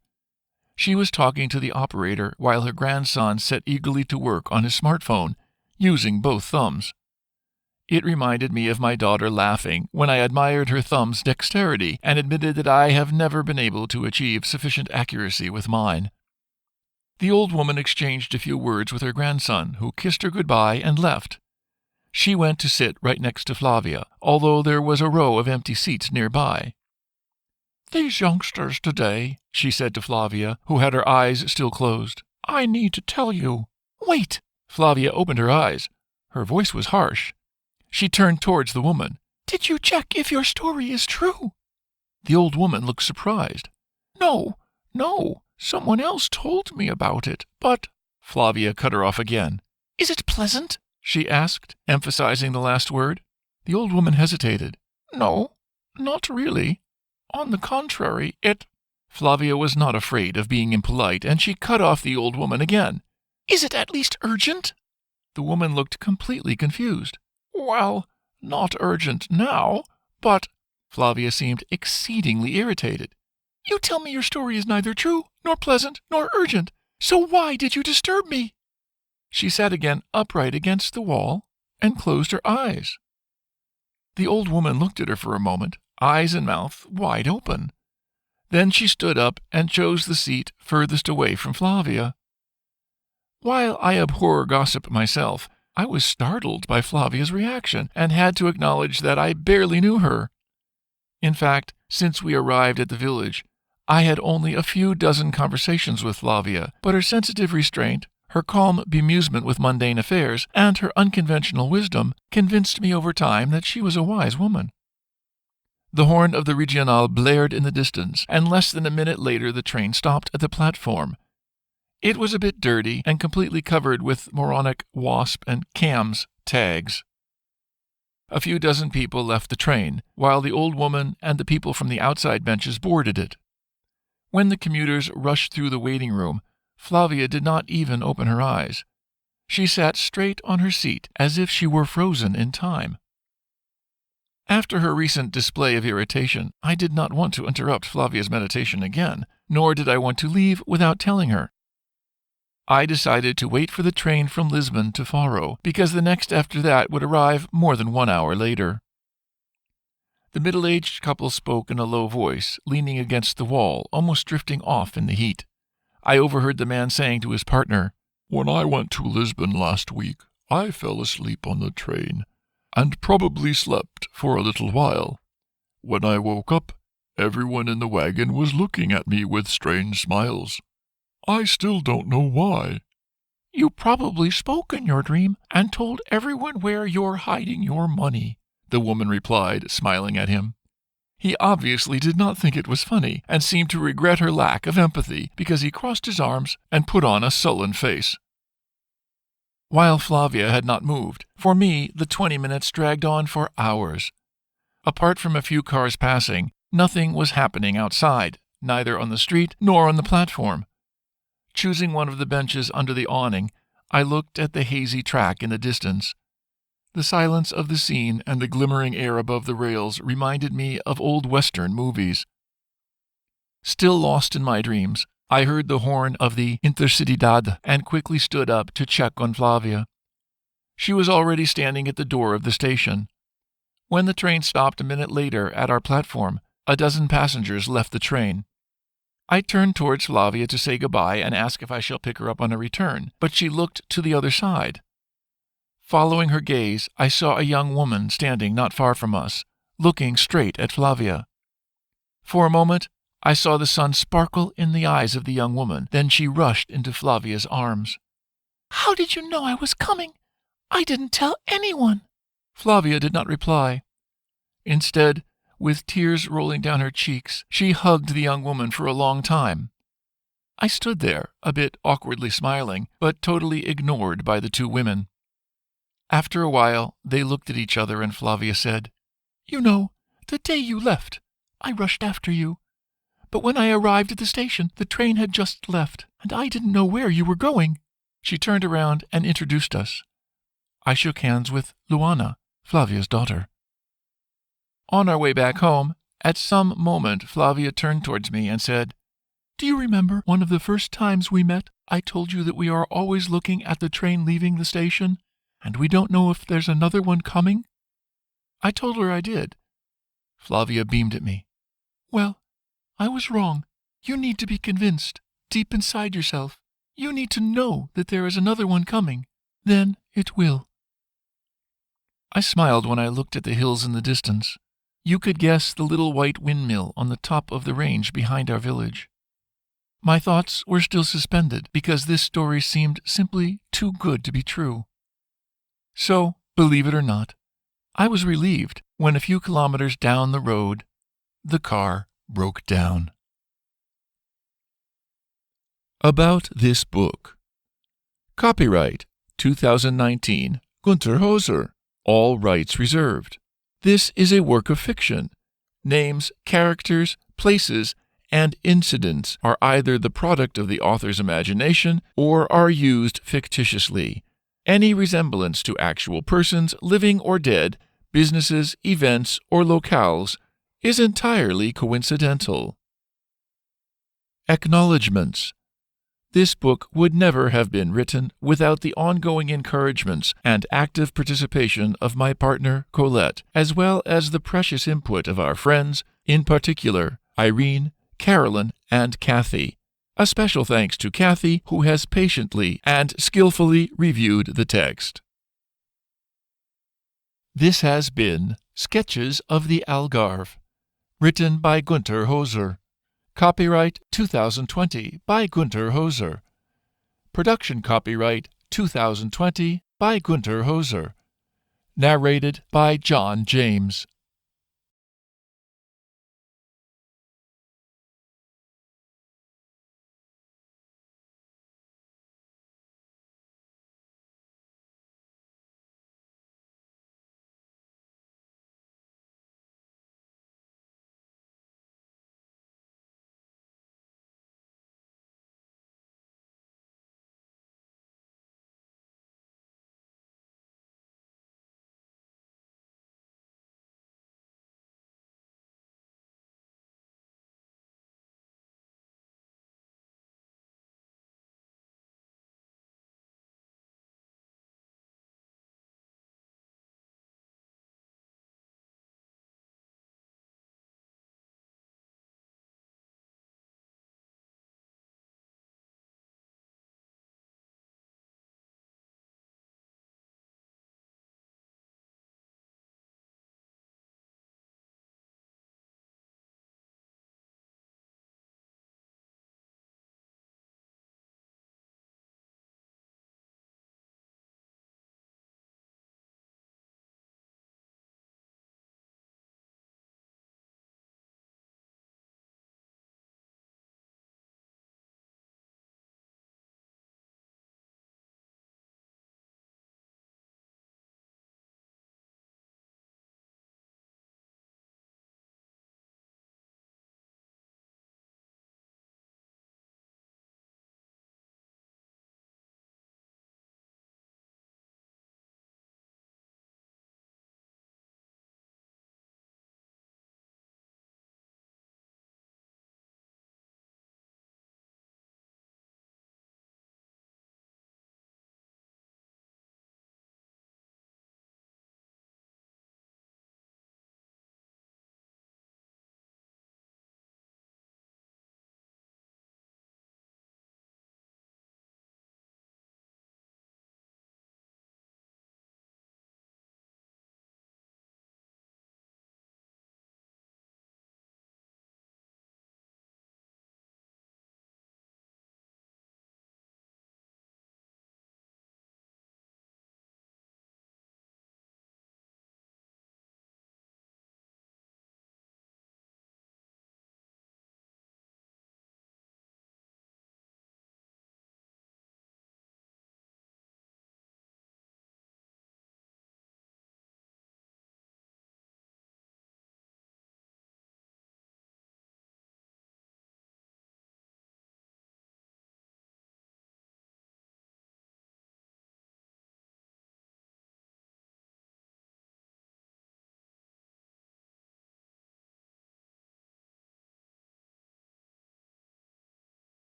She was talking to the operator while her grandson set eagerly to work on his smartphone, using both thumbs. It reminded me of my daughter laughing when I admired her thumb's dexterity and admitted that I have never been able to achieve sufficient accuracy with mine. The old woman exchanged a few words with her grandson, who kissed her goodbye and left. She went to sit right next to Flavia, although there was a row of empty seats nearby. "These youngsters today," she said to Flavia, who had her eyes still closed. "I need to tell you." "Wait!" Flavia opened her eyes. Her voice was harsh. She turned towards the woman. "Did you check if your story is true?" The old woman looked surprised. No, someone else told me about it, but—" Flavia cut her off again. "Is it pleasant?" she asked, emphasizing the last word. The old woman hesitated. "No, not really. On the contrary, it—" Flavia was not afraid of being impolite, and she cut off the old woman again. "Is it at least urgent?" The woman looked completely confused. "Well, not urgent now, but—" Flavia seemed exceedingly irritated. "You tell me your story is neither true, nor pleasant, nor urgent. So why did you disturb me?" She sat again upright against the wall and closed her eyes. The old woman looked at her for a moment, eyes and mouth wide open. Then she stood up and chose the seat furthest away from Flavia. While I abhor gossip myself, I was startled by Flavia's reaction and had to acknowledge that I barely knew her. In fact, since we arrived at the village, I had only a few dozen conversations with Flavia, but her sensitive restraint, her calm bemusement with mundane affairs, and her unconventional wisdom convinced me over time that she was a wise woman. The horn of the Regional blared in the distance, and less than a minute later the train stopped at the platform. It was a bit dirty and completely covered with moronic wasp and cams tags. A few dozen people left the train, while the old woman and the people from the outside benches boarded it. When the commuters rushed through the waiting room, Flavia did not even open her eyes. She sat straight on her seat as if she were frozen in time. After her recent display of irritation, I did not want to interrupt Flavia's meditation again, nor did I want to leave without telling her. I decided to wait for the train from Lisbon to Faro, because the next after that would arrive more than 1 hour later. The middle-aged couple spoke in a low voice, leaning against the wall, almost drifting off in the heat. I overheard the man saying to his partner, "When I went to Lisbon last week, I fell asleep on the train, and probably slept for a little while. When I woke up, everyone in the wagon was looking at me with strange smiles. I still don't know why." "You probably spoke in your dream and told everyone where you're hiding your money," the woman replied, smiling at him. He obviously did not think it was funny, and seemed to regret her lack of empathy, because he crossed his arms and put on a sullen face. While Flavia had not moved, for me the 20 minutes dragged on for hours. Apart from a few cars passing, nothing was happening outside, neither on the street nor on the platform. Choosing one of the benches under the awning, I looked at the hazy track in the distance. The silence of the scene and the glimmering air above the rails reminded me of old Western movies. Still lost in my dreams, I heard the horn of the Intercidad and quickly stood up to check on Flavia. She was already standing at the door of the station. When the train stopped a minute later at our platform, a dozen passengers left the train. I turned towards Flavia to say goodbye and ask if I shall pick her up on a return, but she looked to the other side. Following her gaze, I saw a young woman standing not far from us, looking straight at Flavia. For a moment, I saw the sun sparkle in the eyes of the young woman, then she rushed into Flavia's arms. "How did you know I was coming? I didn't tell anyone." Flavia did not reply. Instead, with tears rolling down her cheeks, she hugged the young woman for a long time. I stood there, a bit awkwardly smiling, but totally ignored by the two women. After a while, they looked at each other and Flavia said, "You know, the day you left, I rushed after you. But when I arrived at the station, the train had just left, and I didn't know where you were going." She turned around and introduced us. I shook hands with Luana, Flavia's daughter. On our way back home, at some moment Flavia turned towards me and said, "Do you remember one of the first times we met, I told you that we are always looking at the train leaving the station, and we don't know if there's another one coming?" I told her I did. Flavia beamed at me. Well, I was wrong. You need to be convinced, deep inside yourself. You need to know that there is another one coming. Then it will. I smiled when I looked at the hills in the distance. You could guess the little white windmill on the top of the range behind our village. My thoughts were still suspended because this story seemed simply too good to be true. So, believe it or not, I was relieved when a few kilometers down the road, the car broke down. About this book. Copyright 2019 Gunther Hoser. All rights reserved. This is a work of fiction. Names, characters, places, and incidents are either the product of the author's imagination or are used fictitiously. Any resemblance to actual persons, living or dead, businesses, events, or locales is entirely coincidental. Acknowledgements. This book would never have been written without the ongoing encouragements and active participation of my partner, Colette, as well as the precious input of our friends, in particular, Irene, Carolyn, and Kathy. A special thanks to Kathy, who has patiently and skillfully reviewed the text. This has been Sketches of the Algarve, written by Gunther Hoser. Copyright 2020 by Gunther Hoser. Production copyright 2020 by Gunther Hoser. Narrated by John James.